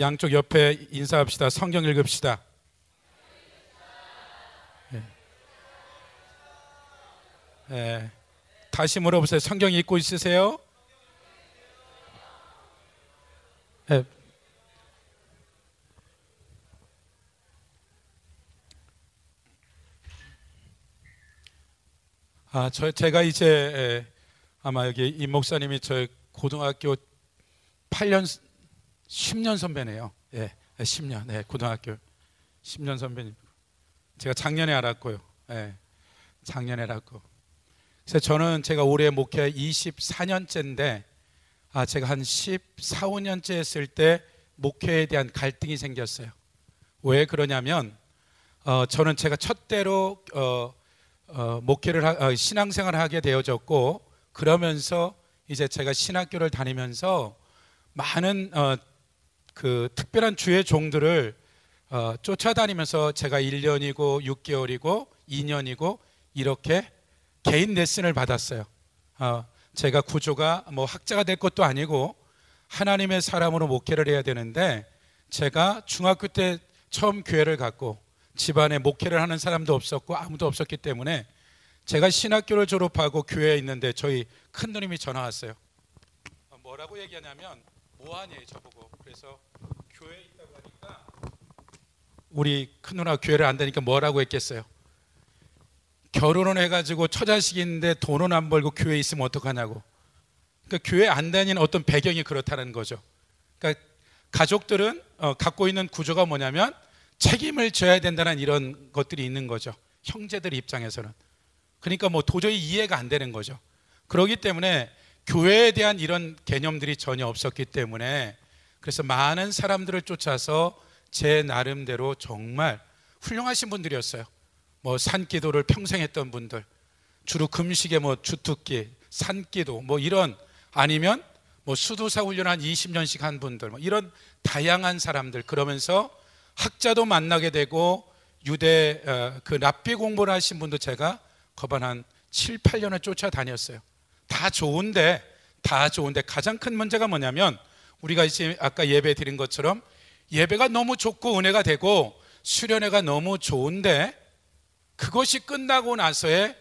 양쪽 옆에 인사합시다. 성경 읽읍시다. 다시 물어보세요. 성경 읽고 있으세요? 제가 이제 아마 여기 임 목사님이 저 고등학교 8년, 10년 선배네요. 10년. 고등학교 10년 선배님. 제가 작년에 알았고요. 작년에 알았고. 그래서 저는 제가 올해 목회 24년째인데, 제가 한 14, 15년째 했을 때 목회에 대한 갈등이 생겼어요. 왜 그러냐면, 저는 제가 첫대로 목회를 신앙생활을 하게 되어졌고, 그러면서 이제 제가 신학교를 다니면서 많은 그 특별한 주의 종들을 쫓아다니면서 제가 1년이고 6개월이고 2년이고 이렇게 개인 레슨을 받았어요. 제가 구조가 뭐 학자가 될 것도 아니고 하나님의 사람으로 목회를 해야 되는데, 제가 중학교 때 처음 교회를 갔고 집안에 목회를 하는 사람도 없었고 아무도 없었기 때문에 제가 신학교를 졸업하고 교회에 있는데 저희 큰누님이 전화 왔어요. 뭐라고 얘기하냐면, 뭐하니 저보고. 그래서 교회에 있다고 하니까 우리 큰누나 교회를 안 다니까 뭐라고 했겠어요? 결혼을 해가지고 처자식이 있는데 돈은 안 벌고 교회에 있으면 어떡하냐고. 그러니까 교회 안 다니는 어떤 배경이 그렇다는 거죠. 그러니까 가족들은 갖고 있는 구조가 뭐냐면 책임을 져야 된다는 이런 것들이 있는 거죠. 형제들 입장에서는. 그러니까 뭐 도저히 이해가 안 되는 거죠. 그렇기 때문에 교회에 대한 이런 개념들이 전혀 없었기 때문에, 그래서 많은 사람들을 쫓아서 제 나름대로 정말 훌륭하신 분들이었어요. 뭐 산기도를 평생 했던 분들, 주로 금식에 뭐 주특기, 산기도 뭐 이런, 아니면 뭐 수도사 훈련 한 20년씩 한 분들, 뭐 이런 다양한 사람들. 그러면서 학자도 만나게 되고 유대 그 랍비 공부를 하신 분도 제가 거반 한 7, 8년을 쫓아다녔어요. 다 좋은데 가장 큰 문제가 뭐냐면, 우리가 이제 아까 예배 드린 것처럼 예배가 너무 좋고 은혜가 되고 수련회가 너무 좋은데 그것이 끝나고 나서의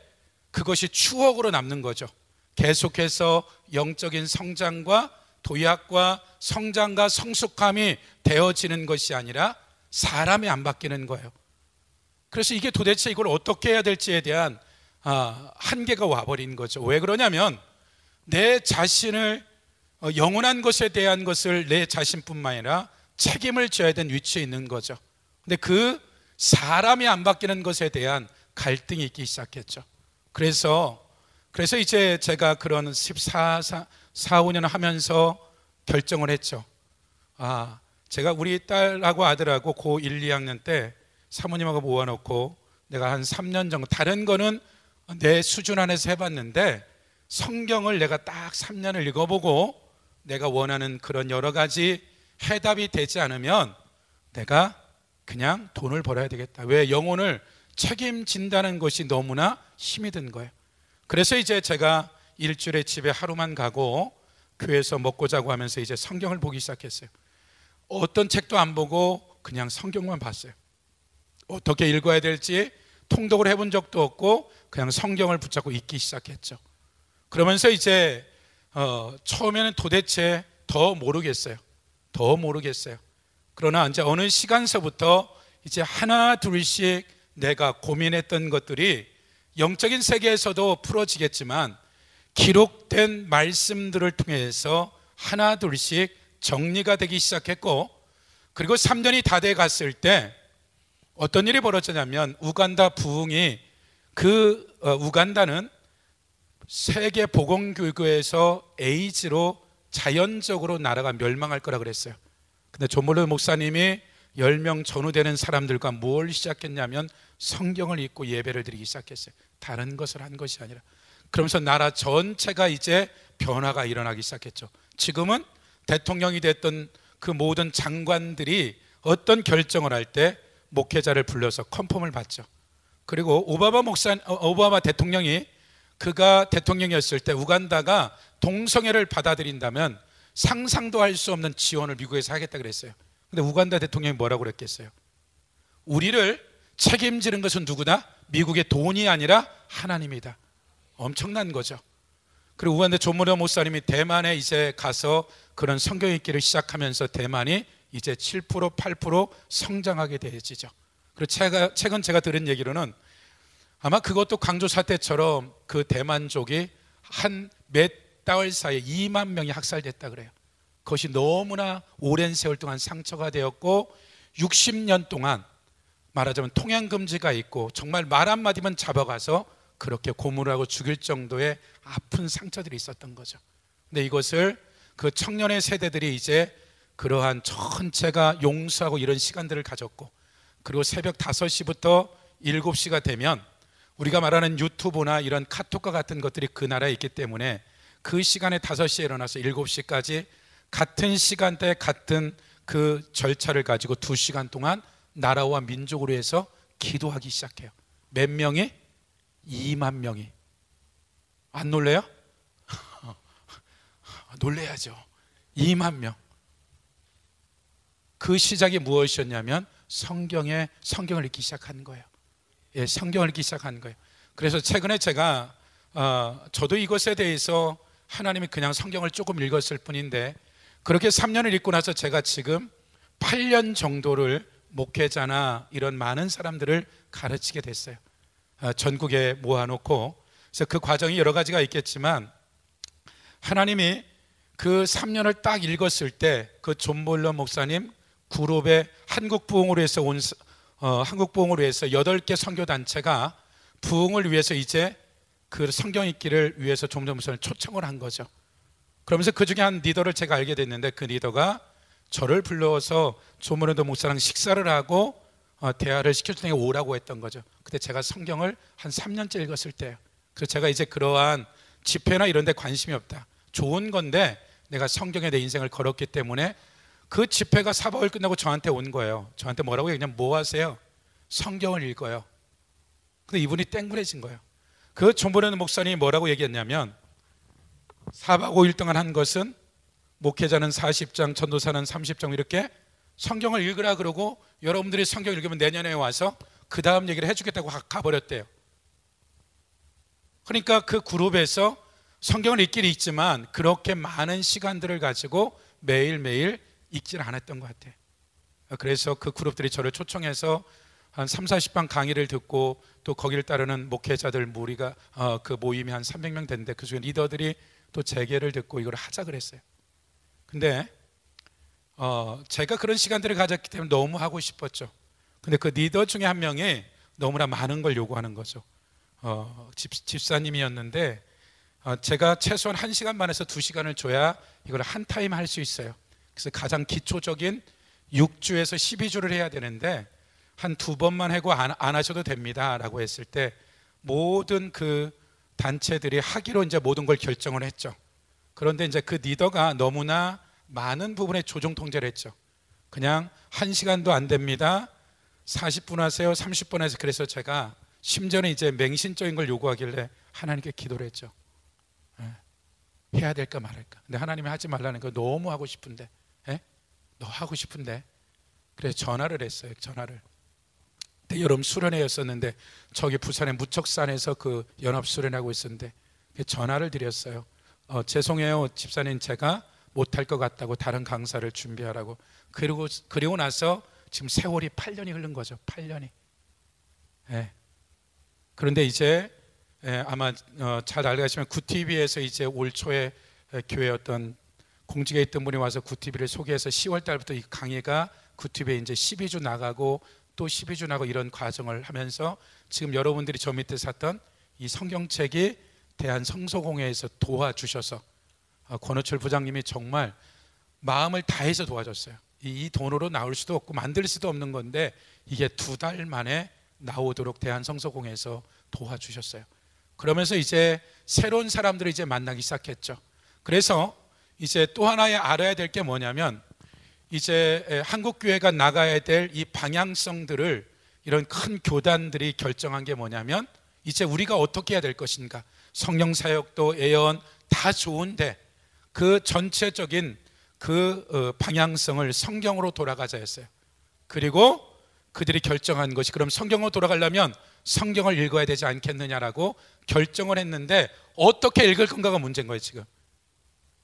그것이 추억으로 남는 거죠. 계속해서 영적인 성장과 도약과 성장과 성숙함이 되어지는 것이 아니라 사람이 안 바뀌는 거예요. 그래서 이게 도대체 이걸 어떻게 해야 될지에 대한 한계가 와버린 거죠. 왜 그러냐면, 내 자신을 영원한 것에 대한 것을 내 자신뿐만 아니라 책임을 져야 되는 위치에 있는 거죠. 근데 그 사람이 안 바뀌는 것에 대한 갈등이 있기 시작했죠. 그래서 이제 제가 그런 14, 15년 하면서 결정을 했죠. 제가 우리 딸하고 아들하고 고 1, 2학년 때 사모님하고 모아놓고 내가 한 3년 정도, 다른 거는 내 수준 안에서 해봤는데 성경을 내가 딱 3년을 읽어보고 내가 원하는 그런 여러 가지 해답이 되지 않으면 내가 그냥 돈을 벌어야 되겠다. 왜? 영혼을 책임진다는 것이 너무나 힘이 든 거예요. 그래서 이제 제가 일주일에 집에 하루만 가고 교회에서 먹고 자고 하면서 이제 성경을 보기 시작했어요. 어떤 책도 안 보고 그냥 성경만 봤어요. 어떻게 읽어야 될지 통독을 해본 적도 없고 그냥 성경을 붙잡고 읽기 시작했죠. 그러면서 이제 처음에는 도대체 더 모르겠어요. 그러나 이제 어느 시간서부터 이제 하나 둘씩 내가 고민했던 것들이 영적인 세계에서도 풀어지겠지만 기록된 말씀들을 통해서 하나 둘씩 정리가 되기 시작했고, 그리고 3년이 다 돼 갔을 때 어떤 일이 벌어졌냐면, 우간다 부흥이, 우간다는 세계 보건교회에서 에이즈로 자연적으로 나라가 멸망할 거라 그랬어요. 근데 존몰로 목사님이 10명 전후되는 사람들과 뭘 시작했냐면 성경을 읽고 예배를 드리기 시작했어요. 다른 것을 한 것이 아니라. 그러면서 나라 전체가 이제 변화가 일어나기 시작했죠. 지금은 대통령이 됐던 그 모든 장관들이 어떤 결정을 할 때 목회자를 불러서 컨펌을 받죠. 그리고 오바마 대통령이, 그가 대통령이었을 때 우간다가 동성애를 받아들인다면 상상도 할 수 없는 지원을 미국에서 하겠다 그랬어요. 근데 우간다 대통령이 뭐라고 그랬겠어요? 우리를 책임지는 것은 누구다? 미국의 돈이 아니라 하나님이다. 엄청난 거죠. 그리고 우간다 존 므러 목사님이 대만에 이제 가서 그런 성경 읽기를 시작하면서 대만이 이제 7% 8% 성장하게 되어지죠. 그리고 최근 제가 들은 얘기로는 아마 그것도 광주 사태처럼 그 대만족이 한 몇 달 사이에 2만 명이 학살됐다 그래요. 그것이 너무나 오랜 세월 동안 상처가 되었고 60년 동안 말하자면 통행금지가 있고 정말 말 한마디만 잡아가서 그렇게 고문하고 죽일 정도의 아픈 상처들이 있었던 거죠. 근데 이것을 그 청년의 세대들이 이제 그러한 전체가 용서하고 이런 시간들을 가졌고, 그리고 새벽 5시부터 7시가 되면 우리가 말하는 유튜브나 이런 카톡과 같은 것들이 그 나라에 있기 때문에 그 시간에 5시에 일어나서 7시까지 같은 시간대에 같은 그 절차를 가지고 2시간 동안 나라와 민족으로 해서 기도하기 시작해요. 몇 명이? 2만 명이. 안 놀래요? 놀래야죠. 2만 명. 그 시작이 무엇이었냐면 성경을 읽기 시작하는 거예요. 예, 성경을 읽기 시작하는 거예요. 그래서 최근에 제가 저도 이것에 대해서 하나님이 그냥 성경을 조금 읽었을 뿐인데, 그렇게 3년을 읽고 나서 제가 지금 8년 정도를 목회자나 이런 많은 사람들을 가르치게 됐어요. 전국에 모아놓고. 그래서 그 과정이 여러 가지가 있겠지만 하나님이 그 3년을 딱 읽었을 때 그 존 몰러 목사님 그룹의 한국 부흥으로 해서 한국 부흥으로 해서 8개 선교단체가 부흥을 위해서 이제 그 성경 읽기를 위해서 존 몰러 목사님 초청을 한 거죠. 그러면서 그 중에 한 리더를 제가 알게 됐는데, 그 리더가 저를 불러서 존 몰러 목사랑 식사를 하고 대화를 시켜주니 오라고 했던 거죠. 그때 제가 성경을 한 3년째 읽었을 때예요. 그래서 제가 이제 그러한 집회나 이런 데 관심이 없다, 좋은 건데 내가 성경에 내 인생을 걸었기 때문에 그 집회가 사박을 끝나고 저한테 온 거예요. 저한테 뭐라고 얘기냐면, 뭐 하세요? 성경을 읽어요. 근데 이분이 땡그레진 거예요. 그 존 몰러 목사님이 뭐라고 얘기했냐면, 4박 5일 동안 한 것은 목회자는 40장, 전도사는 30장 이렇게 성경을 읽으라 그러고 여러분들이 성경 읽으면 내년에 와서 그 다음 얘기를 해주겠다고 가버렸대요. 그러니까 그 그룹에서 성경을 읽기는 읽지만 그렇게 많은 시간들을 가지고 매일매일 읽지는 않았던 것 같아요. 그래서 그 그룹들이 저를 초청해서 한 30-40번 강의를 듣고, 또 거기를 따르는 목회자들 무리가 그 모임이 한 300명 됐는데 그중에 리더들이 또 재개를 듣고 이걸 하자 그랬어요. 근데 제가 그런 시간들을 가졌기 때문에 너무 하고 싶었죠. 근데 그 리더 중에 한 명이 너무나 많은 걸 요구하는 거죠. 집사님이었는데 제가 최소한 1시간 반에서 2시간을 줘야 이걸 한 타임 할 수 있어요. 그래서 가장 기초적인 6주에서 12주를 해야 되는데 한 2번만 하고 안 하셔도 됩니다 라고 했을 때 모든 그 단체들이 하기로 이제 모든 걸 결정을 했죠. 그런데 이제 그 리더가 너무나 많은 부분에 조정 통제를 했죠. 그냥 1시간도 안 됩니다, 40분 하세요, 30분 하세요. 그래서 제가 심지어는 이제 맹신적인 걸 요구하길래 하나님께 기도를 했죠. 해야 될까 말할까. 근데 하나님이 하지 말라는 거 너무 하고 싶은데, 너 하고 싶은데. 그래서 전화를 했어요. 전화를. 그때 여름 수련회였었는데 저기 부산의 무척산에서 그 연합 수련하고 있었는데 전화를 드렸어요. 죄송해요 집사님, 제가 못할 것 같다고 다른 강사를 준비하라고. 그리고 나서 지금 세월이 8년이 흐른 거죠. 8년이. 그런데 이제 아마 잘 알고 계시면 구티비에서 이제 올 초에 교회 어떤 공직에 있던 분이 와서 구티비를 소개해서 10월 달부터 이 강의가 구티비에 이제 12주 나가고 또 12주 나가고 이런 과정을 하면서 지금 여러분들이 저 밑에 샀던 이 성경책이 대한성서공회에서 도와주셔서 권호철 부장님이 정말 마음을 다해서 도와줬어요. 이 돈으로 나올 수도 없고 만들 수도 없는 건데 이게 2달 만에 나오도록 대한성서공회에서 도와주셨어요. 그러면서 이제 새로운 사람들을 이제 만나기 시작했죠. 그래서 이제 또 하나의 알아야 될 게 뭐냐면, 이제 한국교회가 나가야 될 이 방향성들을 이런 큰 교단들이 결정한 게 뭐냐면, 이제 우리가 어떻게 해야 될 것인가. 성령사역도 예언 다 좋은데 그 전체적인 그 방향성을 성경으로 돌아가자 했어요. 그리고 그들이 결정한 것이 그럼 성경으로 돌아가려면 성경을 읽어야 되지 않겠느냐라고 결정을 했는데 어떻게 읽을 건가가 문제인 거예요 지금.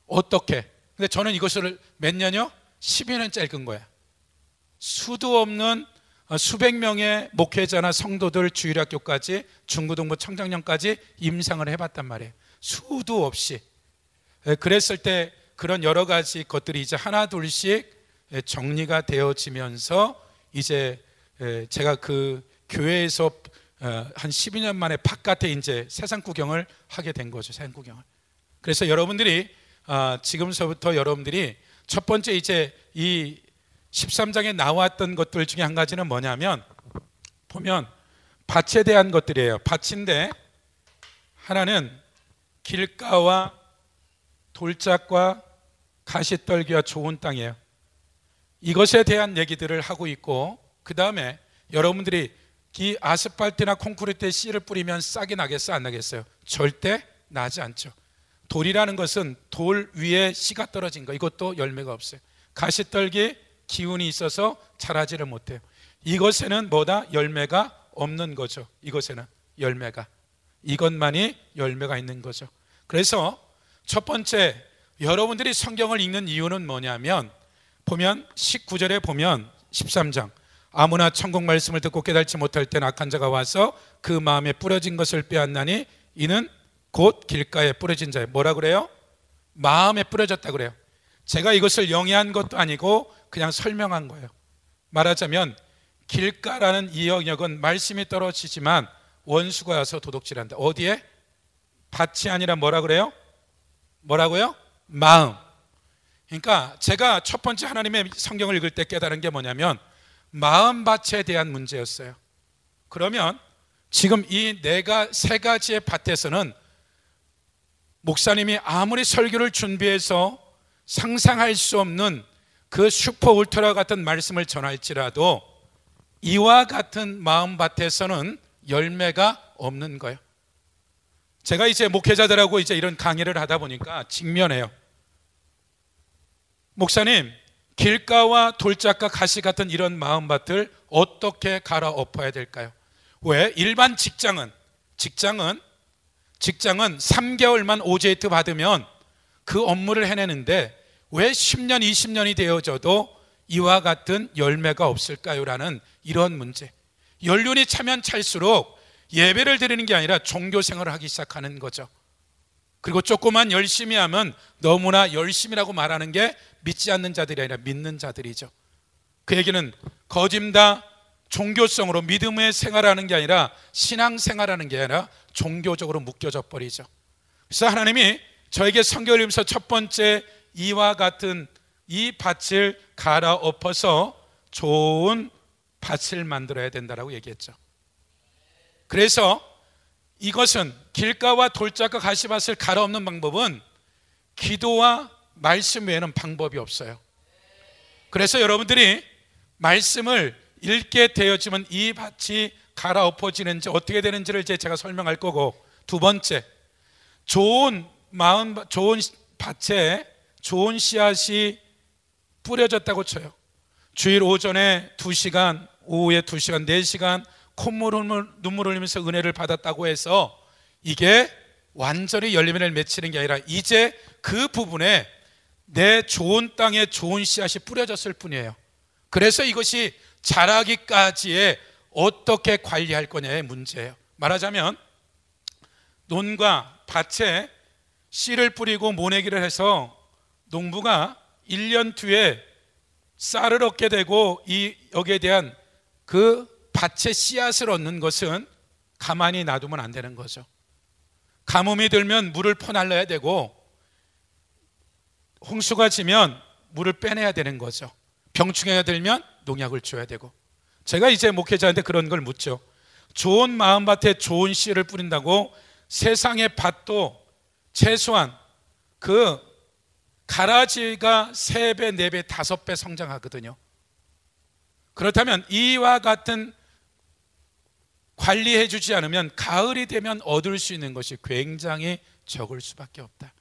어떻게. 근데 저는 이것을 몇 년이요? 12년째 읽은 거야. 수도 없는 수백 명의 목회자나 성도들 주일학교까지 중고등부 청장년까지 임상을 해봤단 말이에요. 수도 없이. 그랬을 때 그런 여러 가지 것들이 이제 하나 둘씩 정리가 되어지면서 이제 제가 그 교회에서 한 12년 만에 바깥에 이제 세상 구경을 하게 된 거죠. 세상 구경을. 그래서 여러분들이 지금서부터 여러분들이 첫 번째 이제 이 13장에 나왔던 것들 중에 한 가지는 뭐냐면 보면 밭에 대한 것들이에요. 밭인데 하나는 길가와 돌짝과 가시떨기와 좋은 땅이에요. 이것에 대한 얘기들을 하고 있고 그 다음에 여러분들이 이 아스팔트나 콘크리트에 씨를 뿌리면 싹이 나겠어요? 안 나겠어요? 절대 나지 않죠. 돌이라는 것은 돌 위에 씨가 떨어진 거, 이것도 열매가 없어요. 가시떨기 기운이 있어서 자라지를 못해요. 이것에는 뭐다? 열매가 없는 거죠. 이것에는 열매가, 이것만이 열매가 있는 거죠. 그래서 첫 번째 여러분들이 성경을 읽는 이유는 뭐냐면 보면 19절에 보면 13장 아무나 천국 말씀을 듣고 깨달지 못할 땐 악한 자가 와서 그 마음에 뿌려진 것을 빼앗나니 이는 곧 길가에 뿌려진 자예요. 뭐라 그래요? 마음에 뿌려졌다 그래요. 제가 이것을 영위한 것도 아니고 그냥 설명한 거예요. 말하자면 길가라는 이 영역은 말씀이 떨어지지만 원수가 와서 도둑질한다. 어디에? 밭이 아니라 뭐라 그래요? 뭐라고요? 마음. 그러니까 제가 첫 번째 하나님의 성경을 읽을 때 깨달은 게 뭐냐면 마음밭에 대한 문제였어요. 그러면 지금 이 세 가지의 밭에서는 목사님이 아무리 설교를 준비해서 상상할 수 없는 그 슈퍼 울트라 같은 말씀을 전할지라도 이와 같은 마음밭에서는 열매가 없는 거예요. 제가 이제 목회자들하고 이제 이런 강의를 하다 보니까 직면해요. 목사님, 길가와 돌짝과 가시 같은 이런 마음밭을 어떻게 갈아엎어야 될까요? 왜? 일반 직장은 3개월만 오제이트 받으면 그 업무를 해내는데 왜 10년, 20년이 되어져도 이와 같은 열매가 없을까요? 라는 이런 문제. 연륜이 차면 찰수록 예배를 드리는 게 아니라 종교 생활을 하기 시작하는 거죠. 그리고 조금만 열심히 하면 너무나 열심이라고 말하는 게 믿지 않는 자들이 아니라 믿는 자들이죠. 그 얘기는 거짓다 종교성으로 믿음의 생활하는 게 아니라 신앙 생활하는 게 아니라 종교적으로 묶여져 버리죠. 그래서 하나님이 저에게 성경을 읽으면서 첫 번째 이와 같은 이 밭을 갈아엎어서 좋은 밭을 만들어야 된다라고 얘기했죠. 그래서 이것은 길가와 돌짝과 가시밭을 갈아엎는 방법은 기도와 말씀 외에는 방법이 없어요. 그래서 여러분들이 말씀을 읽게 되어지면 이 밭이 갈아엎어지는지 어떻게 되는지를 이제 제가 설명할 거고, 두 번째, 좋은 밭에 좋은 씨앗이 뿌려졌다고 쳐요. 주일 오전에 2시간, 오후에 2시간, 4시간 눈물 흘리면서 은혜를 받았다고 해서 이게 완전히 열매를 맺히는 게 아니라 이제 그 부분에 내 좋은 땅에 좋은 씨앗이 뿌려졌을 뿐이에요. 그래서 이것이 자라기까지의 어떻게 관리할 거냐의 문제예요. 말하자면 논과 밭에 씨를 뿌리고 모내기를 해서 농부가 1년 뒤에 쌀을 얻게 되고 여기에 대한 그 밭에 씨앗을 얻는 것은 가만히 놔두면 안 되는 거죠. 가뭄이 들면 물을 퍼날려야 되고 홍수가 지면 물을 빼내야 되는 거죠. 병충해가 들면 농약을 줘야 되고. 제가 이제 목회자한테 그런 걸 묻죠. 좋은 마음밭에 좋은 씨를 뿌린다고 세상의 밭도 최소한 그 가라지가 3배, 4배, 5배 성장하거든요. 그렇다면 이와 같은 관리해 주지 않으면 가을이 되면 얻을 수 있는 것이 굉장히 적을 수밖에 없다.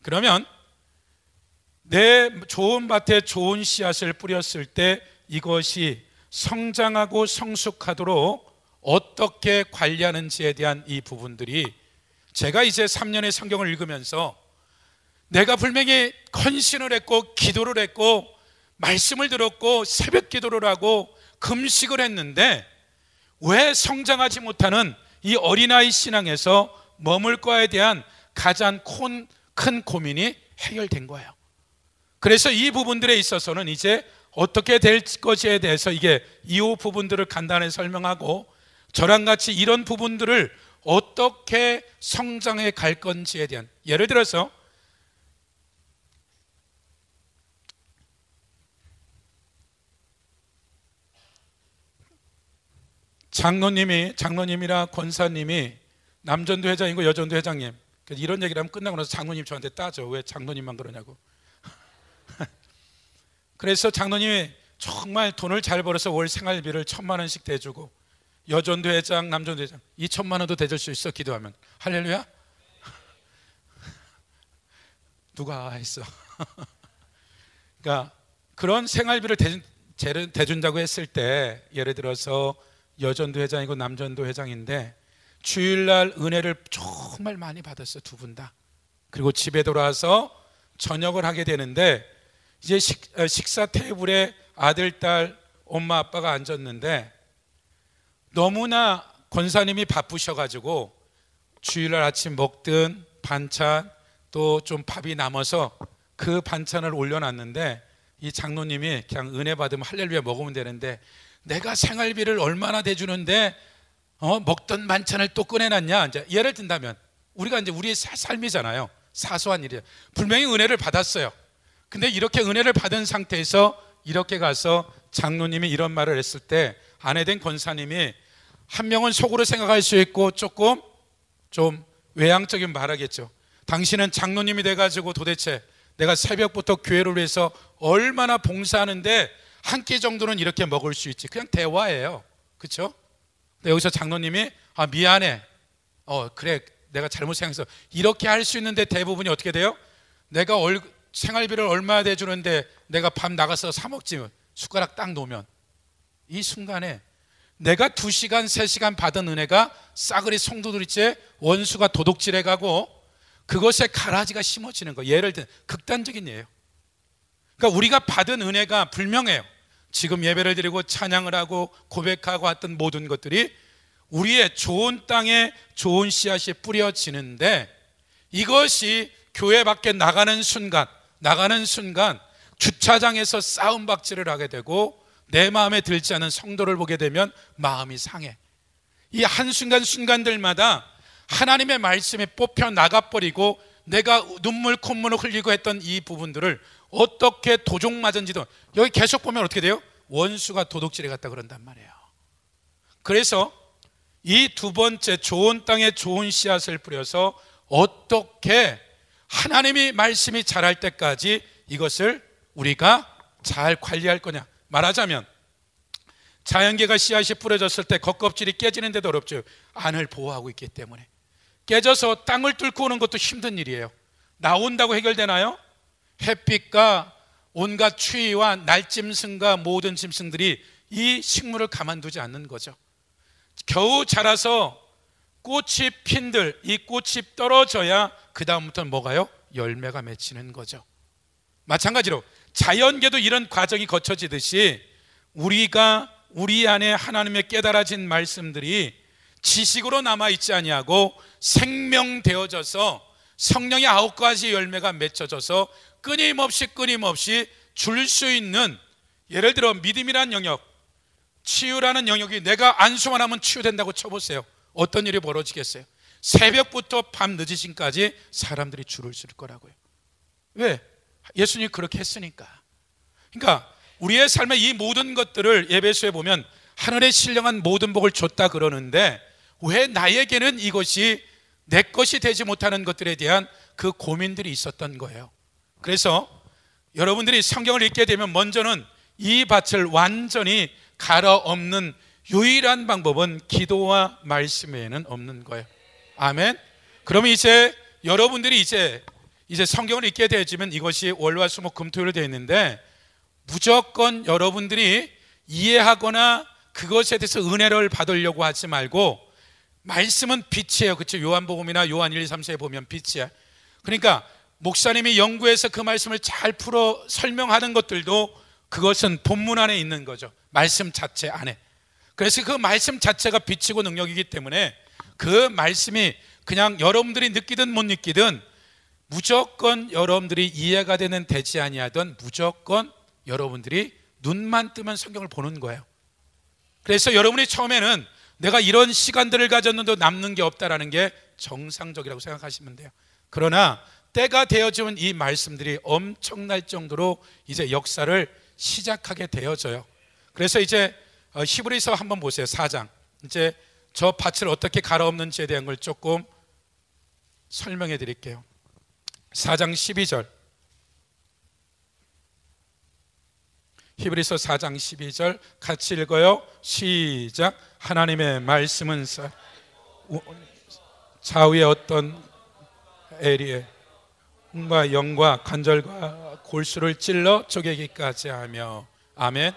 그러면 내 좋은 밭에 좋은 씨앗을 뿌렸을 때 이것이 성장하고 성숙하도록 어떻게 관리하는지에 대한 이 부분들이 제가 이제 3년의 성경을 읽으면서 내가 분명히 헌신을 했고 기도를 했고 말씀을 들었고 새벽 기도를 하고 금식을 했는데 왜 성장하지 못하는 이 어린아이 신앙에서 머물거에 대한 가장 큰 고민이 해결된 거예요. 그래서 이 부분들에 있어서는 이제 어떻게 될 것에 대해서 이게 이후 부분들을 간단히 설명하고 저랑 같이 이런 부분들을 어떻게 성장해 갈 건지에 대한, 예를 들어서 장로님이나 권사님이 남전도 회장이고 여전도 회장님, 이런 얘기를 하면 끝나고 나서 장로님 저한테 따져. 왜 장로님만 그러냐고. 그래서 장로님이 정말 돈을 잘 벌어서 월 생활비를 1,000만 원씩 대주고, 여전도 회장, 남전도 회장 2,000만 원도 대줄 수 있어 기도하면. 할렐루야. 누가 했어. 그러니까 그런 생활비를 대준다고 했을 때, 예를 들어서 여전도 회장이고 남전도 회장인데 주일날 은혜를 정말 많이 받았어, 두 분 다. 그리고 집에 돌아와서 저녁을 하게 되는데 이제 식사 테이블에 아들, 딸, 엄마, 아빠가 앉았는데 너무나 권사님이 바쁘셔가지고 주일날 아침 먹든 반찬 또 좀 밥이 남아서 그 반찬을 올려놨는데 이 장로님이 그냥 은혜 받으면 할렐루야 먹으면 되는데 내가 생활비를 얼마나 대주는데 먹던 반찬을 또 꺼내놨냐. 이제 예를 든다면 우리가 이제 우리의 삶이잖아요. 사소한 일이에요. 분명히 은혜를 받았어요. 근데 이렇게 은혜를 받은 상태에서 이렇게 가서 장로님이 이런 말을 했을 때 아내 된 권사님이 한 명은 속으로 생각할 수 있고 조금 좀 외향적인 말하겠죠. 당신은 장로님이 돼가지고 도대체 내가 새벽부터 교회를 위해서 얼마나 봉사하는데 한 끼 정도는 이렇게 먹을 수 있지. 그냥 대화예요. 그렇죠? 여기서 장로님이 미안해. 그래 내가 잘못 생각해서 이렇게 할 수 있는데 대부분이 어떻게 돼요? 내가 생활비를 얼마 대주는데 내가 밥 나가서 사 먹지. 숟가락 딱 놓으면 이 순간에 내가 2시간 3시간 받은 은혜가 싸그리 송두리째 원수가 도둑질해 가고 그것에 가라지가 심어지는 거. 예를 들면 극단적인 예예요. 그러니까 우리가 받은 은혜가 불명해요. 지금 예배를 드리고 찬양을 하고 고백하고 왔던 모든 것들이 우리의 좋은 땅에 좋은 씨앗이 뿌려지는데 이것이 교회 밖에 나가는 순간 주차장에서 싸움박질을 하게 되고 내 마음에 들지 않은 성도를 보게 되면 마음이 상해. 이 한순간순간들마다 하나님의 말씀이 뽑혀 나가버리고 내가 눈물 콧물을 흘리고 했던 이 부분들을 어떻게 도둑 맞은지도 여기 계속 보면 어떻게 돼요? 원수가 도둑질해 갔다 그런단 말이에요. 그래서 이 두 번째 좋은 땅에 좋은 씨앗을 뿌려서 어떻게 하나님이 말씀이 자랄 때까지 이것을 우리가 잘 관리할 거냐. 말하자면 자연계가 씨앗이 뿌려졌을 때 겉껍질이 깨지는데도 어렵죠. 안을 보호하고 있기 때문에. 깨져서 땅을 뚫고 오는 것도 힘든 일이에요. 나온다고 해결되나요? 햇빛과 온갖 추위와 날짐승과 모든 짐승들이 이 식물을 가만두지 않는 거죠. 겨우 자라서 꽃이 핀들, 이 꽃이 떨어져야 그 다음부터는 뭐가요? 열매가 맺히는 거죠. 마찬가지로 자연계도 이런 과정이 거쳐지듯이 우리가 우리 안에 하나님의 깨달아진 말씀들이 지식으로 남아있지 아니하고 생명되어져서 성령의 9가지 열매가 맺혀져서 끊임없이 줄 수 있는, 예를 들어 믿음이라는 영역, 치유라는 영역이 내가 안수만 하면 치유된다고 쳐보세요. 어떤 일이 벌어지겠어요? 새벽부터 밤 늦은 시간까지 사람들이 줄을 쓸 거라고요. 왜? 예수님이 그렇게 했으니까. 그러니까 우리의 삶의 이 모든 것들을 에베소에 보면 하늘의 신령한 모든 복을 줬다 그러는데 왜 나에게는 이것이 내 것이 되지 못하는 것들에 대한 그 고민들이 있었던 거예요. 그래서 여러분들이 성경을 읽게 되면 먼저는 이 밭을 완전히 갈아엎는 유일한 방법은 기도와 말씀 외에는 없는 거예요. 아멘. 그러면 이제 여러분들이 이제 이제 성경을 읽게 되어지면 이것이 월화수목 금토일로 되어 있는데 무조건 여러분들이 이해하거나 그것에 대해서 은혜를 받으려고 하지 말고, 말씀은 빛이에요. 그렇죠? 요한복음이나 요한 1, 2, 3세에 보면 빛이야. 그러니까 목사님이 연구해서 그 말씀을 잘 풀어 설명하는 것들도 그것은 본문 안에 있는 거죠. 말씀 자체 안에. 그래서 그 말씀 자체가 빛이고 능력이기 때문에 그 말씀이 그냥 여러분들이 느끼든 못 느끼든 무조건 여러분들이 이해가 되지 아니하든 무조건 여러분들이 눈만 뜨면 성경을 보는 거예요. 그래서 여러분이 처음에는 내가 이런 시간들을 가졌는데 남는 게 없다라는 게 정상적이라고 생각하시면 돼요. 그러나 때가 되어지면 이 말씀들이 엄청날 정도로 이제 역사를 시작하게 되어져요. 그래서 이제 히브리서 한번 보세요. 4장. 이제 저 밭을 어떻게 갈아엎는지에 대한 걸 조금 설명해 드릴게요. 4장 12절. 히브리서 4장 12절 같이 읽어요. 시작. 하나님의 말씀은 좌우의 어떤 에리에 과 영과 관절과 골수를 찔러 쪼개기까지 하며. 아멘.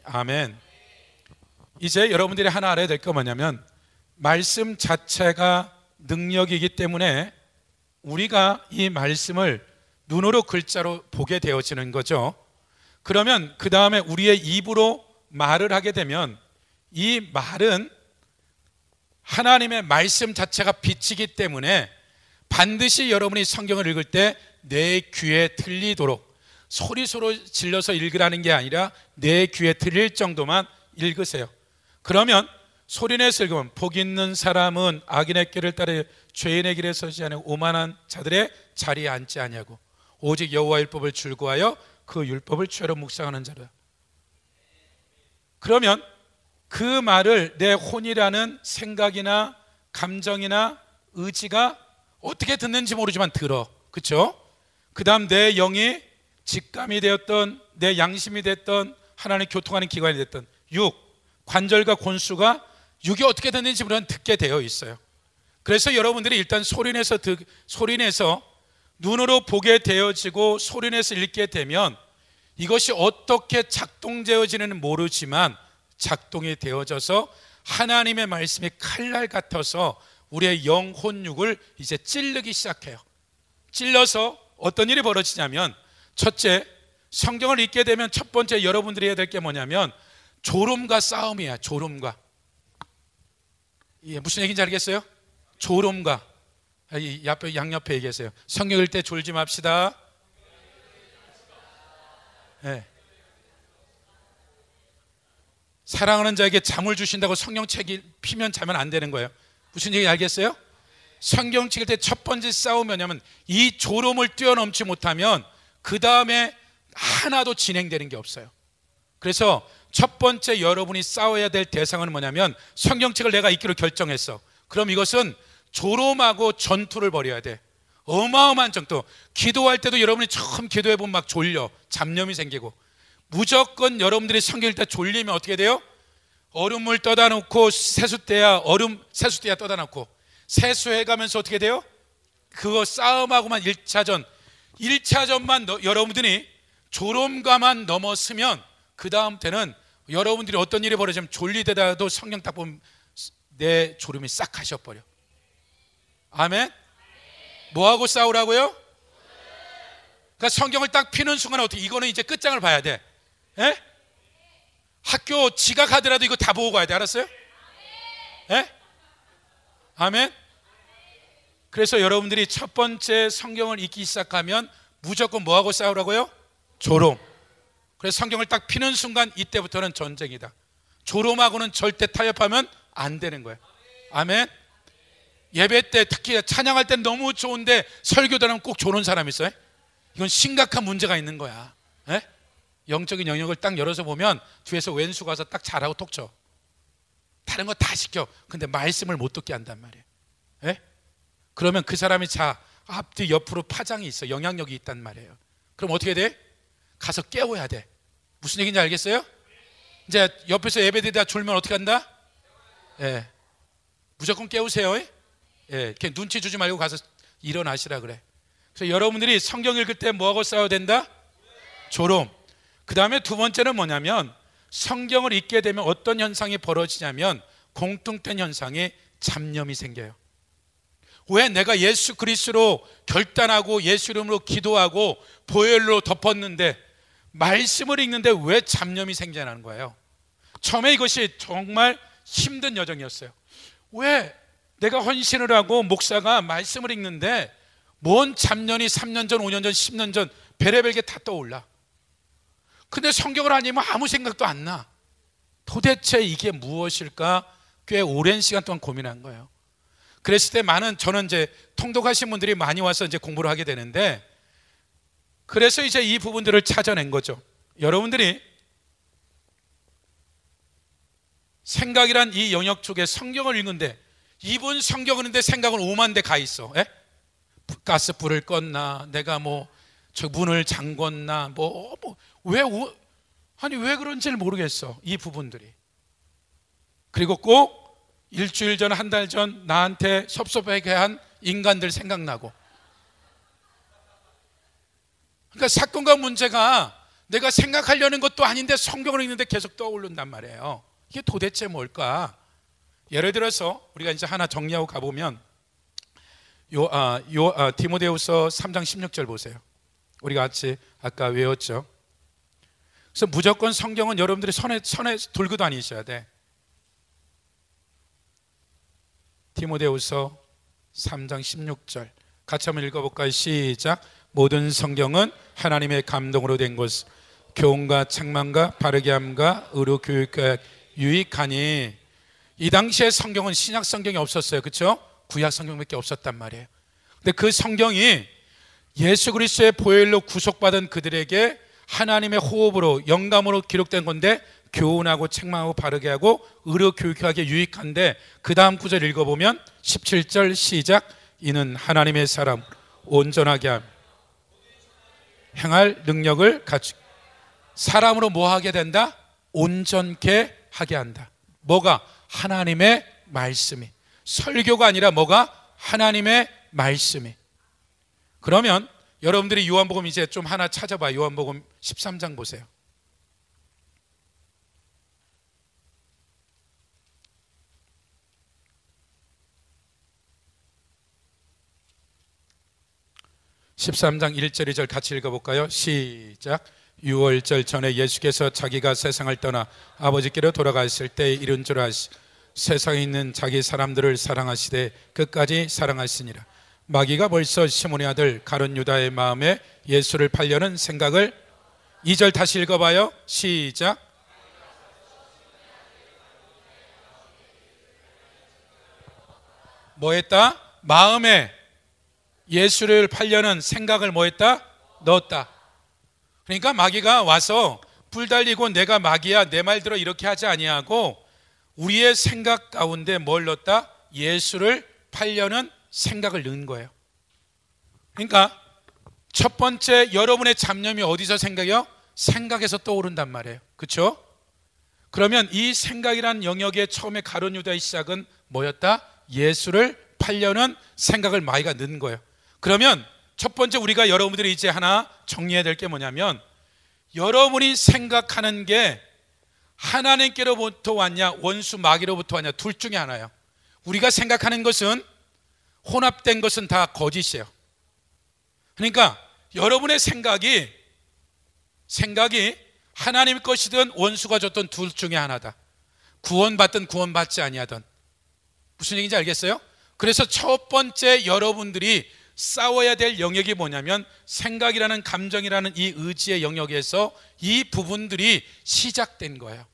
아멘. 이제 여러분들이 하나 알아야 될 거 뭐냐면 말씀 자체가 능력이기 때문에 우리가 이 말씀을 눈으로 글자로 보게 되어지는 거죠. 그러면 그 다음에 우리의 입으로 말을 하게 되면 이 말은 하나님의 말씀 자체가 빛이기 때문에 반드시 여러분이 성경을 읽을 때 내 귀에 들리도록 소리소리 질러서 읽으라는 게 아니라 내 귀에 들릴 정도만 읽으세요. 그러면 소리내서 읽으면 복 있는 사람은 악인의 길을 따라 죄인의 길에 서지 않고 오만한 자들의 자리에 앉지 아니하고 오직 여호와 율법을 줄구하여 그 율법을 죄로 묵상하는 자라. 그러면 그 말을 내 혼이라는 생각이나 감정이나 의지가 어떻게 듣는지 모르지만 들어. 그렇죠? 그 다음 내 영이 직감이 되었던 내 양심이 됐던 하나님 교통하는 기관이 됐던 육, 관절과 골수가 육이 어떻게 듣는지 물론 듣게 되어 있어요. 그래서 여러분들이 일단 소리내서 눈으로 보게 되어지고 소리내서 읽게 되면 이것이 어떻게 작동되어지는지는 모르지만 작동이 되어져서 하나님의 말씀이 칼날 같아서 우리의 영혼 육을 이제 찌르기 시작해요. 찔러서 어떤 일이 벌어지냐면, 첫째, 성경을 읽게 되면 첫 번째 여러분들이 해야 될 게 뭐냐면 졸음과 싸움이야. 졸음과. 무슨 얘기인지 알겠어요? 졸음과. 양옆에 얘기하세요. 성경 읽을 때 졸지 맙시다. 네. 사랑하는 자에게 잠을 주신다고 성경책이 피면 자면 안 되는 거예요. 무슨 얘기 알겠어요? 성경책 읽을 때 첫 번째 싸움이 뭐냐면 이 졸음을 뛰어넘지 못하면 그 다음에 하나도 진행되는 게 없어요. 그래서 첫 번째 여러분이 싸워야 될 대상은 뭐냐면 성경책을 내가 읽기로 결정했어. 그럼 이것은 졸음하고 전투를 벌여야 돼. 어마어마한 정도. 기도할 때도 여러분이 처음 기도해보면 막 졸려. 잡념이 생기고. 무조건 여러분들이 성경 읽을 때 졸리면 어떻게 돼요? 얼음물 떠다 놓고 세수대야 떠다 놓고 세수해가면서 어떻게 돼요? 그거 싸움하고만 1차전만 여러분들이 졸음과만 넘었으면 그 다음 때는 여러분들이 어떤 일이 벌어지면 졸리대다도 성경 딱 보면 내 졸음이 싹 가셔버려. 아멘? 뭐하고 싸우라고요? 그러니까 성경을 딱 피는 순간 어떻게, 이거는 이제 끝장을 봐야 돼. 에? 학교 지각하더라도 이거 다 보고 가야 돼. 알았어요? 에? 아멘? 그래서 여러분들이 첫 번째 성경을 읽기 시작하면 무조건 뭐하고 싸우라고요? 졸음. 그래서 성경을 딱 피는 순간 이때부터는 전쟁이다. 졸음하고는 절대 타협하면 안 되는 거예요. 아멘? 예배 때 특히 찬양할 때 너무 좋은데 설교단은 꼭 조는 사람 있어요? 이건 심각한 문제가 있는 거야. 에? 영적인 영역을 딱 열어서 보면 뒤에서 왼수 가서 딱 잘하고 톡 쳐. 다른 거 다 시켜. 근데 말씀을 못 듣게 한단 말이에요. 에? 그러면 그 사람이 앞뒤 옆으로 파장이 있어. 영향력이 있단 말이에요. 그럼 어떻게 돼? 가서 깨워야 돼. 무슨 얘기인지 알겠어요? 이제 옆에서 예배드리다 졸면 어떻게 한다? 무조건 깨우세요. 그냥 눈치 주지 말고 가서 일어나시라 그래. 그래서 여러분들이 성경 읽을 때 뭐하고 싸워야 된다? 조롱. 그 다음에 두 번째는 뭐냐면, 성경을 읽게 되면 어떤 현상이 벌어지냐면 공통된 현상이 잡념이 생겨요. 왜? 내가 예수 그리스도로 결단하고 예수 이름으로 기도하고 보혈로 덮었는데 말씀을 읽는데 왜 잡념이 생겨나는 거예요? 처음에 이것이 정말 힘든 여정이었어요. 왜 내가 헌신을 하고 목사가 말씀을 읽는데 뭔 잡념이 3년 전, 5년 전, 10년 전 별의별 게 다 떠올라. 근데 성경을 안 읽으면 아무 생각도 안 나. 도대체 이게 무엇일까? 꽤 오랜 시간 동안 고민한 거예요. 그랬을 때 저는 이제 통독하신 분들이 많이 와서 이제 공부를 하게 되는데, 그래서 이제 이 부분들을 찾아낸 거죠. 여러분들이 생각이란 이 영역 쪽에 성경을 읽는데, 이분 성경을 읽는데 생각은 오만 대 가 있어. 에? 가스불을 껐나, 내가 저 문을 잠궜나, 왜 그런지를 모르겠어, 이 부분들이. 그리고 꼭 일주일 전, 한 달 전 나한테 섭섭하게 한 인간들 생각나고. 그러니까 사건과 문제가 내가 생각하려는 것도 아닌데 성경을 읽는데 계속 떠오른단 말이에요. 이게 도대체 뭘까? 예를 들어서 우리가 이제 하나 정리하고 가보면 디모데후서 3장 16절 보세요. 우리가 같이 아까 외웠죠. 그래서 무조건 성경은 여러분들이 손에 들고 다니셔야 돼. 디모데후서 3장 16절 같이 한번 읽어볼까요? 시작. 모든 성경은 하나님의 감동으로 된 것, 교훈과 책망과 바르게 함과 의로 교육과 유익하니. 이 당시에 성경은 신약 성경이 없었어요. 그렇죠? 구약 성경밖에 없었단 말이에요. 근데 그 성경이 예수 그리스도의 보혈로 구속받은 그들에게 하나님의 호흡으로 영감으로 기록된 건데, 교훈하고 책망하고 바르게 하고 의로 교육하게 유익한데, 그 다음 구절 읽어보면 17절 시작. 이는 하나님의 사람 온전하게 함 행할 능력을 가지고. 사람으로 뭐 하게 된다? 온전케 하게 한다. 뭐가? 하나님의 말씀이. 설교가 아니라 뭐가? 하나님의 말씀이. 그러면 여러분들이 요한복음 이제 좀 하나 찾아봐. 요한복음 13장 보세요. (13장) 1절 2절 같이 읽어볼까요? 시작. 유월절 전에 예수께서 자기가 세상을 떠나 아버지께로 돌아가실 때 이른 줄 아시 세상에 있는 자기 사람들을 사랑하시되 끝까지 사랑하시니라. 마귀가 벌써 시몬의 아들 가룟 유다의 마음에 예수를 팔려는 생각을. 2절 다시 읽어봐요. 시작. 뭐 했다? 마음에 예수를 팔려는 생각을 뭐 했다? 넣었다. 그러니까 마귀가 와서 불 달리고 내가 마귀야 내 말대로 이렇게 하지 아니하고 우리의 생각 가운데 뭘 넣었다? 예수를 팔려는 생각을 넣은 거예요. 그러니까 첫 번째, 여러분의 잡념이 어디서 생각이요? 생각에서 떠오른단 말이에요. 그렇죠? 그러면 이 생각이란 영역의 처음에 가룟 유다의 시작은 뭐였다? 예수를 팔려는 생각을 마귀가 넣은 거예요. 그러면 첫 번째 우리가 여러분들이 이제 하나 정리해야 될 게 뭐냐면, 여러분이 생각하는 게 하나님께로부터 왔냐 원수 마귀로부터 왔냐, 둘 중에 하나예요. 우리가 생각하는 것은 혼합된 것은 다 거짓이에요. 그러니까 여러분의 생각이 하나님 것이든 원수가 줬던 둘 중에 하나다. 구원받든 구원받지 아니하든. 무슨 얘기인지 알겠어요? 그래서 첫 번째 여러분들이 싸워야 될 영역이 뭐냐면, 생각이라는 감정이라는 이 의지의 영역에서 이 부분들이 시작된 거예요.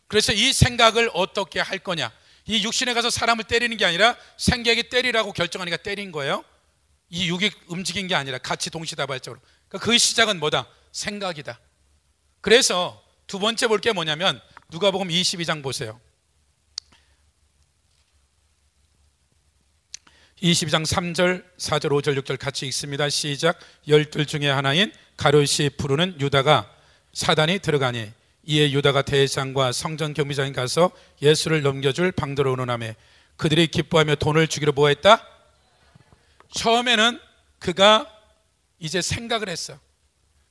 그래서 이 생각을 어떻게 할 거냐, 이 육신에 가서 사람을 때리는 게 아니라 생각이 때리라고 결정하니까 때린 거예요. 이 육이 움직인 게 아니라 같이 동시다발적으로. 그러니까 그 시작은 뭐다? 생각이다. 그래서 두 번째 볼 게 뭐냐면 누가복음 22장 보세요. 22장 3절, 4절, 5절, 6절 같이 읽습니다. 시작. 12 중에 하나인 가룟이 부르는 유다가 사단이 들어가니 이에 유다가 대제사장과 성전 경비장에 가서 예수를 넘겨줄 방도로 의논하며 그들이 기뻐하며 돈을 주기로 뭐했다? 처음에는 그가 이제 생각을 했어.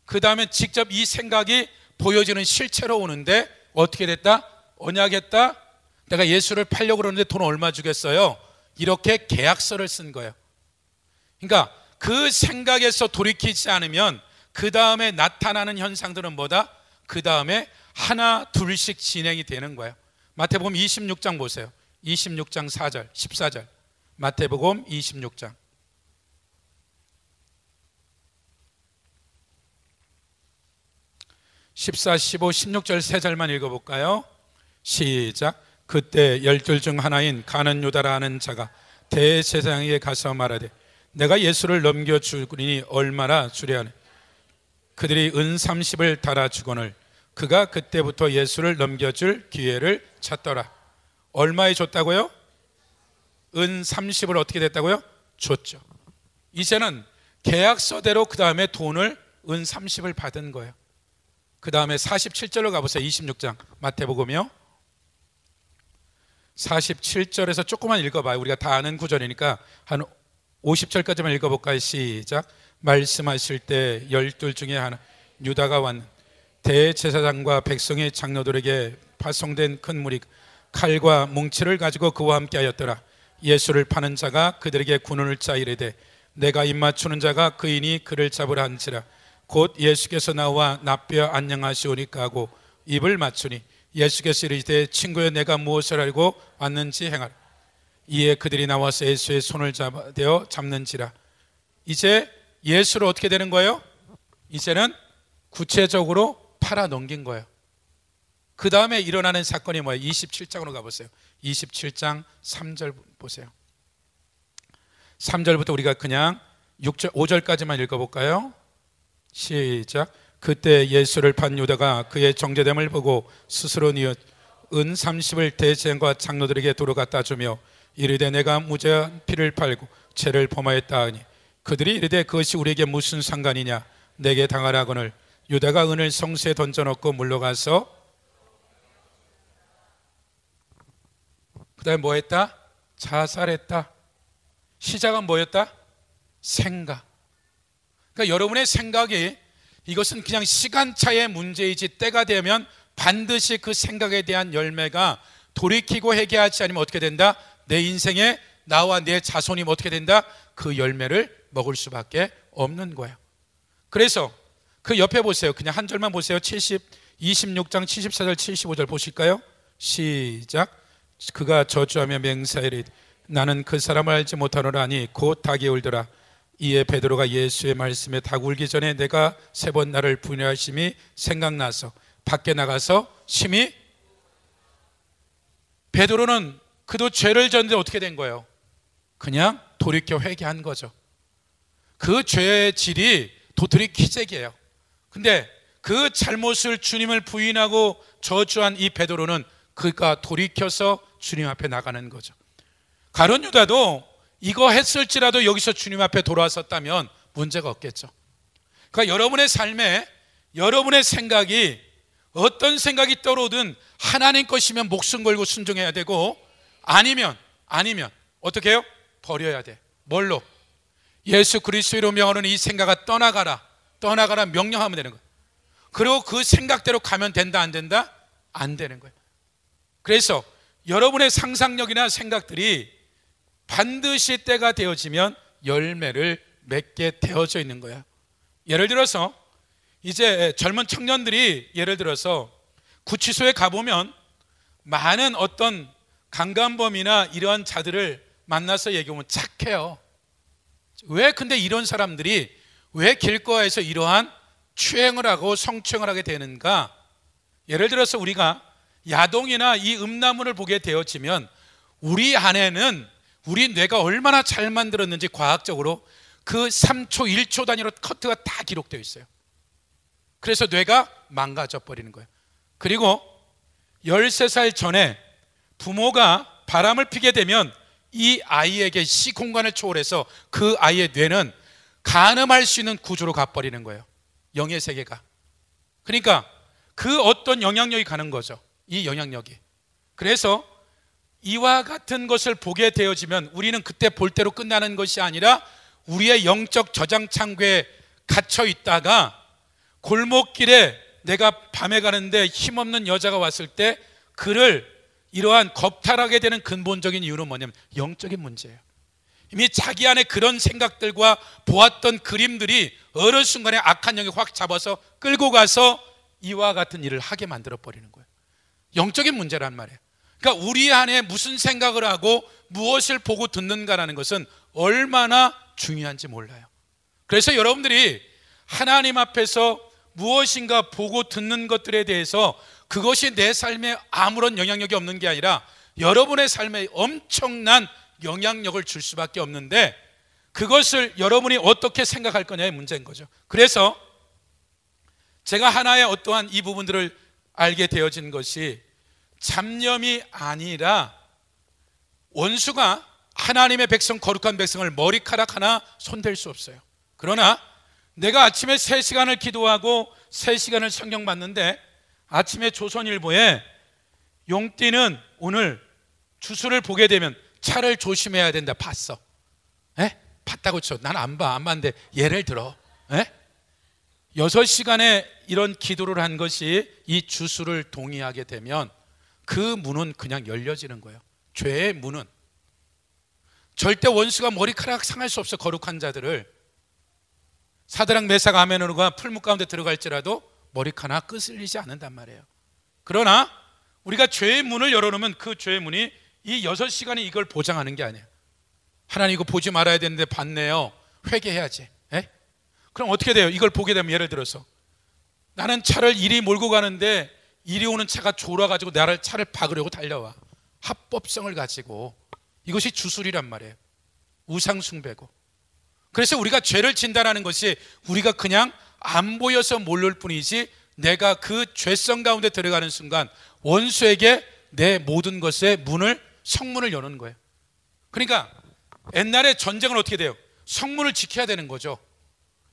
그 다음에 직접 이 생각이 보여지는 실체로 오는데 어떻게 됐다? 언약했다. 내가 예수를 팔려고 그러는데 돈 얼마 주겠어요? 이렇게 계약서를 쓴 거예요. 그러니까 그 생각에서 돌이키지 않으면 그 다음에 나타나는 현상들은 뭐다? 그 다음에 하나 둘씩 진행이 되는 거예요. 마태복음 26장 보세요. 26장 4절 14절 마태복음 26장 14, 15, 16절 세 절만 읽어볼까요? 시작. 그때 12 중 하나인 가룟 유다라 하는 자가 대제사장에게 가서 말하되 내가 예수를 넘겨주리니 얼마나 주려하네. 그들이 은 30을 달아주거늘 그가 그때부터 예수를 넘겨줄 기회를 찾더라. 얼마에 줬다고요? 은 30을 어떻게 됐다고요? 줬죠. 이제는 계약서대로 그 다음에 돈을 은 30을 받은 거예요. 그 다음에 47절로 가보세요. 26장 마태복음이요. 47절에서 조금만 읽어봐요. 우리가 다 아는 구절이니까 한 50절까지만 읽어볼까요? 시작. 말씀하실 때 12 중에 하나 유다가 왔는 대제사장과 백성의 장로들에게 파송된 큰 무리 칼과 뭉치를 가지고 그와 함께 하였더라. 예수를 파는 자가 그들에게 군운을 짜 이르되 내가 입맞추는 자가 그이니 그를 잡으라 한지라. 곧 예수께서 나와 납뼈 안녕하시오니까 하고 입을 맞추니 예수께서 이르시되 친구여 내가 무엇을 알고 왔는지 행하라. 이에 그들이 나와서 예수의 손을 잡는지라. 이제 예수를 어떻게 되는 거예요? 이제는 구체적으로 팔아 넘긴 거예요. 그 다음에 일어나는 사건이 뭐예요? 27장으로 가보세요. 27장 3절 보세요. 3절부터 우리가 그냥 6절, 5절까지만 읽어볼까요? 시작. 그때 예수를 판 유다가 그의 정죄됨을 보고 스스로 뉘어 은 30을 대제사장과 장로들에게 도로 갖다 주며 이르되 내가 무죄한 피를 팔고 죄를 범하였다 하니 그들이 이르되 그것이 우리에게 무슨 상관이냐 내게 당하라 하거늘 유다가 은을 성수에 던져놓고 물러가서 그 다음에 뭐 했다? 자살했다. 시작은 뭐였다? 생각. 그러니까 여러분의 생각이 이것은 그냥 시간차의 문제이지 때가 되면 반드시 그 생각에 대한 열매가 돌이키고 회개하지 않으면 어떻게 된다? 내 인생에 나와 내 자손이 어떻게 된다? 그 열매를 먹을 수밖에 없는 거예요. 그래서 그 옆에 보세요. 그냥 한 절만 보세요. 26장 74절 75절 보실까요? 시작. 그가 저주하며 맹세하되 나는 그 사람을 알지 못하노라 하니 곧 닭이 울더라. 이에 베드로가 예수의 말씀에 닭 울기 전에 내가 3번 나를 부인하심이 생각나서 밖에 나가서 심히 베드로는 그도 죄를 졌는데 어떻게 된 거예요? 그냥 돌이켜 회개한 거죠. 그 죄의 질이 도토리 키재기예요. 근데 그 잘못을 주님을 부인하고 저주한 이 베드로는 그가 돌이켜서 주님 앞에 나가는 거죠. 가룟 유다도 이거 했을지라도 여기서 주님 앞에 돌아섰다면 문제가 없겠죠. 그러니까 여러분의 삶에 여러분의 생각이 어떤 생각이 떠오르든 하나님 것이면 목숨 걸고 순종해야 되고 아니면 어떻게 해요? 버려야 돼. 뭘로? 예수 그리스도로 명하는 이 생각아 떠나가라 명령하면 되는 거예요. 그리고 그 생각대로 가면 된다 안 된다? 안 되는 거예요. 그래서 여러분의 상상력이나 생각들이 반드시 때가 되어지면 열매를 맺게 되어져 있는 거야. 예를 들어서 이제 젊은 청년들이 예를 들어서 구치소에 가보면 많은 어떤 강간범이나 이러한 자들을 만나서 얘기하면 착해요. 왜 근데 이런 사람들이 왜 길거리에서 이러한 추행을 하고 성추행을 하게 되는가? 예를 들어서 우리가 야동이나 이 음란물을 보게 되어지면 우리 안에는 우리 뇌가 얼마나 잘 만들었는지 과학적으로 그 3초, 1초 단위로 커트가 다 기록되어 있어요. 그래서 뇌가 망가져 버리는 거예요. 그리고 13살 전에 부모가 바람을 피게 되면 이 아이에게 시공간을 초월해서 그 아이의 뇌는 간음할 수 있는 구조로 가버리는 거예요. 영의 세계가. 그러니까 그 어떤 영향력이 가는 거죠. 이 영향력이. 그래서 이와 같은 것을 보게 되어지면 우리는 그때 볼 대로 끝나는 것이 아니라 우리의 영적 저장 창고에 갇혀 있다가 골목길에 내가 밤에 가는데 힘없는 여자가 왔을 때 그를 이러한 겁탈하게 되는 근본적인 이유는 뭐냐면 영적인 문제예요. 이미 자기 안에 그런 생각들과 보았던 그림들이 어느 순간에 악한 영이 확 잡아서 끌고 가서 이와 같은 일을 하게 만들어 버리는 거예요. 영적인 문제란 말이에요. 그러니까 우리 안에 무슨 생각을 하고 무엇을 보고 듣는가라는 것은 얼마나 중요한지 몰라요. 그래서 여러분들이 하나님 앞에서 무엇인가 보고 듣는 것들에 대해서 그것이 내 삶에 아무런 영향력이 없는 게 아니라 여러분의 삶에 엄청난 영향력을 줄 수밖에 없는데 그것을 여러분이 어떻게 생각할 거냐의 문제인 거죠. 그래서 제가 하나의 어떠한 이 부분들을 알게 되어진 것이 잡념이 아니라 원수가 하나님의 백성, 거룩한 백성을 머리카락 하나 손댈 수 없어요. 그러나 내가 아침에 3시간을 기도하고 3시간을 성경 봤는데 아침에 조선일보에 용띠는 오늘 주수를 보게 되면 차를 조심해야 된다 봤어. 에? 봤다고 쳐. 난 안 봤는데 예를 들어 6시간에 이런 기도를 한 것이 이 주수를 동의하게 되면 그 문은 그냥 열려지는 거예요. 죄의 문은. 절대 원수가 머리카락 상할 수 없어. 거룩한 자들을. 사드락 메삭 아벤노고가 풀무 가운데 들어갈지라도 머리카락 끄슬리지 않는단 말이에요. 그러나 우리가 죄의 문을 열어놓으면 그 죄의 문이 이 6시간이 이걸 보장하는 게 아니에요. 하나님 이거 보지 말아야 되는데 봤네요. 회개해야지. 그럼 어떻게 돼요? 이걸 보게 되면 예를 들어서 나는 차를 이리 몰고 가는데 이리 오는 차가 졸아가지고 나를 차를 박으려고 달려와. 합법성을 가지고. 이것이 주술이란 말이에요. 우상숭배고. 그래서 우리가 죄를 진다라는 것이 우리가 그냥 안 보여서 모를 뿐이지 내가 그 죄성 가운데 들어가는 순간 원수에게 내 모든 것의 문을, 성문을 여는 거예요. 그러니까 옛날에 전쟁은 어떻게 돼요? 성문을 지켜야 되는 거죠.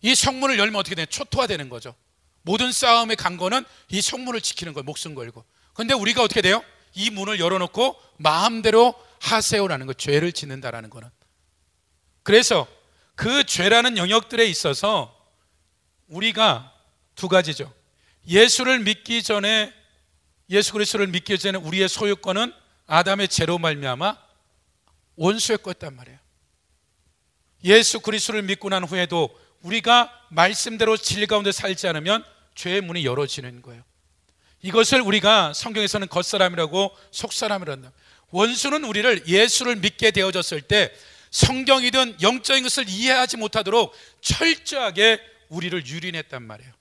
이 성문을 열면 어떻게 돼요? 초토화되는 거죠. 모든 싸움의 강건은 이 성문을 지키는 거예요. 목숨 걸고. 그런데 우리가 어떻게 돼요? 이 문을 열어놓고 마음대로 하세요라는 거, 죄를 짓는다라는 거는. 그래서 그 죄라는 영역들에 있어서 우리가 두 가지죠. 예수를 믿기 전에, 예수 그리스도를 믿기 전에 우리의 소유권은 아담의 죄로 말미암아 원수의 거였단 말이에요. 예수 그리스도를 믿고 난 후에도 우리가 말씀대로 진리 가운데 살지 않으면 죄의 문이 열어지는 거예요. 이것을 우리가 성경에서는 겉사람이라고 속사람이라고 한다. 원수는 우리를 예수를 믿게 되어졌을 때 성경이든 영적인 것을 이해하지 못하도록 철저하게 우리를 유린했단 말이에요.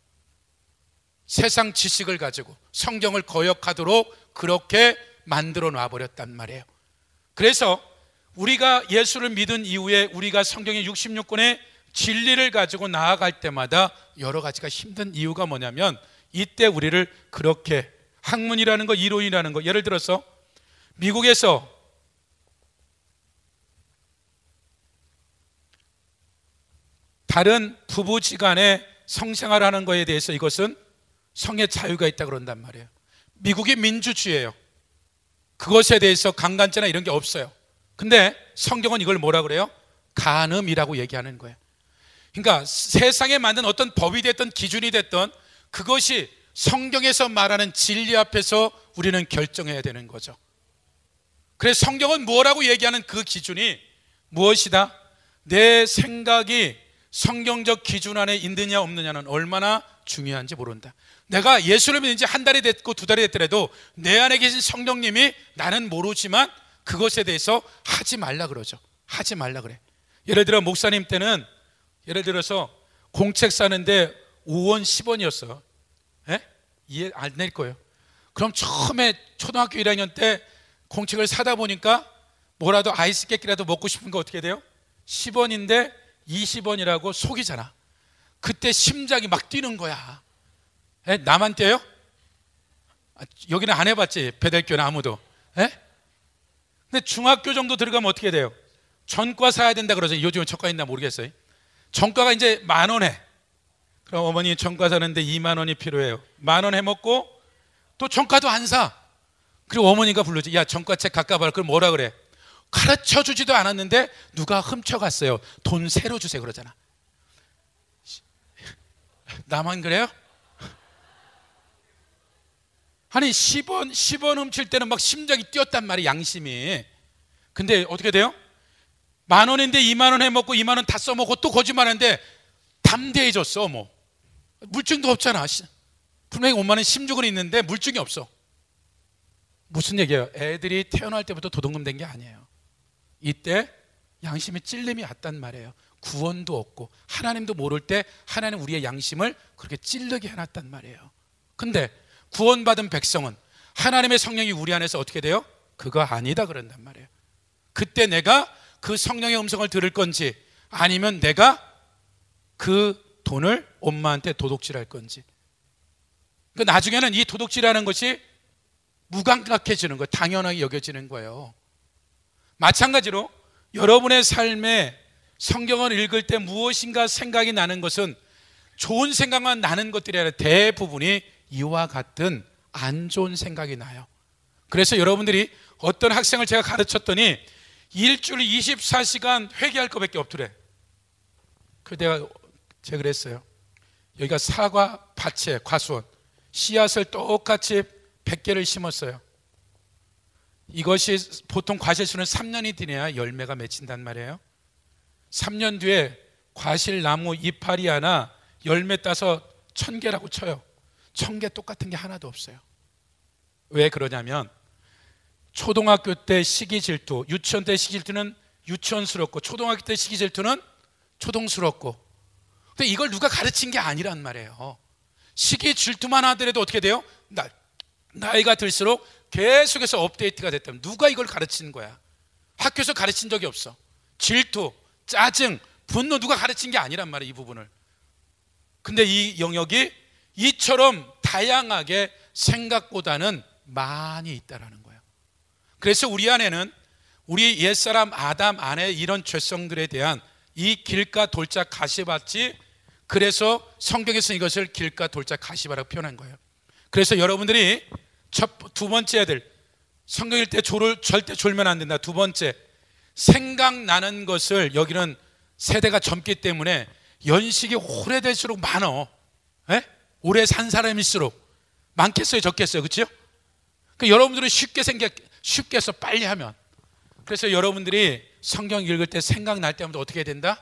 세상 지식을 가지고 성경을 거역하도록 그렇게 만들어 놔버렸단 말이에요. 그래서 우리가 예수를 믿은 이후에 우리가 성경의 66권의 진리를 가지고 나아갈 때마다 여러 가지가 힘든 이유가 뭐냐면 이때 우리를 그렇게 학문이라는 거, 이론이라는 거, 예를 들어서 미국에서 다른 부부지간에 성생활하는 거에 대해서 이것은 성의 자유가 있다 그런단 말이에요. 미국이 민주주의예요. 그것에 대해서 강간죄나 이런 게 없어요. 근데 성경은 이걸 뭐라 그래요? 간음이라고 얘기하는 거예요. 그러니까 세상에 만든 어떤 법이 됐든 기준이 됐든 그것이 성경에서 말하는 진리 앞에서 우리는 결정해야 되는 거죠. 그래서 성경은 뭐라고 얘기하는 그 기준이 무엇이다? 내 생각이 성경적 기준 안에 있느냐 없느냐는 얼마나 중요한지 모른다. 내가 예수를 믿은 지 한 달이 됐고 두 달이 됐더라도 내 안에 계신 성령님이 나는 모르지만 그것에 대해서 하지 말라 그러죠. 하지 말라 그래. 예를 들어 목사님 때는 예를 들어서 공책 사는데 5원 10원이었어. 이해 안 낼 거예요. 그럼 처음에 초등학교 1학년 때 공책을 사다 보니까 뭐라도 아이스 깨끼라도 먹고 싶은 거 어떻게 돼요? 10원인데 20원이라고 속이잖아. 그때 심장이 막 뛰는 거야. 나만 뛰어요? 여기는 안 해봤지. 배달교는 아무도. 근데 중학교 정도 들어가면 어떻게 돼요? 전과 사야 된다 그러죠. 요즘은 전과 있나 모르겠어요. 전과가 이제 10,000원에. 그럼 어머니 전과 사는데 20,000원이 필요해요. 10,000원 해먹고 또 전과도 안 사. 그리고 어머니가 불러줘. 야 전과책 갖다 봐라. 그럼 뭐라 그래? 가르쳐 주지도 않았는데 누가 훔쳐갔어요. 돈 새로 주세요 그러잖아. 나만 그래요? 아니 10원 훔칠 때는 막 심장이 뛰었단 말이에요, 양심이. 근데 어떻게 돼요? 10,000원인데 20,000원 해먹고 20,000원 다 써먹고 또 거짓말하는데 담대해졌어. 뭐 물증도 없잖아. 분명히 50,000원 심증은 있는데 물증이 없어. 무슨 얘기예요? 애들이 태어날 때부터 도둑놈 된 게 아니에요. 이때 양심이 찔림이 왔단 말이에요. 구원도 없고 하나님도 모를 때 하나님 우리의 양심을 그렇게 찔르게 해놨단 말이에요. 근데 구원받은 백성은 하나님의 성령이 우리 안에서 어떻게 돼요? 그거 아니다 그런단 말이에요. 그때 내가 그 성령의 음성을 들을 건지 아니면 내가 그 돈을 엄마한테 도둑질할 건지. 그러니까 나중에는 이 도둑질하는 것이 무감각해지는 거예요. 당연하게 여겨지는 거예요. 마찬가지로 여러분의 삶에 성경을 읽을 때 무엇인가 생각이 나는 것은 좋은 생각만 나는 것들이 아니라 대부분이 이와 같은 안 좋은 생각이 나요. 그래서 여러분들이 어떤 학생을 제가 가르쳤더니 일주일 24시간 회개할 것밖에 없더래. 제가 그랬어요. 여기가 사과 밭에 과수원 씨앗을 똑같이 100개를 심었어요. 이것이 보통 과실수는 3년이 지나야 열매가 맺힌단 말이에요. 3년 뒤에 과실나무 이파리 하나 열매 따서 1,000개라고 쳐요. 1,000개 똑같은 게 하나도 없어요. 왜 그러냐면 초등학교 때 시기 질투, 유치원 때 시기 질투는 유치원스럽고 초등학교 때 시기 질투는 초등스럽고. 근데 이걸 누가 가르친 게 아니란 말이에요. 시기 질투만 하더라도 어떻게 돼요? 나이가 들수록 계속해서 업데이트가 됐다면 누가 이걸 가르치는 거야? 학교에서 가르친 적이 없어. 질투, 짜증, 분노 누가 가르친 게 아니란 말이에요, 이 부분을. 근데 이 영역이 이처럼 다양하게 생각보다는 많이 있다라는 거예요. 그래서 우리 안에는 우리 옛사람 아담 안에 이런 죄성들에 대한 이 길가 돌짝 가시밭이, 그래서 성경에서 이것을 길가 돌짝 가시바라고 표현한 거예요. 그래서 여러분들이 두 번째 애들 성경 읽을 때 절대 졸면 안 된다. 두 번째, 생각나는 것을, 여기는 세대가 젊기 때문에 연식이 오래될수록 많어. 에? 오래 산 사람일수록 많겠어요, 적겠어요, 그렇죠? 그러니까 여러분들은 쉽게 해서 빨리 하면. 그래서 여러분들이 성경 읽을 때 생각날 때마다 어떻게 해야 된다?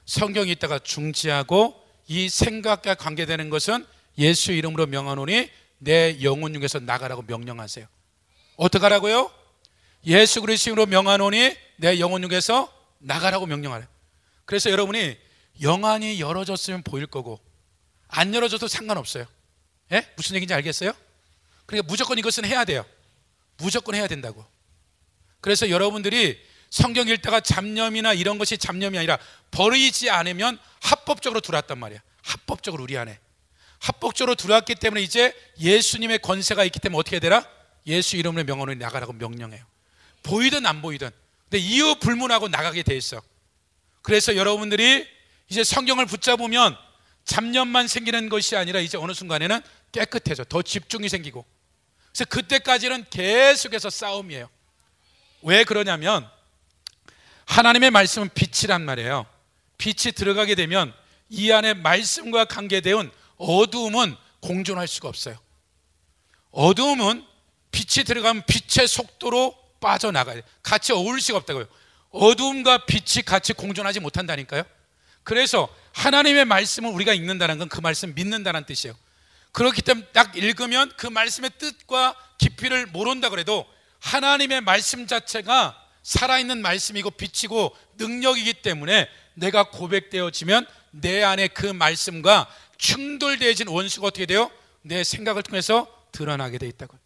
성경 읽다가 중지하고 이 생각과 관계되는 것은 예수 이름으로 명하노니 내 영혼 중에서 나가라고 명령하세요. 어떻게 하라고요? 예수 그리스도로 명하노니 내 영혼 중에서 나가라고 명령하래요. 그래서 여러분이 영안이 열어졌으면 보일 거고 안 열어져도 상관없어요. 예? 무슨 얘기인지 알겠어요? 그러니까 무조건 이것은 해야 돼요. 무조건 해야 된다고. 그래서 여러분들이 성경 읽다가 잡념이나 이런 것이 잡념이 아니라 버리지 않으면 합법적으로 들어왔단 말이야. 합법적으로 우리 안에 합법적으로 들어왔기 때문에 이제 예수님의 권세가 있기 때문에 어떻게 되라? 예수 이름으로 명하노니 나가라고 명령해요. 보이든 안 보이든. 근데 이유 불문하고 나가게 돼 있어. 그래서 여러분들이 이제 성경을 붙잡으면 잡념만 생기는 것이 아니라 이제 어느 순간에는 깨끗해져. 더 집중이 생기고. 그래서 그때까지는 계속해서 싸움이에요. 왜 그러냐면 하나님의 말씀은 빛이란 말이에요. 빛이 들어가게 되면 이 안에 말씀과 관계되은 어두움은 공존할 수가 없어요. 어두움은 빛이 들어가면 빛의 속도로 빠져나가요. 같이 어울릴 수가 없다고요. 어두움과 빛이 같이 공존하지 못한다니까요. 그래서 하나님의 말씀을 우리가 읽는다는 건 그 말씀 믿는다는 뜻이에요. 그렇기 때문에 딱 읽으면 그 말씀의 뜻과 깊이를 모른다 그래도 하나님의 말씀 자체가 살아있는 말씀이고 빛이고 능력이기 때문에 내가 고백되어지면 내 안에 그 말씀과 충돌되어진 원수가 어떻게 돼요? 내 생각을 통해서 드러나게 돼 있다고.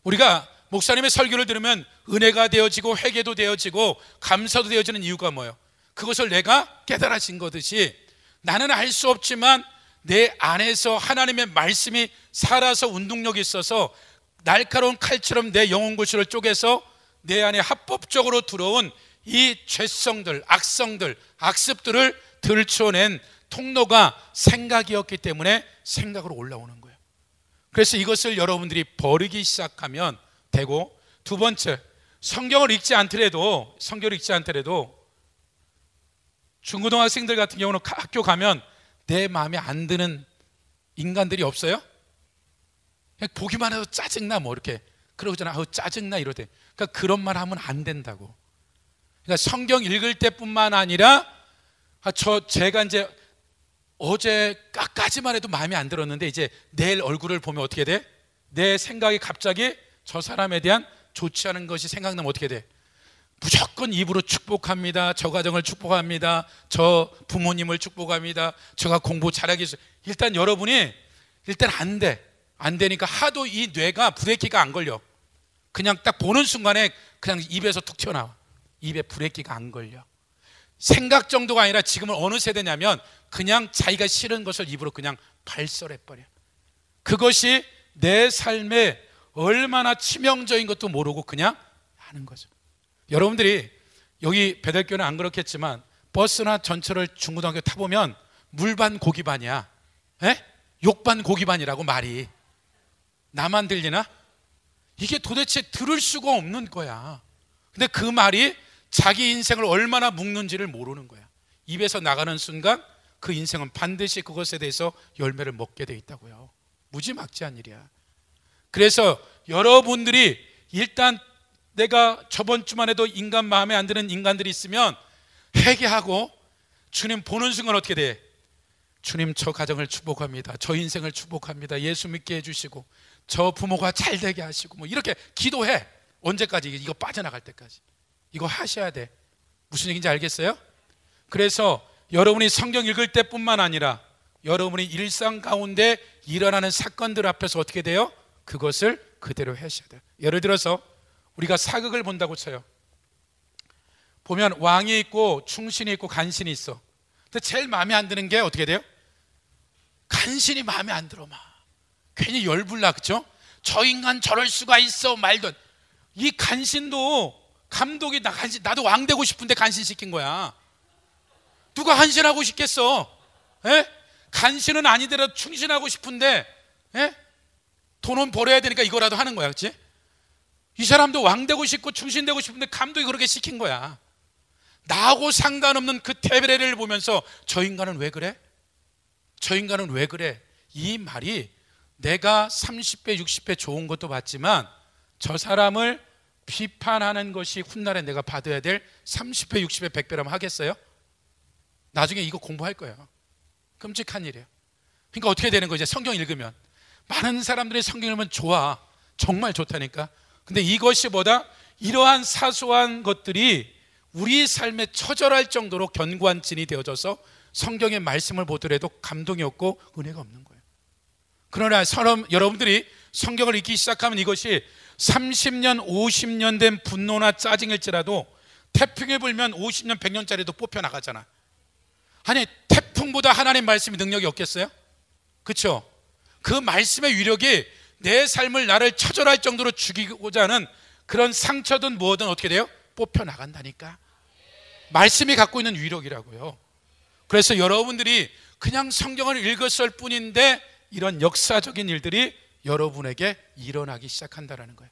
우리가 목사님의 설교를 들으면 은혜가 되어지고 회개도 되어지고 감사도 되어지는 이유가 뭐예요? 그것을 내가 깨달아진 거듯이 나는 알 수 없지만 내 안에서 하나님의 말씀이 살아서 운동력이 있어서 날카로운 칼처럼 내 영혼 구실을 쪼개서 내 안에 합법적으로 들어온 이 죄성들, 악성들, 악습들을 들춰낸 통로가 생각이었기 때문에 생각으로 올라오는 거예요. 그래서 이것을 여러분들이 버리기 시작하면 되고, 두 번째, 성경을 읽지 않더라도 중고등학생들 같은 경우는 학교 가면 내 마음에 안 드는 인간들이 없어요? 그냥 보기만 해도 짜증나 뭐 이렇게 그러잖아. 아우 짜증나 이러대. 그러니까 그런 말 하면 안 된다고. 그러니까 성경 읽을 때뿐만 아니라 제가 이제 어제까지만 해도 마음에 안 들었는데 이제 내일 얼굴을 보면 어떻게 돼? 내 생각이 갑자기 저 사람에 대한 좋지 않은 것이 생각나면 어떻게 돼? 무조건 입으로 축복합니다. 저 가정을 축복합니다. 저 부모님을 축복합니다. 제가 공부 잘하기 위해서. 일단 여러분이 일단 안 되니까 하도 이 뇌가 브레이크가 안 걸려. 그냥 딱 보는 순간에 그냥 입에서 툭 튀어나와. 입에 브레이크가 안 걸려. 생각 정도가 아니라 지금은 어느 세대냐면 그냥 자기가 싫은 것을 입으로 그냥 발설해버려. 그것이 내 삶에 얼마나 치명적인 것도 모르고 그냥 하는 거죠. 여러분들이 여기 배달교는 안 그렇겠지만 버스나 전철을 중고등학교 타보면 물반 고기반이야. 욕반 고기반이라고 말이. 나만 들리나? 이게 도대체 들을 수가 없는 거야. 근데 그 말이 자기 인생을 얼마나 묶는지를 모르는 거야. 입에서 나가는 순간 그 인생은 반드시 그것에 대해서 열매를 먹게 돼 있다고요. 무지막지한 일이야. 그래서 여러분들이 일단 내가 저번 주만 해도 인간 마음에 안 드는 인간들이 있으면 회개하고 주님 보는 순간 어떻게 돼? 주님 저 가정을 축복합니다. 저 인생을 축복합니다. 예수 믿게 해주시고 저 부모가 잘 되게 하시고 뭐 이렇게 기도해. 언제까지? 이거 빠져나갈 때까지. 이거 하셔야 돼. 무슨 얘기인지 알겠어요? 그래서 여러분이 성경 읽을 때뿐만 아니라 여러분이 일상 가운데 일어나는 사건들 앞에서 어떻게 돼요? 그것을 그대로 하셔야 돼요. 예를 들어서 우리가 사극을 본다고 쳐요. 보면 왕이 있고 충신이 있고 간신이 있어. 근데 제일 마음에 안 드는 게 어떻게 돼요? 간신이 마음에 안 들어. 막 괜히 열불나. 그쵸? 저 인간 저럴 수가 있어. 말도 이 간신도 감독이 나도 왕 되고 싶은데 간신 시킨 거야. 누가 간신하고 싶겠어? 간신은 아니더라도 충신하고 싶은데 돈은 벌어야 되니까 이거라도 하는 거야. 그치? 이 사람도 왕 되고 싶고 충신 되고 싶은데 감독이 그렇게 시킨 거야. 나하고 상관없는 그 테레비를 보면서 저 인간은 왜 그래? 저 인간은 왜 그래? 이 말이 내가 30배 60배 좋은 것도 봤지만 저 사람을 비판하는 것이 훗날에 내가 받아야 될 30배 60배 100배라면 하겠어요? 나중에 이거 공부할 거예요. 끔찍한 일이에요. 그러니까 어떻게 되는 거죠? 성경 읽으면 많은 사람들이 성경 읽으면 좋아. 정말 좋다니까. 근데 이것이 뭐다? 이러한 사소한 것들이 우리 삶에 처절할 정도로 견고한 진이 되어져서 성경의 말씀을 보더라도 감동이 없고 은혜가 없는 거예요. 그러나 여러분들이 성경을 읽기 시작하면 이것이 30년 50년 된 분노나 짜증일지라도 태풍이 불면 50년 100년짜리도 뽑혀나가잖아. 아니 태풍보다 하나님 말씀이 능력이 없겠어요? 그렇죠? 그 말씀의 위력이 내 삶을 나를 처절할 정도로 죽이고자 하는 그런 상처든 뭐든 어떻게 돼요? 뽑혀나간다니까. 말씀이 갖고 있는 위력이라고요. 그래서 여러분들이 그냥 성경을 읽었을 뿐인데 이런 역사적인 일들이 여러분에게 일어나기 시작한다는 거예요.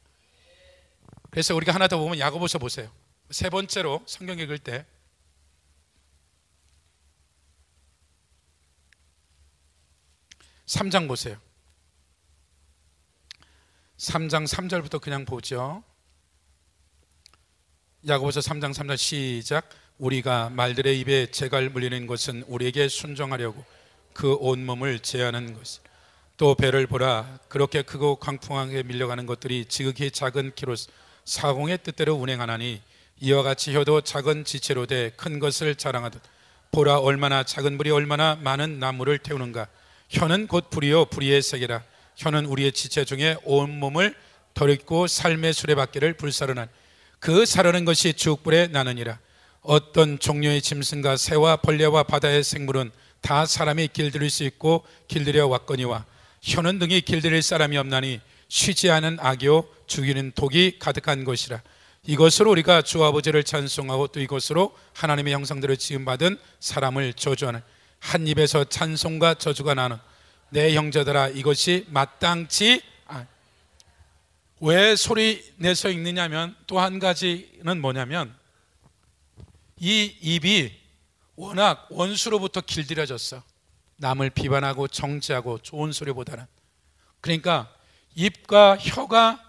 그래서 우리가 하나 더 보면 야고보서 보세요. 세 번째로 성경 읽을 때 3장 보세요. 3장 3절부터 그냥 보죠. 야고보서 3장 3절 시작. 우리가 말들의 입에 재갈 물리는 것은 우리에게 순종하려고 그 온몸을 제하는 것. 또 배를 보라. 그렇게 크고 광풍하게 밀려가는 것들이 지극히 작은 키로 사공의 뜻대로 운행하나니 이와 같이 혀도 작은 지체로 돼 큰 것을 자랑하듯 보라 얼마나 작은 불이 얼마나 많은 나무를 태우는가. 혀는 곧 불이요 불의의 세계라. 혀는 우리의 지체 중에 온몸을 덜익고 삶의 수레바퀴를 불사르나니 그 사르는 것이 죽불에 나느니라. 어떤 종류의 짐승과 새와 벌레와 바다의 생물은 다 사람이 길들일 수 있고 길들여 왔거니와 혀는 등이 길들일 사람이 없나니 쉬지 않은 악이요 죽이는 독이 가득한 것이라. 이것으로 우리가 주 아버지를 찬송하고 또 이것으로 하나님의 형상대로 지음받은 사람을 저주하는 한 입에서 찬송과 저주가 나는 내 형제들아 이것이 마땅치 않. 왜 소리 내서 읽느냐면 또 한 가지는 뭐냐면 이 입이 워낙 원수로부터 길들여졌어. 남을 비판하고 정죄하고 좋은 소리보다는. 그러니까 입과 혀가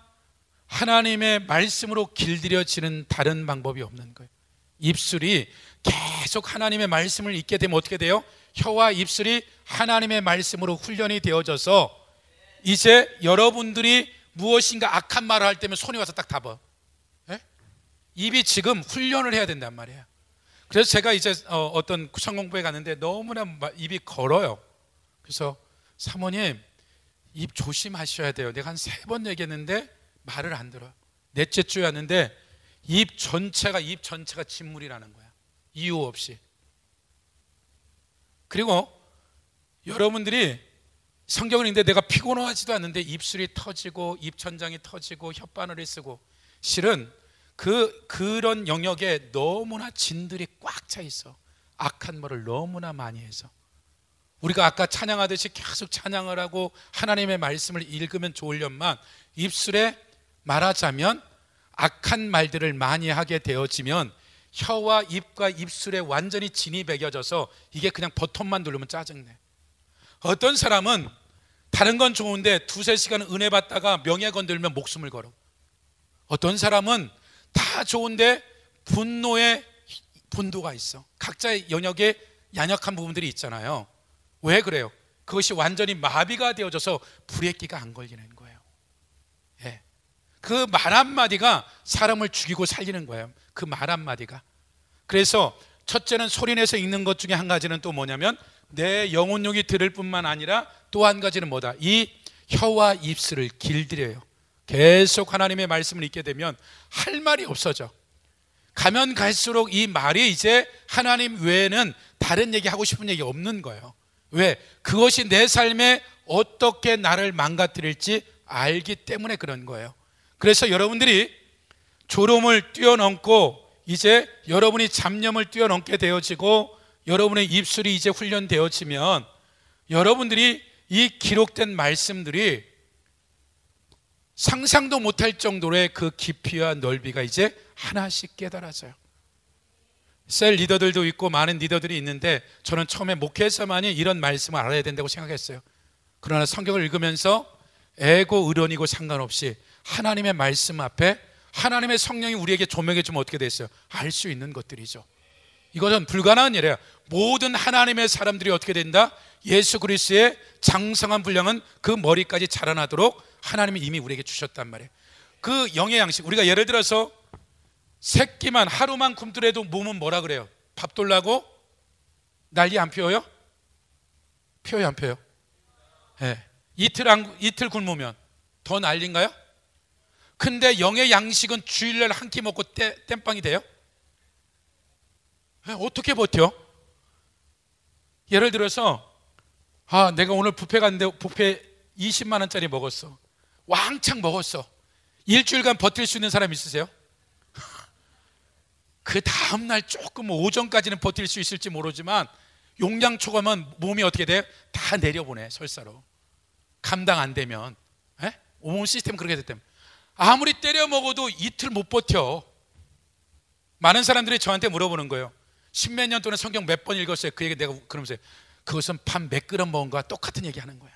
하나님의 말씀으로 길들여지는 다른 방법이 없는 거예요. 입술이 계속 하나님의 말씀을 읽게 되면 어떻게 돼요? 혀와 입술이 하나님의 말씀으로 훈련이 되어져서 이제 여러분들이 무엇인가 악한 말을 할 때면 손이 와서 딱 답어. 예? 입이 지금 훈련을 해야 된단 말이에요. 그래서 제가 이제 어떤 구청공부에 갔는데 너무나 입이 걸어요. 그래서 사모님 입 조심하셔야 돼요. 내가 한 3번 얘기했는데 말을 안 들어요. 넷째 주에 왔는데 입 전체가 진물이라는 거야. 이유 없이. 그리고 여러분들이 성경을 읽는데 내가 피곤하지도 않는데 입술이 터지고 입천장이 터지고 혓바늘이 쓰고 실은 그런 영역에 너무나 진들이 꽉 차 있어. 악한 말을 너무나 많이 해서 우리가 아까 찬양하듯이 계속 찬양을 하고 하나님의 말씀을 읽으면 좋으련만 입술에 말하자면 악한 말들을 많이 하게 되어지면 혀와 입과 입술에 완전히 진이 배겨져서 이게 그냥 버튼만 누르면 짜증내. 어떤 사람은 다른 건 좋은데 2-3시간 은혜 받다가 명예 건들면 목숨을 걸어. 어떤 사람은 다 좋은데 분노의 분도가 있어. 각자의 영역에 연약한 부분들이 있잖아요. 왜 그래요? 그것이 완전히 마비가 되어져서 불의기가 안 걸리는 거예요. 예. 그 말 한마디가 사람을 죽이고 살리는 거예요. 그 말 한마디가. 그래서 첫째는 소리내서 읽는 것 중에 한 가지는 또 뭐냐면 내 영혼육이 들을 뿐만 아니라 또 한 가지는 뭐다? 이 혀와 입술을 길들여요. 계속 하나님의 말씀을 읽게 되면 할 말이 없어져. 가면 갈수록 이 말이 이제 하나님 외에는 다른 얘기 하고 싶은 얘기 없는 거예요. 왜? 그것이 내 삶에 어떻게 나를 망가뜨릴지 알기 때문에 그런 거예요. 그래서 여러분들이 졸음을 뛰어넘고 이제 여러분이 잡념을 뛰어넘게 되어지고 여러분의 입술이 이제 훈련되어지면 여러분들이 이 기록된 말씀들이 상상도 못할 정도의 그 깊이와 넓이가 이제 하나씩 깨달아져요. 셀 리더들도 있고 많은 리더들이 있는데 저는 처음에 목회에서만이 이런 말씀을 알아야 된다고 생각했어요. 그러나 성경을 읽으면서 애고 의론이고 상관없이 하나님의 말씀 앞에 하나님의 성령이 우리에게 조명해 주면 어떻게 됐어요? 알 수 있는 것들이죠. 이것은 불가능한 일이에요. 모든 하나님의 사람들이 어떻게 된다? 예수 그리스도의 장성한 분량은 그 머리까지 자라나도록 하나님이 이미 우리에게 주셨단 말이에요. 그 영의 양식, 우리가 예를 들어서 새끼만 하루만 굶더라도 몸은 뭐라 그래요? 밥 돌라고 난리 안 피워요? 피워요 안 피워요? 네. 이틀 굶으면 더 난리인가요? 근데 영의 양식은 주일날 한 끼 먹고 땜빵이 돼요? 네, 어떻게 버텨? 예를 들어서 내가 오늘 뷔페 갔는데 뷔페 20만 원짜리 먹었어. 왕창 먹었어. 일주일간 버틸 수 있는 사람 있으세요? 그 다음날 조금 오전까지는 버틸 수 있을지 모르지만 용량 초과면 몸이 어떻게 돼? 다 내려보내. 설사로 감당 안 되면. 온몸 시스템 그렇게 됐다면 아무리 때려 먹어도 이틀 못 버텨. 많은 사람들이 저한테 물어보는 거예요. 십몇 년 동안 성경 몇 번 읽었어요? 그 얘기 내가 그러면서 그것은 밥 몇 그릇 먹은 거와 똑같은 얘기 하는 거야.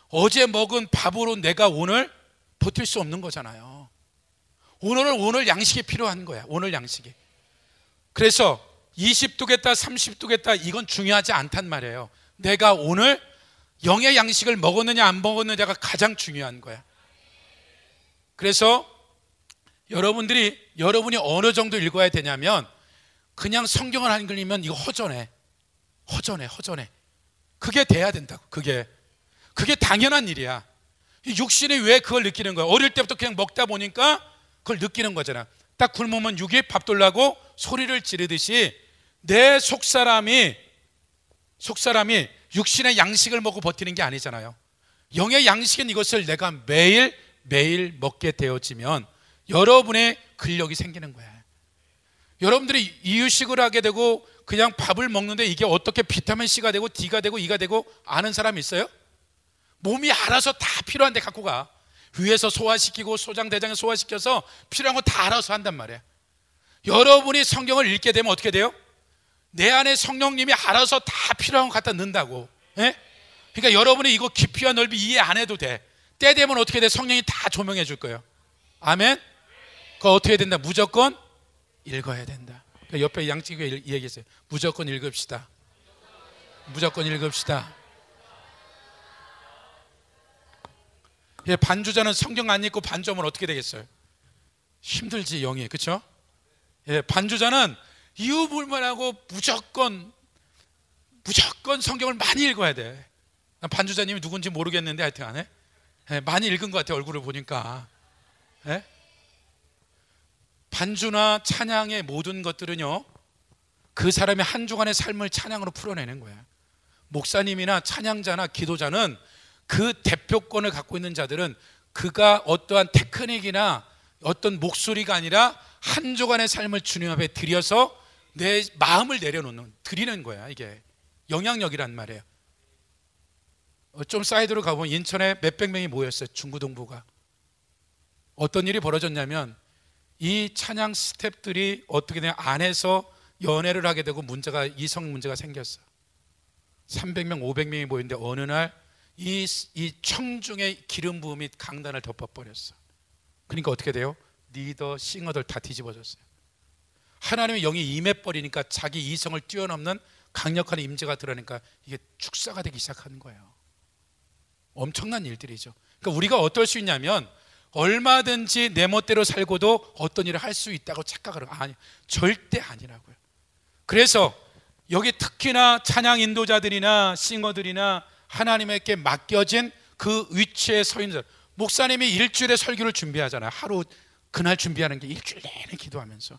어제 먹은 밥으로 내가 오늘 버틸 수 없는 거잖아요. 오늘 양식이 필요한 거야. 오늘 양식이. 그래서 20두겠다 30두겠다 이건 중요하지 않단 말이에요. 내가 오늘 영의 양식을 먹었느냐 안 먹었느냐가 가장 중요한 거야. 그래서 여러분이 어느 정도 읽어야 되냐면 그냥 성경을 안 읽으면 이거 허전해. 그게 돼야 된다고. 그게 당연한 일이야. 육신이 왜 그걸 느끼는 거야? 어릴 때부터 그냥 먹다 보니까 그걸 느끼는 거잖아. 딱 굶으면 육이 밥 돌라고 소리를 지르듯이 내 속사람이 육신의 양식을 먹고 버티는 게 아니잖아요. 영의 양식은 이것을 내가 매일 먹게 되어지면 여러분의 근력이 생기는 거야. 여러분들이 이유식을 하게 되고 그냥 밥을 먹는데 이게 어떻게 비타민 C가 되고 D가 되고 E가 되고 아는 사람 있어요? 몸이 알아서 다 필요한데 갖고 가. 위에서 소화시키고 소장 대장에 소화시켜서 필요한 거 다 알아서 한단 말이에요. 여러분이 성경을 읽게 되면 어떻게 돼요? 내 안에 성령님이 알아서 다 필요한 거 갖다 넣는다고. 예? 그러니까 여러분이 이거 깊이와 넓이 이해 안 해도 돼. 때 되면 어떻게 돼? 성령이 다 조명해 줄 거예요. 아멘? 그거 어떻게 된다? 무조건 읽어야 된다. 그러니까 옆에 양치기 얘기했어요. 무조건 읽읍시다. 무조건 읽읍시다. 예, 반주자는 성경 안 읽고 반주하면 어떻게 되겠어요? 힘들지, 영이. 그렇죠? 예, 반주자는 이유 불문하고 무조건 성경을 많이 읽어야 돼. 반주자님이 누군지 모르겠는데 하여튼 안 해? 예, 많이 읽은 것 같아, 얼굴을 보니까. 예? 반주나 찬양의 모든 것들은요, 그 사람의 한 주간의 삶을 찬양으로 풀어내는 거야. 목사님이나 찬양자나 기도자는 그 대표권을 갖고 있는 자들은 그가 어떠한 테크닉이나 어떤 목소리가 아니라 한 주간의 삶을 주님 앞에 드려서 내 마음을 내려놓는, 드리는 거야. 이게 영향력이란 말이에요. 좀 사이드로 가보면 인천에 몇백 명이 모였어요. 중구동부가. 어떤 일이 벌어졌냐면 이 찬양 스태프들이 어떻게 되냐, 안에서 연애를 하게 되고 문제가, 이성 문제가 생겼어. 300명 500명이 모였는데 어느 날 이 청중의 기름 부음이 강단을 덮어버렸어. 그러니까 어떻게 돼요? 리더, 싱어들 다 뒤집어졌어요. 하나님의 영이 임해버리니까 자기 이성을 뛰어넘는 강력한 임재가 들어가니까 이게 축사가 되기 시작하는 거예요. 엄청난 일들이죠. 그러니까 우리가 어떨 수 있냐면 얼마든지 내 멋대로 살고도 어떤 일을 할 수 있다고 착각을 하는, 아니, 절대 아니라고요. 그래서 여기 특히나 찬양 인도자들이나 싱어들이나 하나님께 맡겨진 그 위치에 서 있는 자들, 목사님이 일주일에 설교를 준비하잖아요. 하루 그날 준비하는 게 일주일 내내 기도하면서.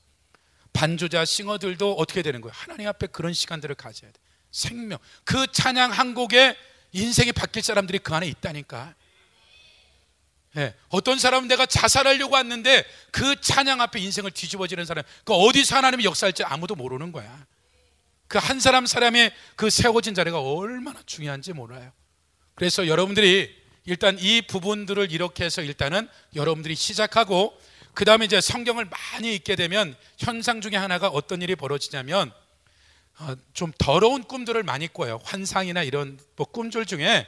반주자 싱어들도 어떻게 되는 거예요? 하나님 앞에 그런 시간들을 가져야 돼. 생명, 그 찬양 한 곡에 인생이 바뀔 사람들이 그 안에 있다니까. 예, 어떤 사람은 내가 자살하려고 왔는데 그 찬양 앞에 인생을 뒤집어지는 사람, 그 어디서 하나님이 역사할지 아무도 모르는 거야. 그 한 사람의 그 세워진 자리가 얼마나 중요한지 몰라요. 그래서 여러분들이 일단 이 부분들을 이렇게 해서 일단은 여러분들이 시작하고, 그 다음에 이제 성경을 많이 읽게 되면 현상 중에 하나가 어떤 일이 벌어지냐면 좀 더러운 꿈들을 많이 꿔요. 환상이나 이런 뭐 꿈들 중에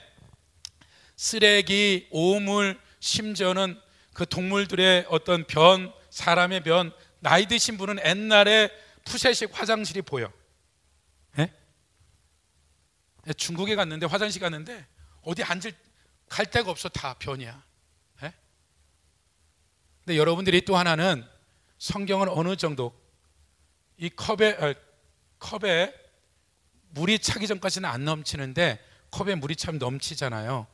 쓰레기, 오물, 심지어는 그 동물들의 어떤 변, 사람의 변, 나이 드신 분은 옛날에 푸세식 화장실이 보여. 예? 중국에 갔는데 화장실 갔는데 어디 갈 데가 없어. 다 변이야. 예? 근데 여러분들이 또 하나는 성경을 어느 정도 이 컵에 물이 차기 전까지는 안 넘치는데 컵에 물이 참 넘치잖아요.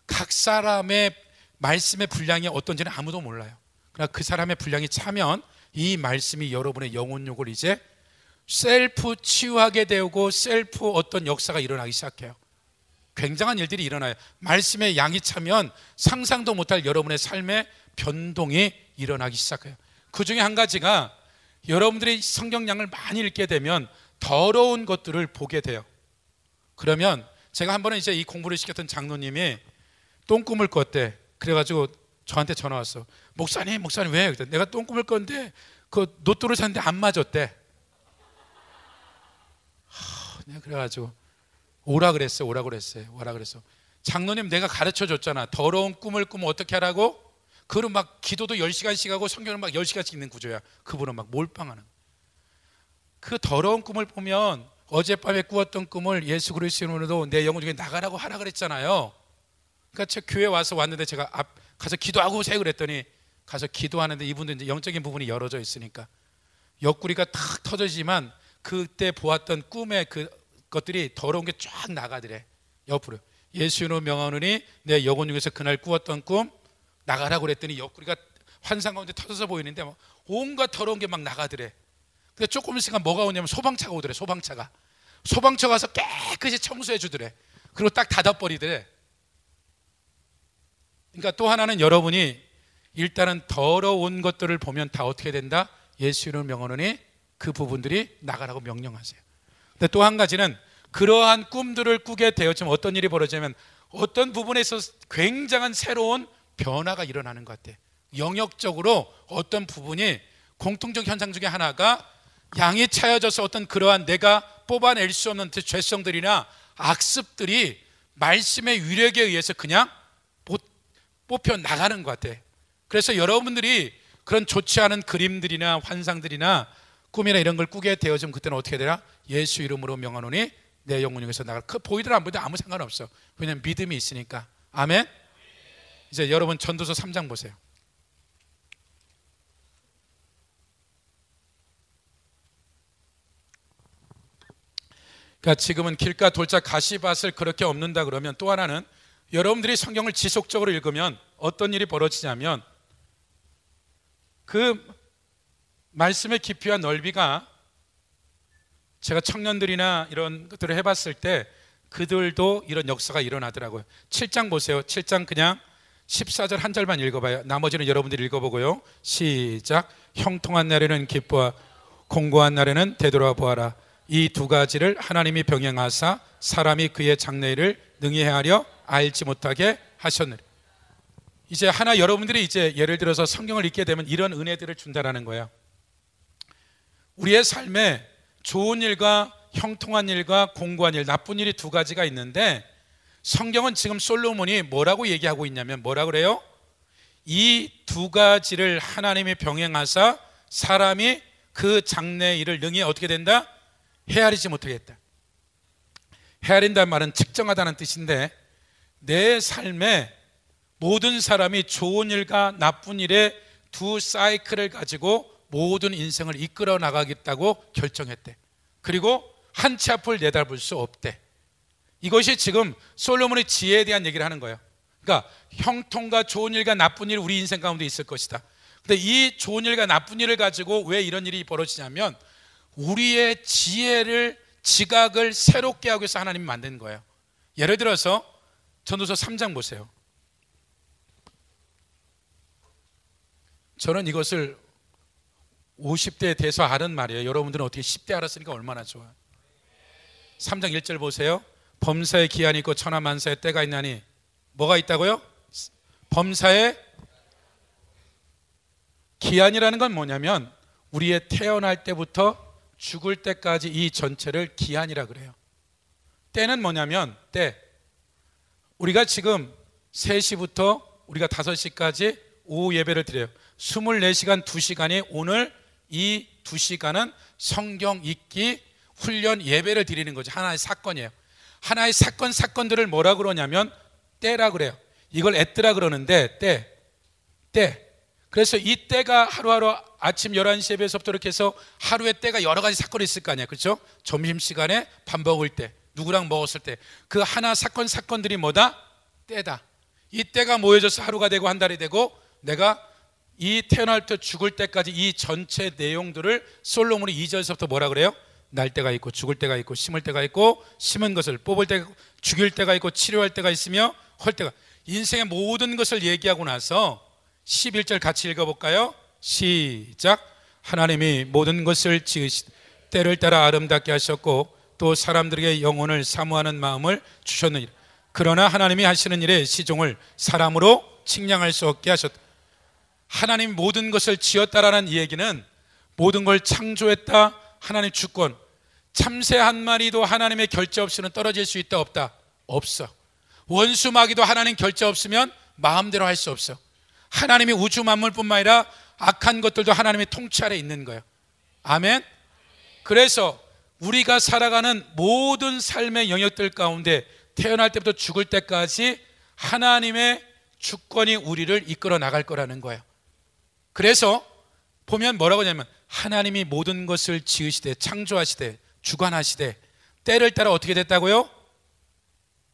각 사람의 말씀의 분량이 어떤지는 아무도 몰라요. 그러나 그 사람의 분량이 차면 이 말씀이 여러분의 영혼욕을 이제 셀프 치유하게 되고 셀프 어떤 역사가 일어나기 시작해요. 굉장한 일들이 일어나요. 말씀의 양이 차면 상상도 못할 여러분의 삶의 변동이 일어나기 시작해요. 그 중에 한 가지가 여러분들이 성경량을 많이 읽게 되면 더러운 것들을 보게 돼요. 그러면 제가 한 번은 이제 이 공부를 시켰던 장로님이 똥꿈을 꿨대. 그래가지고 저한테 전화 왔어. 목사님 왜? 내가 똥꿈을 꿨는데 그 로또를 샀는데 안 맞았대. 내가 그래가지고 오라 그랬어요. 장로님, 내가 가르쳐 줬잖아. 더러운 꿈을 꾸면 어떻게 하라고? 그는 막 기도도 10시간씩 하고 성경을 막 10시간씩 읽는 구조야. 그분은 막 몰빵하는. 그 더러운 꿈을 보면 어젯밤에 꾸었던 꿈을 예수 그리스도로 내 영혼 중에 나가라고 하라 그랬잖아요. 그러니까 제 교회 왔는데 제가 가서 기도하고 오세요 그랬더니 가서 기도하는데 이분들 이제 영적인 부분이 열어져 있으니까 옆구리가 탁 터지지만 그때 보았던 꿈의 그 것들이 더러운 게 쫙 나가더래. 옆으로. 예수로 명하노니 내 영혼 중에서 그날 꾸었던 꿈 나가라고 그랬더니 옆구리가 환상 가운데 터져서 보이는데 막 온갖 더러운 게 막 나가더래. 근데 조금 있으니까 뭐가 오냐면 소방차가 오더래. 소방차 가서 깨끗이 청소해 주더래. 그리고 딱 닫아버리더래. 그러니까 또 하나는 여러분이 일단은 더러운 것들을 보면 다 어떻게 된다? 예수 이름으로 명하노니 그 부분들이 나가라고 명령하세요. 근데 또 한 가지는 그러한 꿈들을 꾸게 되었지만 어떤 일이 벌어지냐면 어떤 부분에서 굉장한 새로운 변화가 일어나는 것 같아. 영역적으로 어떤 부분이 공통적 현상 중에 하나가 양이 차여져서 어떤 그러한 내가 뽑아낼 수 없는 죄성들이나 악습들이 말씀의 위력에 의해서 그냥 뽑혀 나가는 것 같아. 그래서 여러분들이 그런 좋지 않은 그림들이나 환상들이나 꿈이나 이런 걸 꾸게 되어지면 그때는 어떻게 되나? 예수 이름으로 명하노니 내 영혼 중에서 나가. 그 보이든 안 보이든 아무 상관없어. 왜냐하면 믿음이 있으니까. 아멘. 이제 여러분 전도서 3장 보세요. 그러니까 지금은 길가 돌짝 가시밭을 그렇게 엎는다 그러면, 또 하나는 여러분들이 성경을 지속적으로 읽으면 어떤 일이 벌어지냐면 그 말씀의 깊이와 넓이가, 제가 청년들이나 이런 것들을 해봤을 때 그들도 이런 역사가 일어나더라고요. 7장 보세요. 7장 그냥 14절 한 절만 읽어봐요. 나머지는 여러분들이 읽어보고요. 시작. 형통한 날에는 기뻐하, 공고한 날에는 되돌아 보아라. 이 두 가지를 하나님이 병행하사 사람이 그의 장래일을 능히 헤아려 알지 못하게 하셨느니라. 이제 하나 여러분들이 이제 예를 들어서 성경을 읽게 되면 이런 은혜들을 준다라는 거예요. 우리의 삶에 좋은 일과 형통한 일과 공고한 일, 나쁜 일이 두 가지가 있는데, 성경은 지금 솔로몬이 뭐라고 얘기하고 있냐면 뭐라 그래요? 이 두 가지를 하나님이 병행하사 사람이 그 장래의 일을 능히 어떻게 된다? 헤아리지 못하겠다. 헤아린다는 말은 측정하다는 뜻인데, 내 삶에 모든 사람이 좋은 일과 나쁜 일의 두 사이클을 가지고 모든 인생을 이끌어 나가겠다고 결정했대. 그리고 한 치 앞을 내다볼 수 없대. 이것이 지금 솔로몬의 지혜에 대한 얘기를 하는 거예요. 그러니까 형통과 좋은 일과 나쁜 일이 우리 인생 가운데 있을 것이다. 근데 이 좋은 일과 나쁜 일을 가지고 왜 이런 일이 벌어지냐면 우리의 지혜를, 지각을 새롭게 하기 위해서 하나님이 만든 거예요. 예를 들어서 전도서 3장 보세요. 저는 이것을 50대에 대해서 아는 말이에요. 여러분들은 어떻게 10대 알았으니까 얼마나 좋아요. 3장 1절 보세요. 범사에 기한이 있고 천하만사에 때가 있나니, 뭐가 있다고요? 범사에 기한이라는 건 뭐냐면 우리의 태어날 때부터 죽을 때까지 이 전체를 기한이라 그래요. 때는 뭐냐면 우리가 지금 3시부터 우리가 5시까지 오후 예배를 드려요. 24시간 2시간이 오늘 이 2시간은 성경 읽기 훈련 예배를 드리는 거죠. 하나의 사건이에요. 하나의 사건들을 뭐라 그러냐면 때라 그래요. 이걸 에뜨라 그러는데 때. 그래서 이 때가 하루하루 아침 11시 예배에서부터 이렇게 해서 하루에 때가 여러 가지 사건이 있을 거 아니에요. 그렇죠? 점심시간에 밥 먹을 때, 누구랑 먹었을 때, 그 하나 사건들이 뭐다? 때다. 이 때가 모여져서 하루가 되고 한 달이 되고, 내가 이 태어날 때 죽을 때까지 이 전체 내용들을 솔로몬이 2절에서부터 뭐라 그래요? 날 때가 있고 죽을 때가 있고 심을 때가 있고, 심은 것을 뽑을 때가 있고, 죽일 때가 있고, 치료할 때가 있으며 헐 때가, 인생의 모든 것을 얘기하고 나서 11절 같이 읽어볼까요? 시작. 하나님이 모든 것을 지으시되 때를 따라 아름답게 하셨고 또 사람들에게 영혼을 사모하는 마음을 주셨느니라. 그러나 하나님이 하시는 일에 시종을 사람으로 측량할 수 없게 하셨다. 하나님 모든 것을 지었다라는 이 얘기는 모든 걸 창조했다. 하나님 주권. 참새 한 마리도 하나님의 결재 없이는 떨어질 수 있다 없다? 없어. 원수 마귀도 하나님 결재 없으면 마음대로 할 수 없어. 하나님이 우주 만물뿐만 아니라 악한 것들도 하나님의 통치 아래 있는 거예요. 아멘. 그래서 우리가 살아가는 모든 삶의 영역들 가운데 태어날 때부터 죽을 때까지 하나님의 주권이 우리를 이끌어 나갈 거라는 거예요. 그래서 보면 뭐라고 하냐면 하나님이 모든 것을 지으시되 창조하시되 주관하시되 때를 따라 어떻게 됐다고요?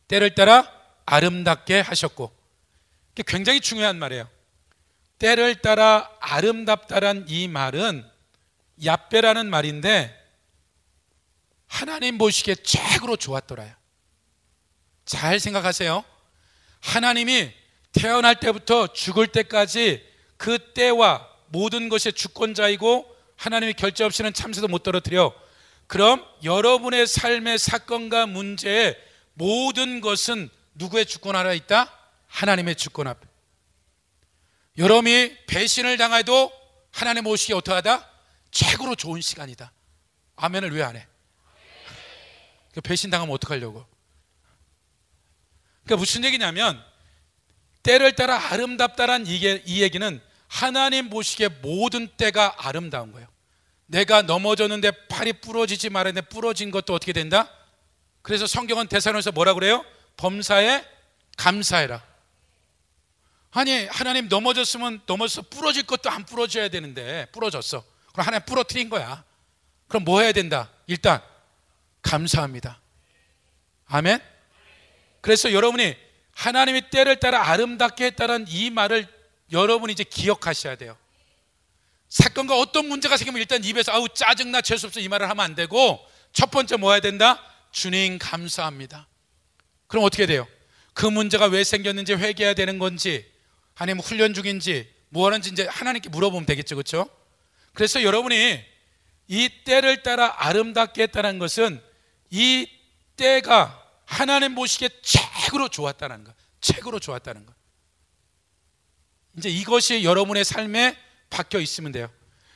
때를 따라 아름답게 하셨고. 이게 굉장히 중요한 말이에요. 때를 따라 아름답다란 이 말은 얍베라는 말인데 하나님 보시기에 최고로 좋았더라요. 잘 생각하세요. 하나님이 태어날 때부터 죽을 때까지 그 때와 모든 것의 주권자이고 하나님이 결재 없이는 참새도 못 떨어뜨려. 그럼 여러분의 삶의 사건과 문제의 모든 것은 누구의 주권 아래 있다? 하나님의 주권 앞에. 여러분이 배신을 당해도 하나님 모시기 어떠하다? 최고로 좋은 시간이다. 아멘을 왜 안 해? 배신 당하면 어떡하려고? 그러니까 무슨 얘기냐면 때를 따라 아름답다란 이 얘기는 하나님 보시기에 모든 때가 아름다운 거예요. 내가 넘어졌는데 팔이 부러지지 말았는데 부러진 것도 어떻게 된다? 그래서 성경은 데살로니가서 뭐라 그래요? 범사에 감사해라. 아니 하나님 넘어졌으면 넘어져서 부러질 것도 안 부러져야 되는데 부러졌어. 그럼 하나님 부러뜨린 거야. 그럼 뭐 해야 된다? 일단 감사합니다. 아멘. 그래서 여러분이 하나님이 때를 따라 아름답게 했다는 이 말을 여러분이 이제 기억하셔야 돼요. 사건과 어떤 문제가 생기면 일단 입에서 아우 짜증나 재수없어 이 말을 하면 안 되고 첫 번째 뭐 해야 된다? 주님 감사합니다. 그럼 어떻게 돼요? 그 문제가 왜 생겼는지 회개해야 되는 건지 아니면 훈련 중인지 뭐 하는지 이제 하나님께 물어보면 되겠죠. 그렇죠? 그래서 여러분이 이 때를 따라 아름답게 했다는 것은 이 때가 하나님 보시기에 최고로 좋았다는 거, 최고로 좋았다는 거. 이제 이것이 여러분의 삶에 박혀 있으면 돼요.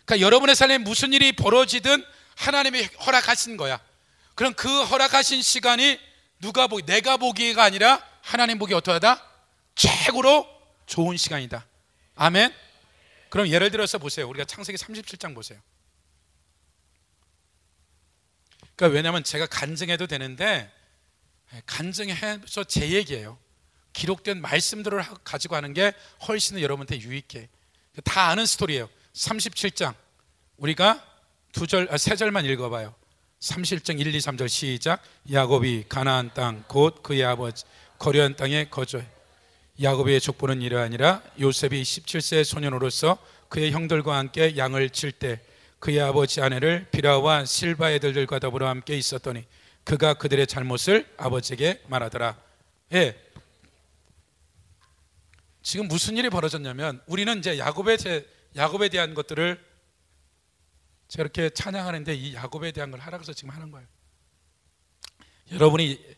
그러니까 여러분의 삶에 무슨 일이 벌어지든 하나님이 허락하신 거야. 그럼 그 허락하신 시간이 내가 보기가 아니라 하나님 보기 어떠하다? 최고로 좋은 시간이다. 아멘. 그럼 예를 들어서 보세요. 우리가 창세기 37장 보세요. 그러니까 왜냐하면 제가 간증해도 되는데 간증해서 제 얘기예요. 기록된 말씀들을 가지고 하는 게 훨씬 여러분한테 유익해. 다 아는 스토리예요. 37장 우리가 3절만 읽어봐요. 37장 1, 2, 3절 시작. 야곱이 가나안 땅 곧 그의 아버지 거류한 땅에 거주해. 야곱의 족보는 이러하니라. 요셉이 17세 소년으로서 그의 형들과 함께 양을 칠 때 그의 아버지 아내를 비라와 실바의 들들과 더불어 함께 있었더니 그가 그들의 잘못을 아버지에게 말하더라. 예. 지금 무슨 일이 벌어졌냐면 우리는 이제 야곱에 대한 것들을 저렇게 찬양하는데 이 야곱에 대한 걸 하라고 해서 지금 하는 거예요. 여러분이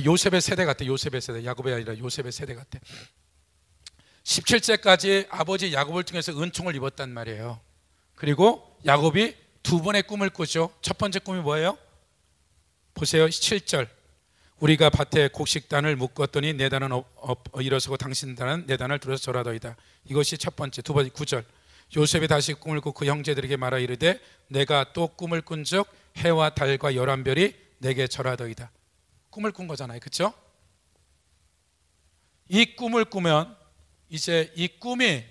요셉의 세대 같아. 요셉의 세대. 야곱이 아니라 요셉의 세대 같아. 17세까지 아버지 야곱을 통해서 은총을 입었단 말이에요. 그리고 야곱이 두 번의 꿈을 꾸죠. 첫 번째 꿈이 뭐예요? 보세요. 7절. 우리가 밭에 곡식단을 묶었더니 내 단은 일어서고 당신 단은 내 단을 들어서 절하더이다. 이것이 첫 번째. 두 번째 9절. 요셉이 다시 꿈을 꾸고 그 형제들에게 말하 이르되 내가 또 꿈을 꾼즉 해와 달과 11별이 내게 절하더이다. 꿈을 꾼 거잖아요. 그렇죠? 이 꿈을 꾸면 이제 이 꿈이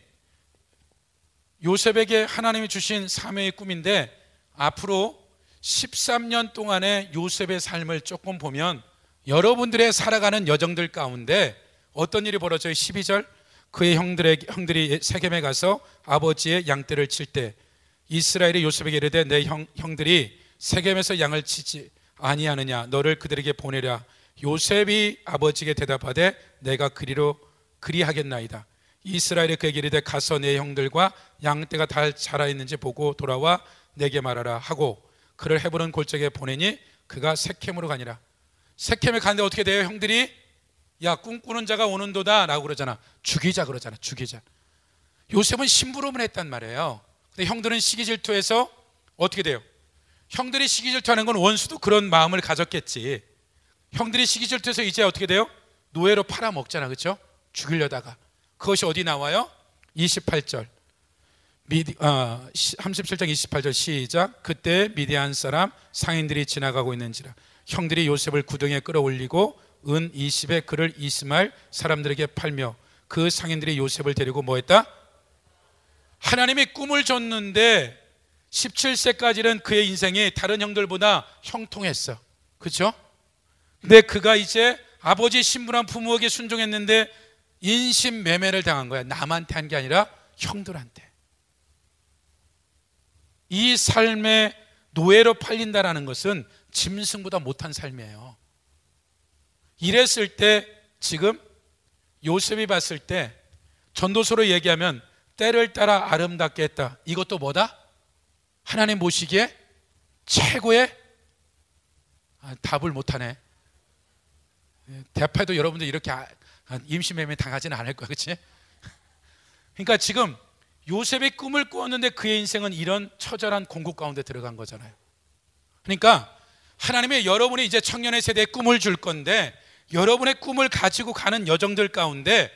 요셉에게 하나님이 주신 사명의 꿈인데 앞으로 13년 동안의 요셉의 삶을 조금 보면 여러분들의 살아가는 여정들 가운데 어떤 일이 벌어져요? 12절. 그의 형들이 세겜에 가서 아버지의 양떼를 칠 때 이스라엘이 요셉에게 이르되 내 형들이 세겜에서 양을 치지 아니하느냐 너를 그들에게 보내랴. 요셉이 아버지에게 대답하되 내가 그리하겠나이다. 이스라엘이 그에게 이르되 가서 내 형들과 양떼가 다 자라 있는지 보고 돌아와 내게 말하라 하고 그를 헤브론 골짜기에 보내니 그가 세켐으로 가니라. 세켐에 가는데 어떻게 돼요? 형들이 야 꿈꾸는 자가 오는도다 라고 그러잖아. 죽이자 그러잖아. 죽이자. 요셉은 심부름을 했단 말이에요. 근데 형들은 시기질투해서 어떻게 돼요? 형들이 시기질투하는 건 원수도 그런 마음을 가졌겠지. 형들이 시기질투해서 이제 어떻게 돼요? 노예로 팔아먹잖아. 그렇죠? 죽이려다가. 그것이 어디 나와요? 28절 37장 28절 시작. 그때 미디안 사람 상인들이 지나가고 있는지라 형들이 요셉을 구덩이에 끌어올리고 은 20에 그를 이스마엘 사람들에게 팔며 그 상인들이 요셉을 데리고 뭐 했다? 하나님이 꿈을 줬는데 17세까지는 그의 인생이 다른 형들보다 형통했어. 그렇죠? 근데 그가 이제 아버지 신분한 부모에게 순종했는데 인신매매를 당한 거야. 남한테 한 게 아니라 형들한테. 이 삶의 노예로 팔린다라는 것은 짐승보다 못한 삶이에요. 이랬을 때 지금 요셉이 봤을 때 전도서로 얘기하면 때를 따라 아름답게 했다. 이것도 뭐다? 하나님 보시기에 최고의 답을 못하네. 대파도 여러분들 이렇게 임신매매 당하지는 않을 거야. 그렇지? 그러니까 지금 요셉이 꿈을 꾸었는데 그의 인생은 이런 처절한 공국 가운데 들어간 거잖아요. 그러니까 하나님의 여러분이 이제 청년의 세대에 꿈을 줄 건데, 여러분의 꿈을 가지고 가는 여정들 가운데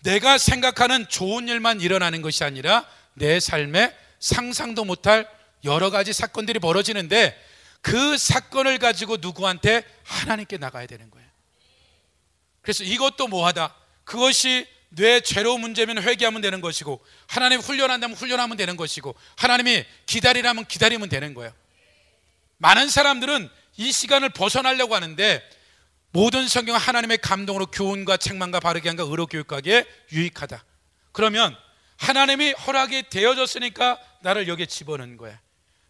내가 생각하는 좋은 일만 일어나는 것이 아니라 내 삶에 상상도 못할 여러 가지 사건들이 벌어지는데, 그 사건을 가지고 누구한테? 하나님께 나가야 되는 거예요. 그래서 이것도 뭐하다, 그것이 뇌 죄로 문제면 회개하면 되는 것이고, 하나님 훈련한다면 훈련하면 되는 것이고, 하나님이 기다리라면 기다리면 되는 거예요. 많은 사람들은 이 시간을 벗어나려고 하는데, 모든 성경은 하나님의 감동으로 교훈과 책망과 바르게 함과 의로 교육하기에 유익하다. 그러면 하나님이 허락이 되어졌으니까 나를 여기에 집어넣은 거야.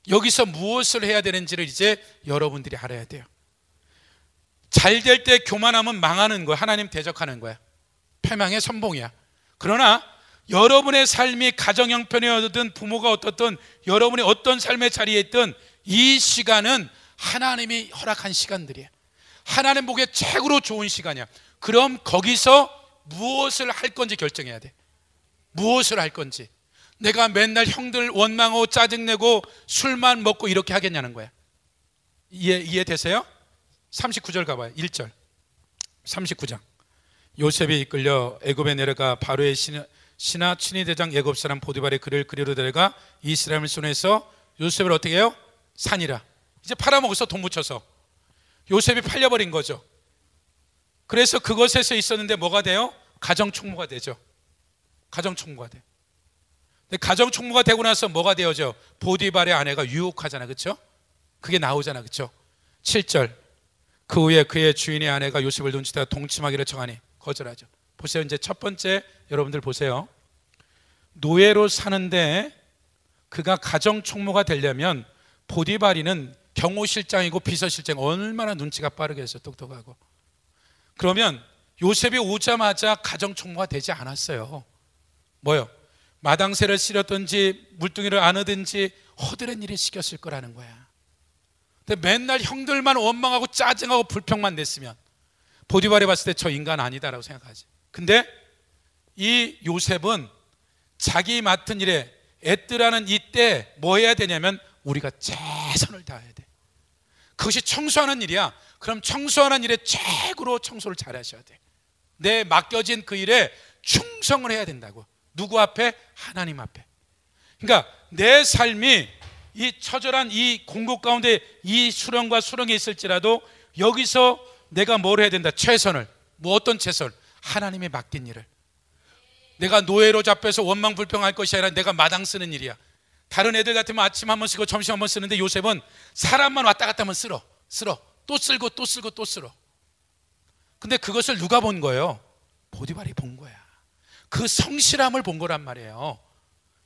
여기서 무엇을 해야 되는지를 이제 여러분들이 알아야 돼요. 잘 될 때 교만하면 망하는 거야. 하나님 대적하는 거야. 패망의 선봉이야. 그러나 여러분의 삶이 가정 형편이었든 부모가 어떻든 여러분이 어떤 삶의 자리에 있든 이 시간은 하나님이 허락한 시간들이야. 하나님 보기에 최고로 좋은 시간이야. 그럼 거기서 무엇을 할 건지 결정해야 돼. 무엇을 할 건지. 내가 맨날 형들 원망하고 짜증내고 술만 먹고 이렇게 하겠냐는 거야. 이해되세요? 39절 가봐요. 1절 39장. 요셉이 이끌려 애굽에 내려가 바로의 신하 친위대장 애굽 사람 보디발의 그를 그리로 데려가 이스라엘 손에서 요셉을 어떻게 해요? 산이라. 이제 팔아먹어서 돈 묻혀서 요셉이 팔려버린 거죠. 그래서 그것에서 있었는데 뭐가 돼요? 가정총무가 되죠. 가정총무가 돼. 근데 가정총무가 되고 나서 뭐가 되어져? 보디발의 아내가 유혹하잖아. 그렇죠? 그게 나오잖아. 그렇죠? 7절. 그 후에 그의 주인의 아내가 요셉을 눈치다가 동침하기를 청하니 거절하죠. 보세요. 이제 첫 번째 여러분들 보세요. 노예로 사는데 그가 가정총무가 되려면 보디발이는 경호실장이고 비서실장, 얼마나 눈치가 빠르겠어. 똑똑하고. 그러면 요셉이 오자마자 가정총무가 되지 않았어요. 뭐요? 마당새를 쓸었든지 물뚱이를 안으든지 허드렛 일을 시켰을 거라는 거야. 근데 맨날 형들만 원망하고 짜증하고 불평만 냈으면 보디발이 봤을 때 저 인간 아니다라고 생각하지. 근데 이 요셉은 자기 맡은 일에 애뜨라는 이때 뭐 해야 되냐면 우리가 최선을 다해야 돼. 그것이 청소하는 일이야. 그럼 청소하는 일에 최고로 청소를 잘 하셔야 돼. 내 맡겨진 그 일에 충성을 해야 된다고. 누구 앞에? 하나님 앞에. 그러니까 내 삶이 이 처절한 이 공국 가운데 이 수렁과 수렁이 있을지라도 여기서 내가 뭘 해야 된다? 최선을. 뭐 어떤 최선? 하나님의 맡긴 일을. 내가 노예로 잡혀서 원망 불평할 것이 아니라 내가 마당 쓰는 일이야. 다른 애들 같으면 아침 한 번 쓰고 점심 한 번 쓰는데 요셉은 사람만 왔다 갔다 하면 쓸어. 또 쓸고 또 쓸고 또 쓸어. 근데 그것을 누가 본 거예요? 보디발이 본 거야. 그 성실함을 본 거란 말이에요.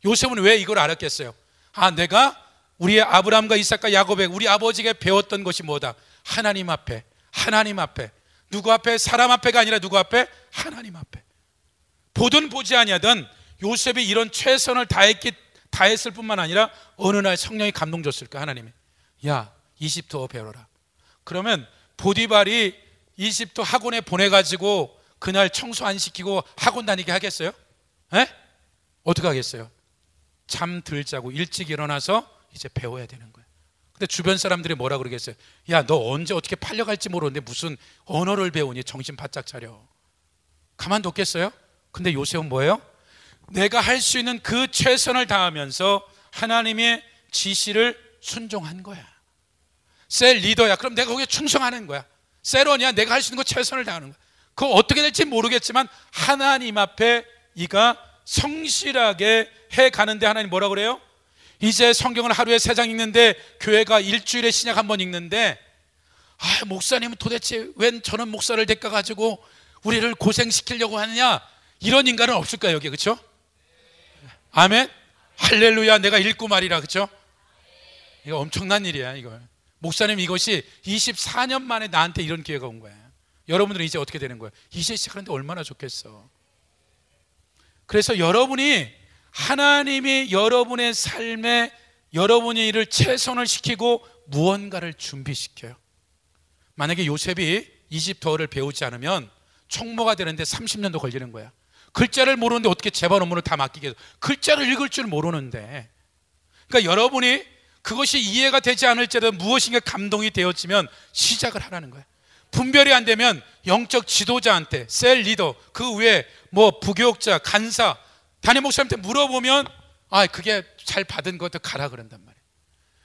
요셉은 왜 이걸 알았겠어요? 아, 내가 우리의 아브라함과 이삭과 야곱의 우리 아버지가 배웠던 것이 뭐다? 하나님 앞에. 하나님 앞에. 누구 앞에? 사람 앞에가 아니라 누구 앞에? 하나님 앞에. 보든 보지 아니하든 요셉이 이런 최선을 다했을 뿐만 아니라 어느 날 성령이 감동 줬을까? 하나님이. 야, 이집트어 배워라. 그러면 보디발이 이집트 학원에 보내가지고 그날 청소 안 시키고 학원 다니게 하겠어요? 에? 어떻게 하겠어요? 잠 들 자고 일찍 일어나서 이제 배워야 되는 거예요. 근데 주변 사람들이 뭐라 그러겠어요? 야, 너 언제 어떻게 팔려갈지 모르는데 무슨 언어를 배우니? 정신 바짝 차려. 가만뒀겠어요? 근데 요셉은 뭐예요? 내가 할 수 있는 그 최선을 다하면서 하나님의 지시를 순종한 거야. 셀 리더야. 그럼 내가 거기에 충성하는 거야. 셀원이야. 내가 할 수 있는 거 최선을 다하는 거야. 그거 어떻게 될지 모르겠지만 하나님 앞에 이가 성실하게 해가는데 하나님 뭐라 그래요? 이제 성경을 하루에 3장 읽는데 교회가 일주일에 신약 한 번 읽는데 아, 목사님은 도대체 웬 저런 목사를 데려가지고 우리를 고생시키려고 하느냐? 이런 인간은 없을까요 여기? 그렇죠? 아멘. 할렐루야. 내가 읽고 말이라. 그렇죠? 이거 엄청난 일이야. 이거 목사님, 이것이 24년 만에 나한테 이런 기회가 온 거야. 여러분들은 이제 어떻게 되는 거야? 이제 시작하는데 얼마나 좋겠어. 그래서 여러분이 하나님이 여러분의 삶에 여러분의 일을 최선을 시키고 무언가를 준비시켜요. 만약에 요셉이 이집트어를 배우지 않으면 총무가 되는데 30년도 걸리는 거야. 글자를 모르는데 어떻게 재반 업무를 다 맡기겠어요? 글자를 읽을 줄 모르는데. 그러니까 여러분이 그것이 이해가 되지 않을지라도 무엇인가 감동이 되었지만 시작을 하라는 거예요. 분별이 안 되면 영적 지도자한테, 셀 리더, 그 위에 뭐 부교육자, 간사, 담임 목사님한테 물어보면 그게 잘 받은 것도 가라 그런단 말이에요.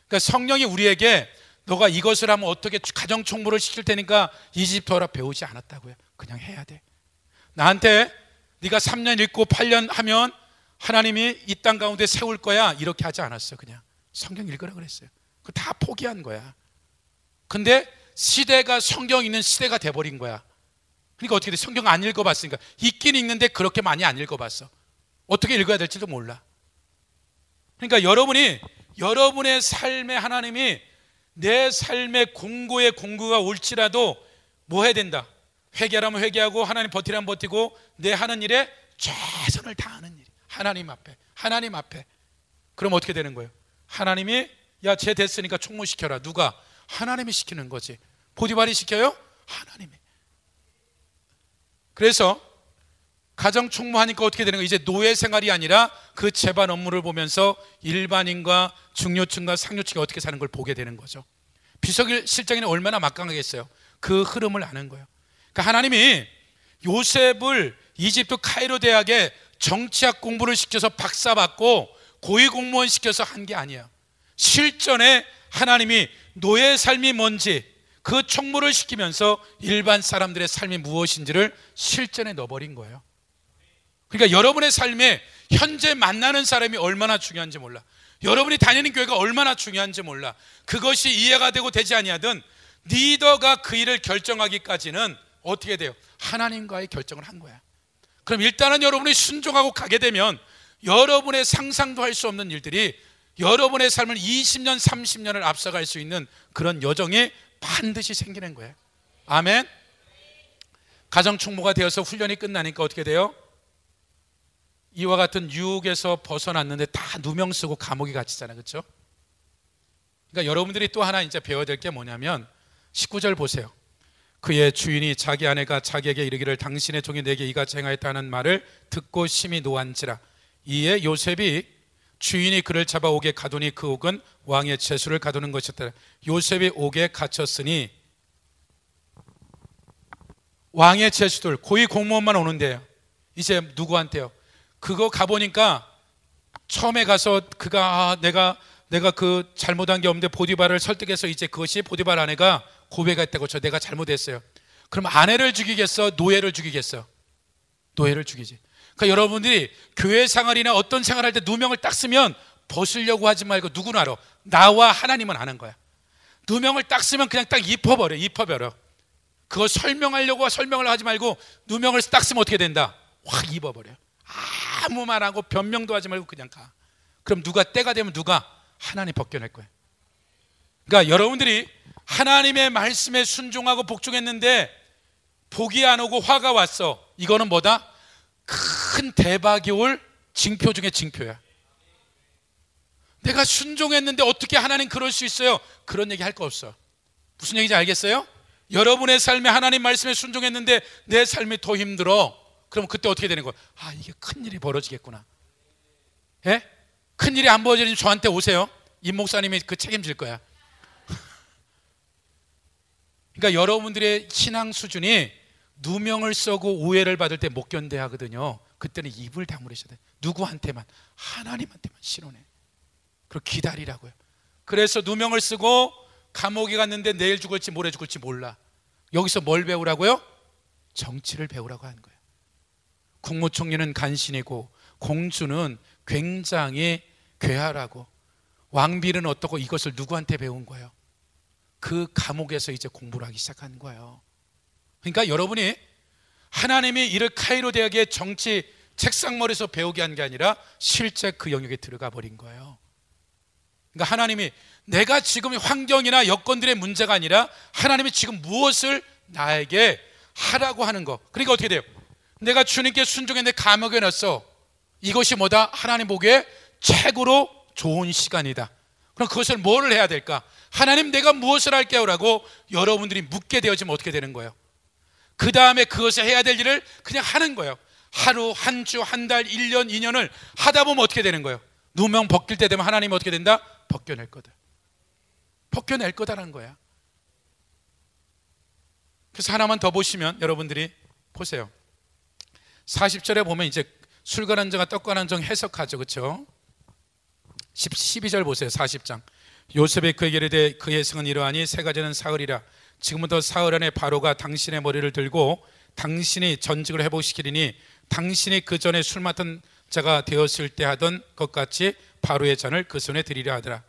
그러니까 성령이 우리에게 너가 이것을 하면 어떻게 가정 총무를 시킬 테니까 이집트어라 배우지 않았다고요. 그냥 해야 돼. 나한테 네가 3년 읽고 8년 하면 하나님이 이 땅 가운데 세울 거야 이렇게 하지 않았어. 그냥 성경 읽으라 그랬어요. 그거 다 포기한 거야. 근데 시대가 성경 읽는 시대가 돼버린 거야. 그러니까 어떻게 돼? 성경 안 읽어봤으니까. 읽긴 읽는데 그렇게 많이 안 읽어봤어. 어떻게 읽어야 될지도 몰라. 그러니까 여러분의 삶에 하나님이 내 삶의 공고가 올지라도 뭐 해야 된다? 회개하면 회개하고 하나님 버티라면 버티고 내 하는 일에 최선을 다하는 일. 하나님 앞에. 그럼 어떻게 되는 거예요? 하나님이 쟤 됐으니까 총무시켜라. 누가? 하나님이 시키는 거지. 보디발이 시켜요? 하나님이. 그래서 가정 총무하니까 어떻게 되는 거예요? 이제 노예 생활이 아니라 그 재반 업무를 보면서 일반인과 중요층과 상류층이 어떻게 사는 걸 보게 되는 거죠. 비서실장이 얼마나 막강하겠어요. 그 흐름을 아는 거예요. 그러니까 하나님이 요셉을 이집트 카이로 대학에 정치학 공부를 시켜서 박사받고 고위공무원 시켜서 한 게 아니에요. 실전에 하나님이 노예 삶이 뭔지 그 총무를 시키면서 일반 사람들의 삶이 무엇인지를 실전에 넣어버린 거예요. 그러니까 여러분의 삶에 현재 만나는 사람이 얼마나 중요한지 몰라. 여러분이 다니는 교회가 얼마나 중요한지 몰라. 그것이 이해가 되고 되지 아니하든 리더가 그 일을 결정하기까지는 어떻게 돼요? 하나님과의 결정을 한 거야. 그럼 일단은 여러분이 순종하고 가게 되면 여러분의 상상도 할 수 없는 일들이 여러분의 삶을 20년, 30년을 앞서갈 수 있는 그런 여정이 반드시 생기는 거예요. 아멘. 가정 총무가 되어서 훈련이 끝나니까 어떻게 돼요? 이와 같은 유혹에서 벗어났는데 다 누명 쓰고 감옥에 갇히잖아요. 그렇죠? 그러니까 여러분들이 또 하나 이제 배워야 될 게 뭐냐면 19절 보세요. 그의 주인이 자기 아내가 자기에게 이르기를 당신의 종이 내게 이같이 행하였다는 말을 듣고 심히 노한지라. 이에 요셉이 주인이 그를 잡아 옥에 가두니 그 옥은 왕의 죄수를 가두는 것이었다. 요셉이 옥에 갇혔으니 왕의 죄수들 고위 공무원만 오는데요. 이제 누구한테요? 그거 가보니까 처음에 가서 그가 내가 그 잘못한 게 없는데 보디발을 설득해서 이제 그것이 보디발 아내가 고백했다고 내가 잘못했어요. 그럼 아내를 죽이겠어? 노예를 죽이겠어? 노예를 죽이지. 그러니까 여러분들이 교회 생활이나 어떤 생활할 때 누명을 딱 쓰면 벗으려고 하지 말고 누구는 알아? 나와 하나님은 아는 거야. 누명을 딱 쓰면 그냥 딱 입어버려. 그거 설명을 하지 말고 누명을 딱 쓰면 어떻게 된다? 확 입어버려. 아무 말 하고 변명도 하지 말고 그냥 가. 그럼 때가 되면 누가? 하나님 벗겨낼 거야. 그러니까 여러분들이 하나님의 말씀에 순종하고 복종했는데 복이 안 오고 화가 왔어. 이거는 뭐다? 큰 대박이 올 징표 중에 징표야. 내가 순종했는데 어떻게 하나님 그럴 수 있어요? 그런 얘기 할 거 없어. 무슨 얘기인지 알겠어요? 여러분의 삶에 하나님 말씀에 순종했는데 내 삶이 더 힘들어. 그럼 그때 어떻게 되는 거야? 이게 큰일이 벌어지겠구나. 예? 큰일이 안 벌어지면 저한테 오세요. 임 목사님이 그 책임질 거야. 그러니까 여러분들의 신앙 수준이 누명을 써고 오해를 받을 때 못 견뎌야 하거든요. 그때는 입을 다물으셔야 돼. 누구한테만? 하나님한테만 신원해. 그리고 기다리라고요. 그래서 누명을 쓰고 감옥에 갔는데 내일 죽을지 모레 죽을지 몰라. 여기서 뭘 배우라고요? 정치를 배우라고 하는 거예요. 국무총리는 간신이고 공주는 굉장히 괴하라고, 왕비는 어떻고, 이것을 누구한테 배운 거예요? 그 감옥에서 이제 공부를 하기 시작한 거예요. 그러니까 여러분이 하나님이 이를 카이로 대학의 정치 책상머리에서 배우게 한 게 아니라 실제 그 영역에 들어가 버린 거예요. 그러니까 하나님이 내가 지금 환경이나 여건들의 문제가 아니라 하나님이 지금 무엇을 나에게 하라고 하는 거. 그러니까 어떻게 돼요? 내가 주님께 순종했는데 감옥에 넣었어. 이것이 뭐다? 하나님 보기에 최고로 좋은 시간이다. 그럼 그것을 뭐를 해야 될까? 하나님 내가 무엇을 할게요? 라고 여러분들이 묻게 되어지면 어떻게 되는 거예요? 그 다음에 그것을 해야 될 일을 그냥 하는 거예요. 하루, 한 주, 한 달, 1년, 2년을 하다 보면 어떻게 되는 거예요? 누명 벗길 때 되면 하나님은 어떻게 된다? 벗겨낼 거다. 벗겨낼 거다라는 거야. 그래서 하나만 더 보시면 여러분들이 보세요. 40절에 보면 이제 술과 난정과 떡과 난정 해석하죠. 그렇죠? 12절 보세요. 40장. 요셉이 그에게 이르되 그 해석은 이러하니 세 가지는 사흘이라. 지금부터 사흘 안에 바로가 당신의 머리를 들고 당신이 전직을 회복시키리니 당신이 그 전에 술 맡은 자가 되었을 때 하던 것 같이 바로의 잔을 그 손에 드리려 하더라.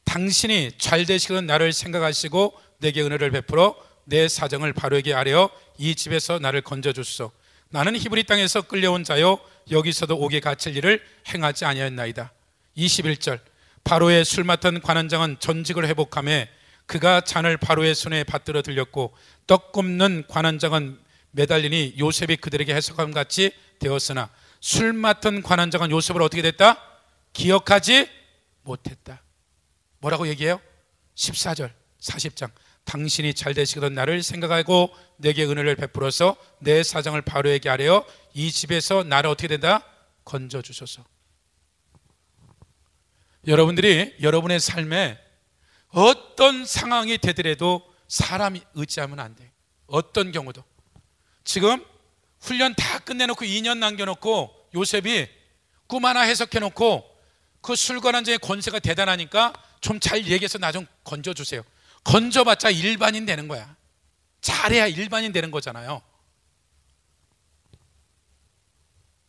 당신이 잘 되시거든 나를 생각하시고 내게 은혜를 베풀어 내 사정을 바로에게 아뢰어 이 집에서 나를 건져주소서. 나는 히브리 땅에서 끌려온 자요 여기서도 옥에 갇힐 일을 행하지 아니하였나이다. 21절. 바로의 술 맡은 관원장은 전직을 회복하며 그가 잔을 바로의 손에 받들어 들렸고 떡 굽는 관원장은 매달리니 요셉이 그들에게 해석함 같이 되었으나 술 맡은 관원장은 요셉을 어떻게 됐다? 기억하지 못했다. 뭐라고 얘기해요? 14절 40장. 당신이 잘 되시거든 나를 생각하고 내게 은혜를 베풀어서 내 사정을 바로에게 아뢰어 이 집에서 나를 어떻게 된다? 건져주소서. 여러분들이 여러분의 삶에 어떤 상황이 되더라도 사람이 의지하면 안 돼요. 어떤 경우도. 지금 훈련 다 끝내놓고 2년 남겨놓고 요셉이 꿈 하나 해석해놓고 그 술과 난정의 권세가 대단하니까 좀 잘 얘기해서 나 좀 건져주세요. 건져봤자 일반인 되는 거야. 잘해야 일반인 되는 거잖아요.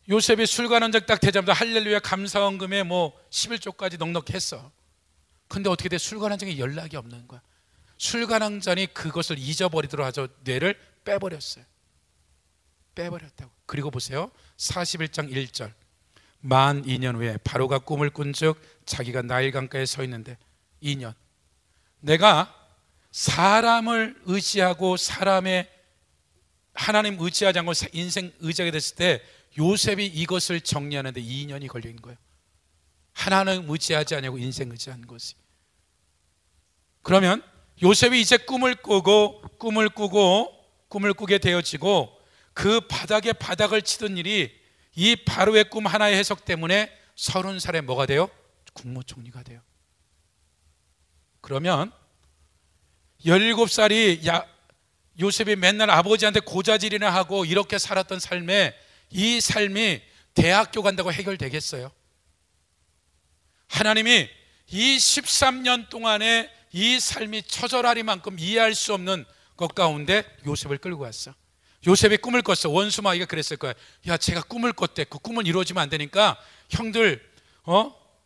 요셉이 술과 난정 딱 되자마자 할렐루야 감사원금에 뭐 11조까지 넉넉히 했어. 근데 어떻게 돼? 술과 난정에 연락이 없는 거야. 술과 난정이 그것을 잊어버리도록 하죠. 뇌를 빼버렸어요. 빼버렸다고. 그리고 보세요. 41장 1절. 만 2년 후에 바로가 꿈을 꾼즉 자기가 나일 강가에 서 있는데 2년. 내가 사람을 의지하고 사람의 하나님 의지하지 않고 인생 의지하게 됐을 때 요셉이 이것을 정리하는데 2년이 걸린 거예요. 하나님 의지하지 않고 인생 의지한 것이. 그러면 요셉이 이제 꿈을 꾸게 되어지고 그 바닥에 바닥을 치던 일이 이 바로의 꿈 하나의 해석 때문에 30살에 뭐가 돼요? 국무총리가 돼요. 그러면 17살이 요셉이 맨날 아버지한테 고자질이나 하고 이렇게 살았던 삶에 이 삶이 대학교 간다고 해결되겠어요? 하나님이 이 13년 동안에 이 삶이 처절하리만큼 이해할 수 없는 것 가운데 요셉을 끌고 왔어. 요셉이 꿈을 꿨어. 원수 마귀가 그랬을 거야. 야, 제가 꿈을 꿨대. 그 꿈은 이루어지면 안 되니까 형들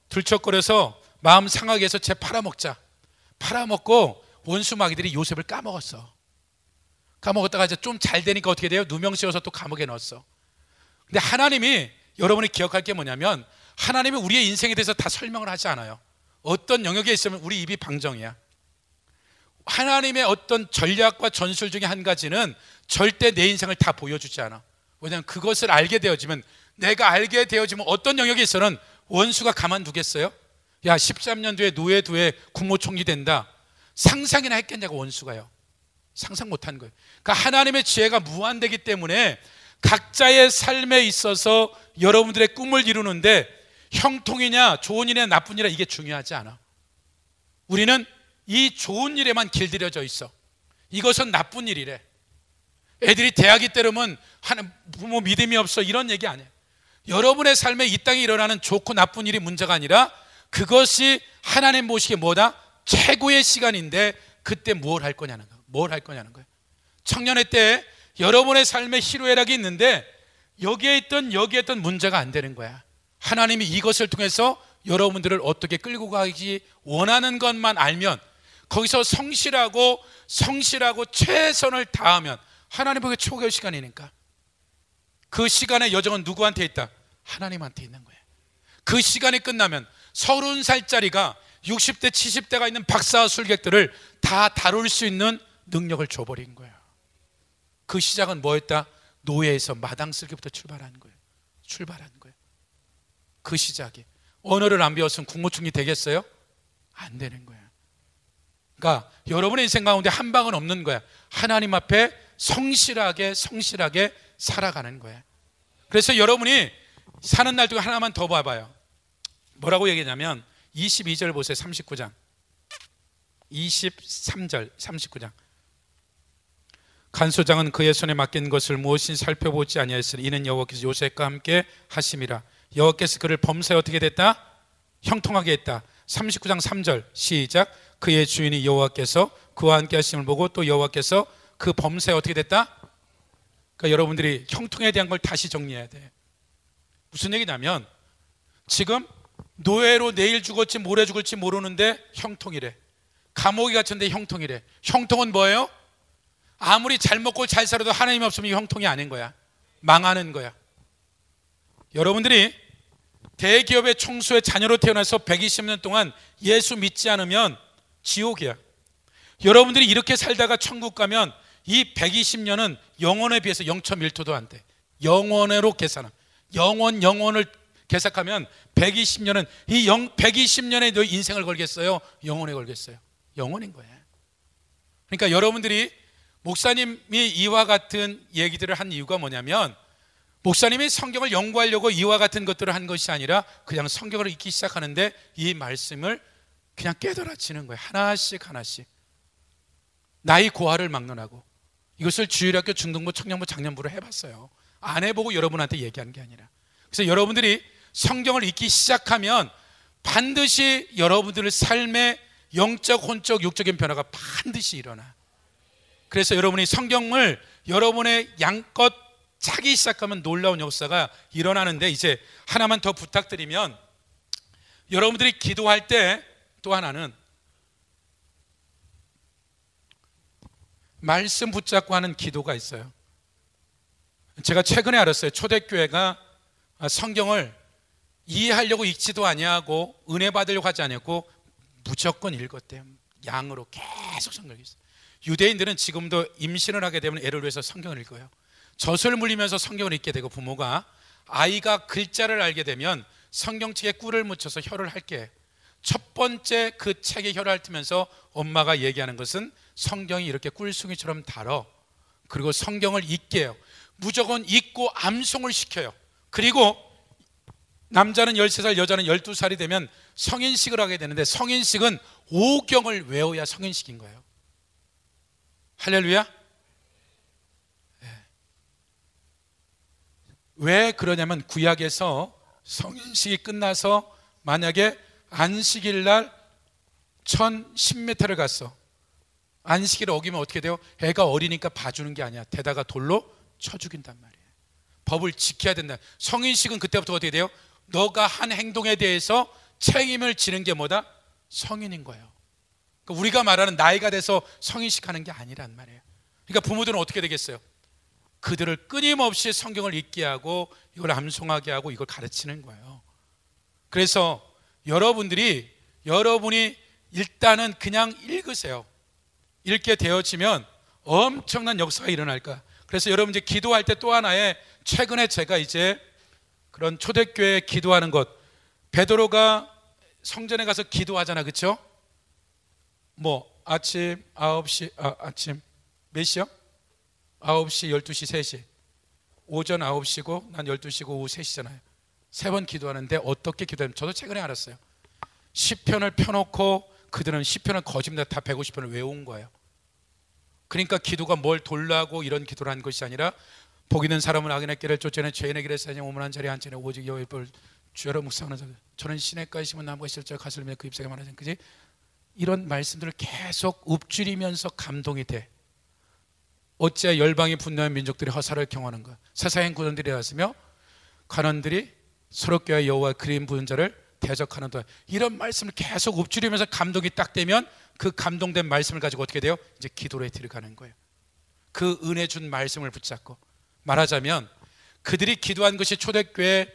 들썩거려서 마음 상하게 해서 쟤 팔아먹자. 팔아먹고 원수 마귀들이 요셉을 까먹었어. 까먹었다가 이제 좀 잘 되니까 어떻게 돼요? 누명 씌워서 또 감옥에 넣었어. 근데 하나님이 여러분이 기억할 게 뭐냐면 하나님이 우리의 인생에 대해서 다 설명을 하지 않아요. 어떤 영역에 있으면 우리 입이 방정이야. 하나님의 어떤 전략과 전술 중에 한 가지는 절대 내 인생을 다 보여주지 않아. 왜냐하면 그것을 알게 되어지면 내가 알게 되어지면 어떤 영역에 있어서는 원수가 가만두겠어요? 야 13년 뒤에 노예두에 국무총리 된다. 상상이나 했겠냐고 원수가요. 상상 못한 거예요. 그러니까 하나님의 지혜가 무한되기 때문에 각자의 삶에 있어서 여러분들의 꿈을 이루는데 형통이냐 좋은 일이냐 나쁜 일이냐 이게 중요하지 않아. 우리는 이 좋은 일에만 길들여져 있어. 이것은 나쁜 일이래. 애들이 대학이 때르면 부모 믿음이 없어 이런 얘기 아니에요. 여러분의 삶에 이 땅에 일어나는 좋고 나쁜 일이 문제가 아니라 그것이 하나님 보시기에 뭐다? 최고의 시간인데 그때 뭘 할 거냐는 거예요. 뭘 할 거냐는 거예요. 청년의 때 여러분의 삶에 희로애락이 있는데 여기에 있던 문제가 안 되는 거야. 하나님이 이것을 통해서 여러분들을 어떻게 끌고 가기 원하는 것만 알면 거기서 성실하고 최선을 다하면 하나님 보기에 최고의 시간이니까 그 시간의 여정은 누구한테 있다? 하나님한테 있는 거예요. 그 시간이 끝나면 30살짜리가 60대 70대가 있는 박사 술객들을 다 다룰 수 있는 능력을 줘버린 거예요. 그 시작은 뭐였다? 노예에서 마당 쓸기부터 출발한 거예요. 그 시작이. 언어를 안 배웠으면 국무총리 되겠어요? 안 되는 거야. 그러니까 여러분의 인생 가운데 한 방은 없는 거야. 하나님 앞에 성실하게 살아가는 거야. 그래서 여러분이 사는 날 중에 하나만 더 봐봐요. 뭐라고 얘기하냐면 22절 보세요. 39장 23절 39장 간소장은 그의 손에 맡긴 것을 무엇인지 살펴보지 아니하였으니 이는 여호와께서 요셉과 함께 하심이라. 여호와께서 그를 범사에 어떻게 됐다? 형통하게 했다. 39장 3절 시작. 그의 주인이 여호와께서 그와 함께 하심을 보고 또 여호와께서 그 범사에 어떻게 됐다? 그러니까 여러분들이 형통에 대한 걸 다시 정리해야 돼. 무슨 얘기냐면 지금 노예로 내일 죽을지 모레 죽을지 모르는데 형통이래. 감옥에 갇혔는데 형통이래. 형통은 뭐예요? 아무리 잘 먹고 잘 살아도 하나님 없으면 형통이 아닌 거야. 망하는 거야. 여러분들이 대기업의 총수의 자녀로 태어나서 120년 동안 예수 믿지 않으면 지옥이야. 여러분들이 이렇게 살다가 천국 가면 이 120년은 영원에 비해서 0.1토도 안 돼. 영원으로 계산하. 영원을 계산하면 120년은 120년에 너 인생을 걸겠어요? 영원에 걸겠어요? 영원인 거예요. 그러니까 여러분들이 목사님이 이와 같은 얘기들을 한 이유가 뭐냐면 목사님이 성경을 연구하려고 이와 같은 것들을 한 것이 아니라 그냥 성경을 읽기 시작하는데 이 말씀을 그냥 깨달아지는 거예요. 하나씩 하나씩. 나의 고아를 막론하고 이것을 주일학교, 중등부, 청년부, 장년부로 해봤어요. 안 해보고 여러분한테 얘기하는 게 아니라. 그래서 여러분들이 성경을 읽기 시작하면 반드시 여러분들의 삶의 영적, 혼적, 육적인 변화가 반드시 일어나. 그래서 여러분이 성경을 여러분의 양껏 차기 시작하면 놀라운 역사가 일어나는데 이제 하나만 더 부탁드리면 여러분들이 기도할 때 또 하나는 말씀 붙잡고 하는 기도가 있어요. 제가 최근에 알았어요. 초대교회가 성경을 이해하려고 읽지도 아니하고 은혜 받으려고 하지 않았고 무조건 읽었대요. 양으로 계속 성경을 읽었어요. 유대인들은 지금도 임신을 하게 되면 애를 위해서 성경을 읽어요. 젖을 물리면서 성경을 읽게 되고 부모가 아이가 글자를 알게 되면 성경책에 꿀을 묻혀서 혀를 핥게. 첫 번째 그 책에 혀를 핥으면서 엄마가 얘기하는 것은 성경이 이렇게 꿀송이처럼 달어. 그리고 성경을 읽게 해요. 무조건 읽고 암송을 시켜요. 그리고 남자는 13살, 여자는 12살이 되면 성인식을 하게 되는데 성인식은 5경을 외워야 성인식인 거예요. 할렐루야. 왜 그러냐면 구약에서 성인식이 끝나서 만약에 안식일 날 1010m를 갔어. 안식일을 어기면 어떻게 돼요? 애가 어리니까 봐주는 게 아니야. 대다가 돌로 쳐 죽인단 말이에요. 법을 지켜야 된다. 성인식은 그때부터 어떻게 돼요? 너가 한 행동에 대해서 책임을 지는 게 뭐다? 성인인 거예요. 그러니까 우리가 말하는 나이가 돼서 성인식 하는 게 아니란 말이에요. 그러니까 부모들은 어떻게 되겠어요? 그들을 끊임없이 성경을 읽게 하고 이걸 암송하게 하고 이걸 가르치는 거예요. 그래서 여러분이 일단은 그냥 읽으세요. 읽게 되어지면 엄청난 역사가 일어날 거야. 그래서 여러분 이제 기도할 때 또 하나의 최근에 제가 이제 그런 초대교회 기도하는 것, 베드로가 성전에 가서 기도하잖아, 그렇죠? 뭐 아침 9시 아침 몇 시요? 9시, 12시, 3시. 오전 9시고 난 12시고 오후 3시잖아요. 3번 기도하는데 어떻게 기도하면 저도 최근에 알았어요. 시편을 펴놓고 그들은 시편을 거짓말 다 150편을 외운 거예요. 그러니까 기도가 뭘 돌라고 이런 기도를 한 것이 아니라 복 있는 사람은 악인의 길을 쫓아내 죄인의 길에 사냐 오만한 자리에 앉으냐 오직 여호와의 법을 주여로 묵상하는 자. 저는 시냇가에 심은 나무가 실제 가슬 맺어 그 잎사귀가 많아진 그지? 이런 말씀들을 계속 읊조리면서 감동이 돼. 어찌하여 열방이 분노한 민족들이 허사를 경험하는가? 세상의 구원들이 왔으며 관원들이 서로 껴야 여호와 그림 부은 자를 대적하는도다. 이런 말씀을 계속 읊조리면서 감동이 딱 되면 그 감동된 말씀을 가지고 어떻게 돼요? 이제 기도에 들어가는 거예요. 그 은혜 준 말씀을 붙잡고 말하자면 그들이 기도한 것이 초대교회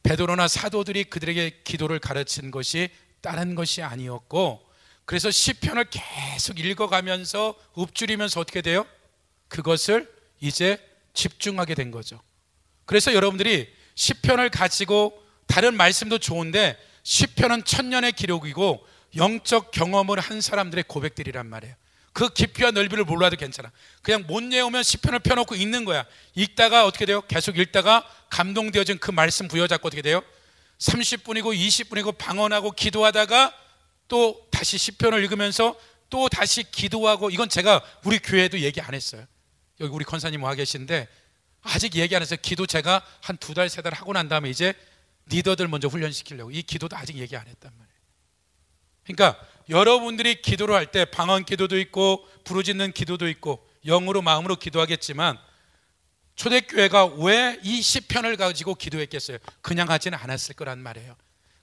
베드로나 사도들이 그들에게 기도를 가르친 것이 다른 것이 아니었고 그래서 시편을 계속 읽어가면서 읊조리면서 어떻게 돼요? 그것을 이제 집중하게 된 거죠. 그래서 여러분들이 시편을 가지고 다른 말씀도 좋은데 시편은 천년의 기록이고 영적 경험을 한 사람들의 고백들이란 말이에요. 그 깊이와 넓이를 몰라도 괜찮아. 그냥 못 외우면 시편을 펴놓고 읽는 거야. 읽다가 어떻게 돼요? 계속 읽다가 감동되어진 그 말씀 부여잡고 어떻게 돼요? 30분이고 20분이고 방언하고 기도하다가 또 다시 시편을 읽으면서 또 다시 기도하고. 이건 제가 우리 교회에도 얘기 안 했어요. 여기 우리 권사님 와 계신데 아직 얘기 안 했어요. 기도 제가 한 2달, 3달 하고 난 다음에 이제 리더들 먼저 훈련시키려고. 이 기도도 아직 얘기 안 했단 말이에요. 그러니까 여러분들이 기도를 할 때 방언 기도도 있고 부르짖는 기도도 있고 영으로 마음으로 기도하겠지만 초대교회가 왜 이 시편을 가지고 기도했겠어요? 그냥 하지는 않았을 거란 말이에요.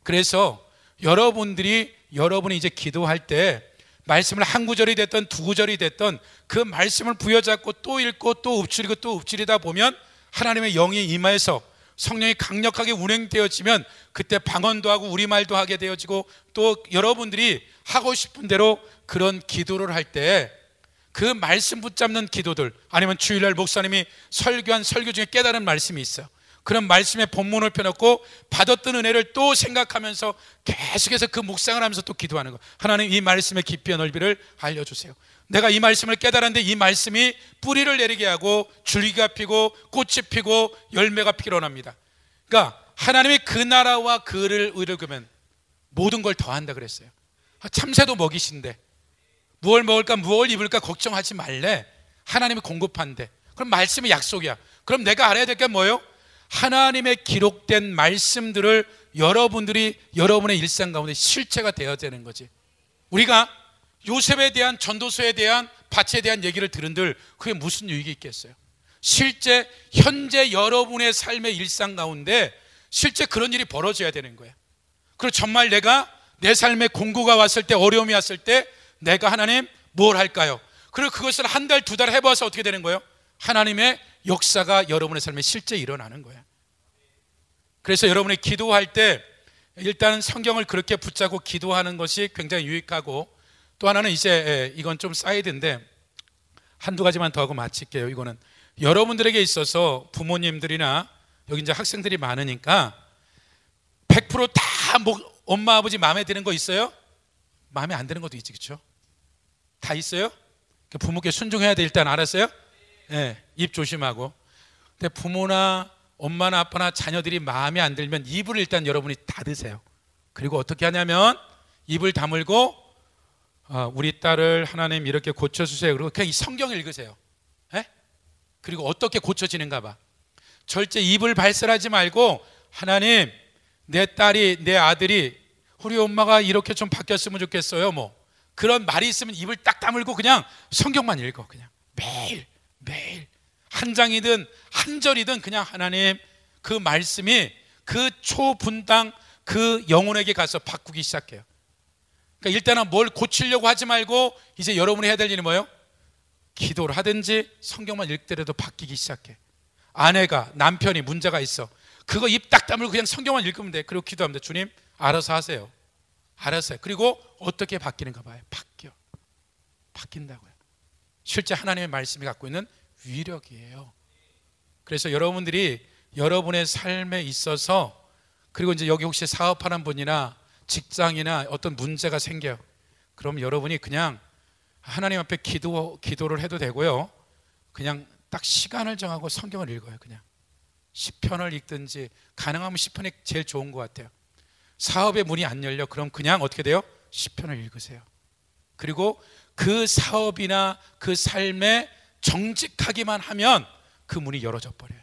그래서 여러분이 이제 기도할 때 말씀을 한 구절이 됐던 두 구절이 됐던 그 말씀을 부여잡고 또 읽고 또 읊조리고 또 읊조리다 보면 하나님의 영이 임하여서 성령이 강력하게 운행되어지면 그때 방언도 하고 우리말도 하게 되어지고 또 여러분들이 하고 싶은 대로 그런 기도를 할 때 그 말씀 붙잡는 기도들, 아니면 주일날 목사님이 설교한 설교 중에 깨달은 말씀이 있어요. 그런 말씀의 본문을 펴놓고 받았던 은혜를 또 생각하면서 계속해서 그 묵상을 하면서 또 기도하는 거. 하나님, 이 말씀의 깊이와 넓이를 알려주세요. 내가 이 말씀을 깨달았는데 이 말씀이 뿌리를 내리게 하고 줄기가 피고 꽃이 피고 열매가 피기 원합니다. 그러니까 하나님이 그 나라와 그를 이루면 모든 걸 더한다 그랬어요. 참새도 먹이신데 무엇을 먹을까 무엇을 입을까 걱정하지 말래. 하나님이 공급한대. 그럼 말씀이 약속이야. 그럼 내가 알아야 될 게 뭐예요? 하나님의 기록된 말씀들을 여러분들이 여러분의 일상 가운데 실체가 되어야 되는 거지. 우리가 요셉에 대한 전도서에 대한 밭에 대한 얘기를 들은들 그게 무슨 유익이 있겠어요? 실제 현재 여러분의 삶의 일상 가운데 실제 그런 일이 벌어져야 되는 거예요. 그리고 정말 내가 내 삶에 공고가 왔을 때, 어려움이 왔을 때 내가 하나님 뭘 할까요? 그리고 그것을 한 달, 2달 해봐서 어떻게 되는 거예요? 하나님의 역사가 여러분의 삶에 실제 일어나는 거예요. 그래서 여러분이 기도할 때 일단은 성경을 그렇게 붙잡고 기도하는 것이 굉장히 유익하고, 또 하나는 이제 이건 좀 사이드인데 한두 가지만 더 하고 마칠게요. 이거는 여러분들에게 있어서 부모님들이나 여기 이제 학생들이 많으니까 100%다 엄마 아버지 마음에 드는 거 있어요? 마음에 안 드는 것도 있지, 그렇죠? 다 있어요? 부모께 순종해야 돼. 일단 알았어요? 네, 입 조심하고. 근데 부모나 엄마나 아빠나 자녀들이 마음에 안 들면 입을 일단 여러분이 닫으세요. 그리고 어떻게 하냐면 입을 다물고 우리 딸을 하나님 이렇게 고쳐주세요. 그리고 그냥 이 성경을 읽으세요. 네? 그리고 어떻게 고쳐지는가 봐. 절대 입을 발설하지 말고 하나님, 내 딸이, 내 아들이, 우리 엄마가 이렇게 좀 바뀌었으면 좋겠어요. 뭐 그런 말이 있으면 입을 딱 다물고 그냥 성경만 읽어. 그냥 매일 한 장이든 한 절이든 그냥 하나님 그 말씀이 그 초분당 그 영혼에게 가서 바꾸기 시작해요. 그러니까 일단은 뭘 고치려고 하지 말고 이제 여러분이 해야 될 일은 뭐예요? 기도를 하든지 성경만 읽더라도 바뀌기 시작해. 아내가, 남편이 문제가 있어. 그거 입 딱 다물고 그냥 성경만 읽으면 돼. 그리고 기도하면 돼. 주님 알아서 하세요. 알았어요. 그리고 어떻게 바뀌는가 봐요. 바뀐다고요. 실제 하나님의 말씀이 갖고 있는 위력이에요. 그래서 여러분들이 여러분의 삶에 있어서, 그리고 이제 여기 혹시 사업하는 분이나 직장이나 어떤 문제가 생겨요. 그럼 여러분이 그냥 하나님 앞에 기도를 해도 되고요. 그냥 딱 시간을 정하고 성경을 읽어요. 그냥 시편을 읽든지, 가능하면 시편이 제일 좋은 것 같아요. 사업의 문이 안 열려. 그럼 그냥 어떻게 돼요? 시편을 읽으세요. 그리고 그 사업이나 그 삶에 정직하기만 하면 그 문이 열어져 버려요.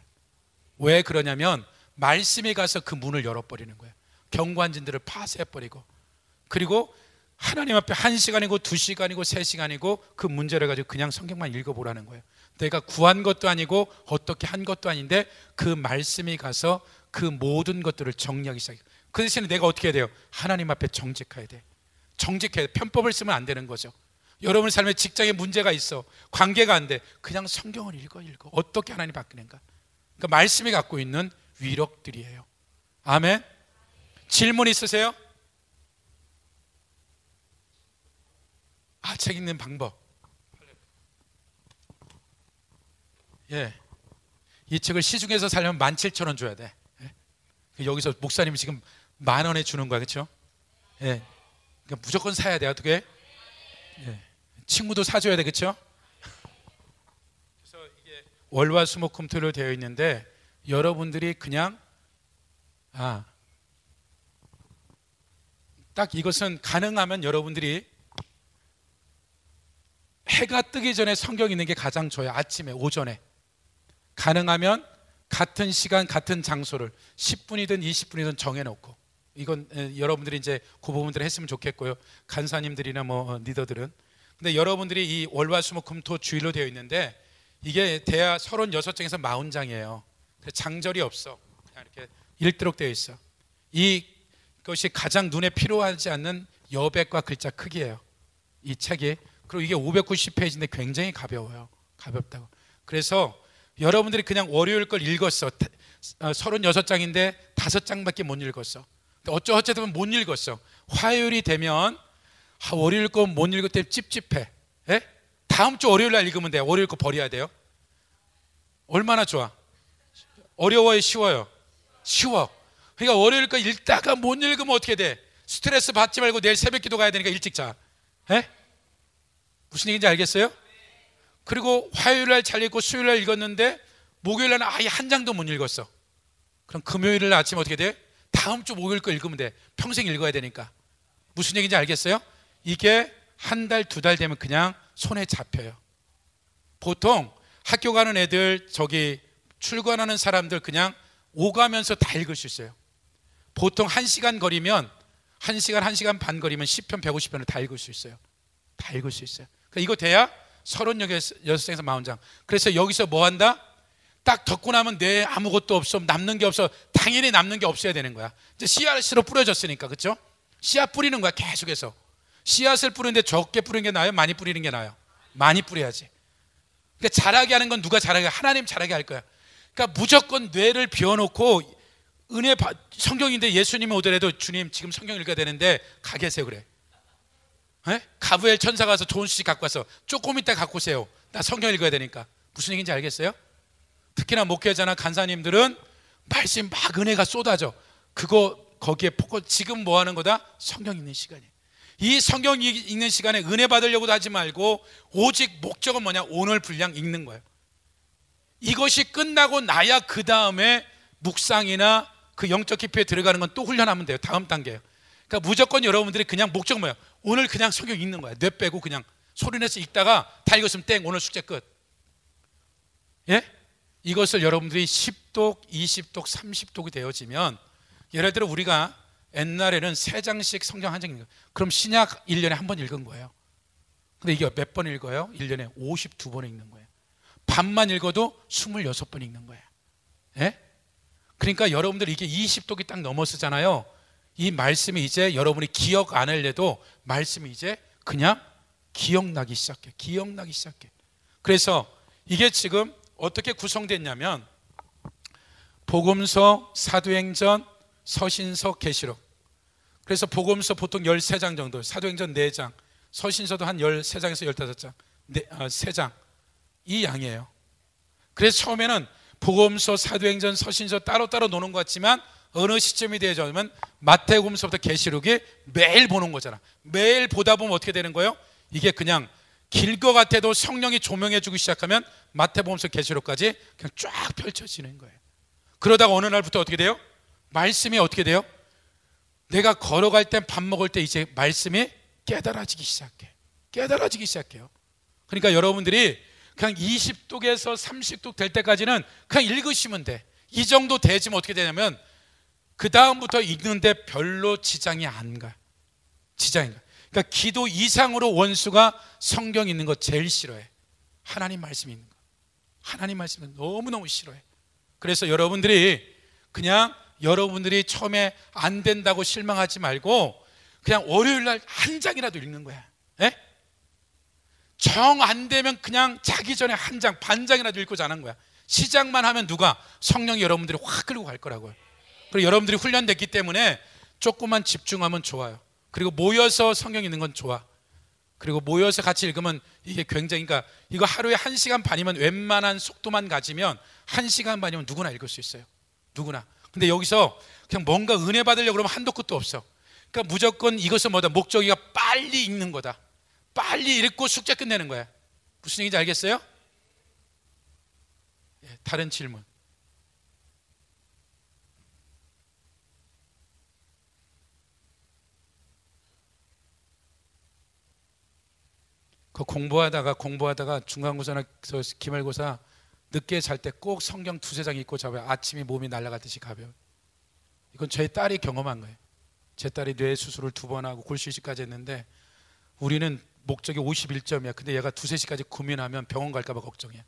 왜 그러냐면 말씀이 가서 그 문을 열어버리는 거예요. 경관진들을 파쇄해버리고, 그리고 하나님 앞에 1시간이고 2시간이고 3시간이고 그 문제를 가지고 그냥 성경만 읽어보라는 거예요. 내가 구한 것도 아니고 어떻게 한 것도 아닌데 그 말씀이 가서 그 모든 것들을 정리하기 시작해요. 그 대신에 내가 어떻게 해야 돼요? 하나님 앞에 정직해야 돼. 정직해야 돼. 편법을 쓰면 안 되는 거죠. 여러분 삶에 직장에 문제가 있어, 관계가 안 돼, 그냥 성경을 읽어. 어떻게 하나님 바뀌는가. 그러니까 말씀이 갖고 있는 위력들이에요. 아멘. 질문 있으세요? 책 읽는 방법. 예, 이 책을 시중에서 사려면 17,000원 줘야 돼. 예? 여기서 목사님이 지금 10,000원에 주는 거야, 그렇죠? 예, 그러니까 무조건 사야 돼. 어떻게? 예, 친구도 사줘야 되겠죠? 그래서 이게 월화수목금토로 되어 있는데 여러분들이 그냥 딱 이것은 가능하면 여러분들이 해가 뜨기 전에 성경 읽는 게 가장 좋아요. 아침에, 오전에. 가능하면 같은 시간, 같은 장소를 10분이든 20분이든 정해놓고, 이건 여러분들이 이제 그 부분들을 했으면 좋겠고요. 간사님들이나 리더들은. 근데 여러분들이 이 월화수목금토 주일로 되어 있는데 이게 대하 36장에서 40장이에요. 장절이 없어. 그냥 이렇게 읽도록 되어 있어. 이것이 가장 눈에 필요하지 않는 여백과 글자 크기예요. 이 책이. 그리고 이게 590페이지인데 굉장히 가벼워요. 가볍다고. 그래서 여러분들이 그냥 월요일 걸 읽었어. 36장인데 5장밖에 못 읽었어. 어쩌면 못 읽었어. 화요일이 되면 월요일 거 못 읽을 때 찝찝해. 예? 다음 주 월요일 날 읽으면 돼요. 월요일 거 버려야 돼요. 얼마나 좋아? 어려워요? 쉬워요? 쉬워. 그러니까 월요일 거 읽다가 못 읽으면 어떻게 돼? 스트레스 받지 말고 내일 새벽 기도 가야 되니까 일찍 자. 예? 무슨 얘기인지 알겠어요? 그리고 화요일 날 잘 읽고 수요일 날 읽었는데 목요일 날은 아예 한 장도 못 읽었어. 그럼 금요일 날 아침에 어떻게 돼? 다음 주 목요일 거 읽으면 돼. 평생 읽어야 되니까. 무슨 얘기인지 알겠어요? 이게 한 달, 2달 되면 그냥 손에 잡혀요. 보통 학교 가는 애들, 출근하는 사람들 그냥 오가면서 다 읽을 수 있어요. 보통 1시간 거리면 1시간, 1시간 반 거리면 10편, 150편을 다 읽을 수 있어요. 다 읽을 수 있어요. 그러니까 이거 돼야 36장에서 40장. 그래서 여기서 뭐 한다? 딱 덮고 나면 내 아무것도 없어. 남는 게 없어. 당연히 남는 게 없어야 되는 거야. 이제 씨앗으로 뿌려졌으니까. 그렇죠? 씨앗 뿌리는 거야. 계속해서. 씨앗을 뿌리는데 적게 뿌리는 게 나아요? 많이 뿌리는 게 나아요? 많이 뿌려야지. 그러니까 잘하게 하는 건 누가 잘하게? 하나님 잘하게 할 거야. 그러니까 무조건 뇌를 비워놓고 성경인데 예수님이 오더라도 주님 지금 성경 읽어야 되는데 가 계세요 그래. 에? 가브엘 천사가 와서 좋은 수식 갖고 와서 조금 이따 갖고 오세요. 나 성경 읽어야 되니까. 무슨 얘기인지 알겠어요? 특히나 목회자나 간사님들은 말씀 막 은혜가 쏟아져. 거기에 지금 뭐 하는 거다? 성경 읽는 시간이에요. 이 성경 읽는 시간에 은혜 받으려고도 하지 말고 오직 목적은 뭐냐? 오늘 분량 읽는 거예요. 이것이 끝나고 나야 그 다음에 묵상이나 그 영적 깊이에 들어가는 건 또 훈련하면 돼요. 다음 단계예요. 그러니까 무조건 여러분들이 그냥 목적은 뭐예요? 오늘 그냥 성경 읽는 거야. 뇌 빼고 그냥 소리내서 읽다가 다 읽었으면 땡, 오늘 숙제 끝. 예? 이것을 여러분들이 10독, 20독, 30독이 되어지면, 예를 들어 우리가 옛날에는 3장씩 성경 한 장 읽는 거예요. 그럼 신약 1년에 한 번 읽은 거예요. 근데 이게 몇 번 읽어요? 1년에 52번 읽는 거예요. 반만 읽어도 26번 읽는 거예요. 예? 그러니까 여러분들 이게 20독이 딱 넘어서잖아요. 이 말씀이 이제 여러분이 기억 안 하려도 말씀이 이제 그냥 기억나기 시작해. 기억나기 시작해. 그래서 이게 지금 어떻게 구성됐냐면 복음서, 사도행전, 서신서, 계시록. 그래서 복음서 보통 13장 정도, 사도행전 4장, 서신서도 한 13장에서 15장, 3장 이 양이에요. 그래서 처음에는 복음서, 사도행전, 서신서 따로따로 노는 것 같지만 어느 시점이 되어지면 마태복음서부터 계시록이 매일 보는 거잖아. 매일 보다 보면 어떻게 되는 거예요? 이게 그냥 길 것 같아도 성령이 조명해 주기 시작하면 마태복음서, 계시록까지 그냥 쫙 펼쳐지는 거예요. 그러다가 어느 날부터 어떻게 돼요? 말씀이 어떻게 돼요? 내가 걸어갈 땐, 밥 먹을 때 이제 말씀이 깨달아지기 시작해. 깨달아지기 시작해요. 그러니까 여러분들이 그냥 20독에서 30독 될 때까지는 그냥 읽으시면 돼. 이 정도 되지면 어떻게 되냐면 그 다음부터 읽는데 별로 지장이 안 가. 지장이 가. 그러니까 기도 이상으로 원수가 성경 읽는 거 제일 싫어해. 하나님 말씀 읽는 거. 하나님 말씀은 너무너무 싫어해. 그래서 여러분들이 그냥 여러분들이 처음에 안 된다고 실망하지 말고 그냥 월요일 날 한 장이라도 읽는 거야. 예? 정 안 되면 그냥 자기 전에 한 장, 반 장이라도 읽고 자는 거야. 시작만 하면 누가? 성령이 여러분들이 확 끌고 갈 거라고요. 그리고 여러분들이 훈련됐기 때문에 조금만 집중하면 좋아요. 그리고 모여서 성경 읽는 건 좋아. 그리고 모여서 같이 읽으면 이게 굉장히, 그러니까 이거 하루에 1시간 반이면 웬만한 속도만 가지면 1시간 반이면 누구나 읽을 수 있어요. 누구나. 근데 여기서 그냥 뭔가 은혜 받으려고 그러면 한도 끝도 없어. 그러니까 무조건 이것은 뭐다? 목적이가 빨리 읽는 거다. 빨리 읽고 숙제 끝내는 거야. 무슨 얘기인지 알겠어요? 다른 질문. 그 공부하다가 중간고사나 기말고사 늦게 잘 때 꼭 성경 두세 장 읽고 자요. 아침에 몸이 날아가듯이 가벼워요. 이건 제 딸이 경험한 거예요. 제 딸이 뇌 수술을 2번 하고 골수이식까지 했는데 우리는 목적이 51점이야. 근데 얘가 2~3시까지 고민하면 병원 갈까 봐 걱정해.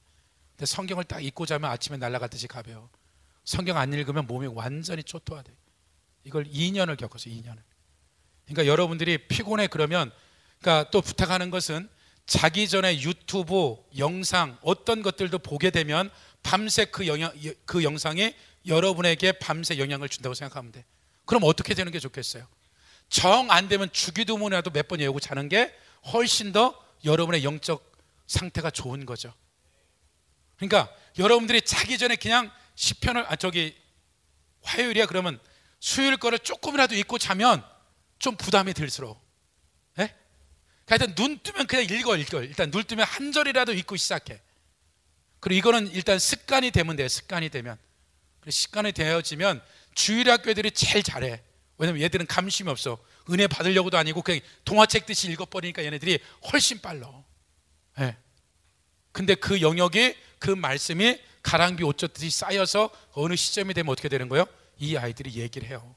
근데 성경을 딱 읽고 자면 아침에 날아가듯이 가벼워. 성경 안 읽으면 몸이 완전히 초토화돼. 이걸 2년을 겪었어요. 2년을. 그러니까 여러분들이 피곤해 그러면, 그러니까 또 부탁하는 것은 자기 전에 유튜브 영상 어떤 것들도 보게 되면 밤새 그 영상이 여러분에게 밤새 영향을 준다고 생각하면 돼. 그럼 어떻게 되는 게 좋겠어요? 정 안 되면 주기도문이라도 몇 번 외우고 자는 게 훨씬 더 여러분의 영적 상태가 좋은 거죠. 그러니까 여러분들이 자기 전에 그냥 시편을 화요일이야 그러면 수요일 거를 조금이라도 읽고 자면 좀 부담이 들스러워. 예? 그러니까 일단 눈 뜨면 그냥 읽어. 일단 눈 뜨면 한 절이라도 읽고 시작해. 그리고 이거는 일단 습관이 되면 돼요. 습관이 되면. 습관이 되어지면 주일학교 애들이 제일 잘해. 왜냐면 얘들은 감심이 없어. 은혜 받으려고도 아니고 그냥 동화책 듯이 읽어버리니까 얘네들이 훨씬 빨라. 예. 근데 그 영역이, 그 말씀이 가랑비 옷 젖듯이 쌓여서 어느 시점이 되면 어떻게 되는 거예요? 이 아이들이 얘기를 해요.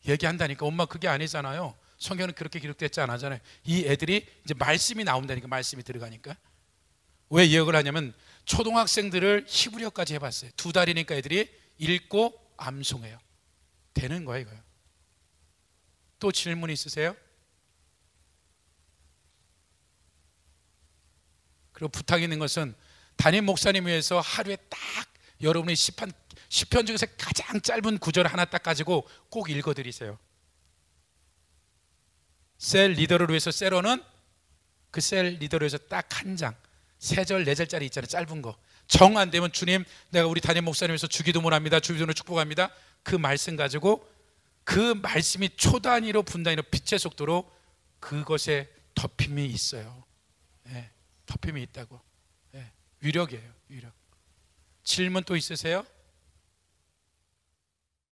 얘기한다니까. 엄마 그게 아니잖아요. 성경은 그렇게 기록됐지 않았잖아요. 이 애들이 이제 말씀이 나온다니까. 말씀이 들어가니까. 왜 예역을 하냐면 초등학생들을 히브리어까지 해봤어요. 2달이니까 애들이 읽고 암송해요. 되는 거예요 이거요. 또 질문 있으세요? 그리고 부탁 있는 것은 담임 목사님 위해서 하루에 딱 여러분이 시편 중에서 가장 짧은 구절 하나 딱 가지고 꼭 읽어드리세요. 셀 리더를 위해서 셀러는 그 셀 리더를 위해서 딱 한 장, 3절 4절짜리 있잖아요. 짧은 거. 정 안 되면 주님 내가 우리 담임 목사님 위해서 주기도문합니다. 주기도문을 축복합니다. 그 말씀 가지고 그 말씀이 초 단위로 분 단위로 빛의 속도로 그것에 덮임이 있어요. 예, 덮임이 있다고. 예, 위력이에요. 위력. 질문 또 있으세요?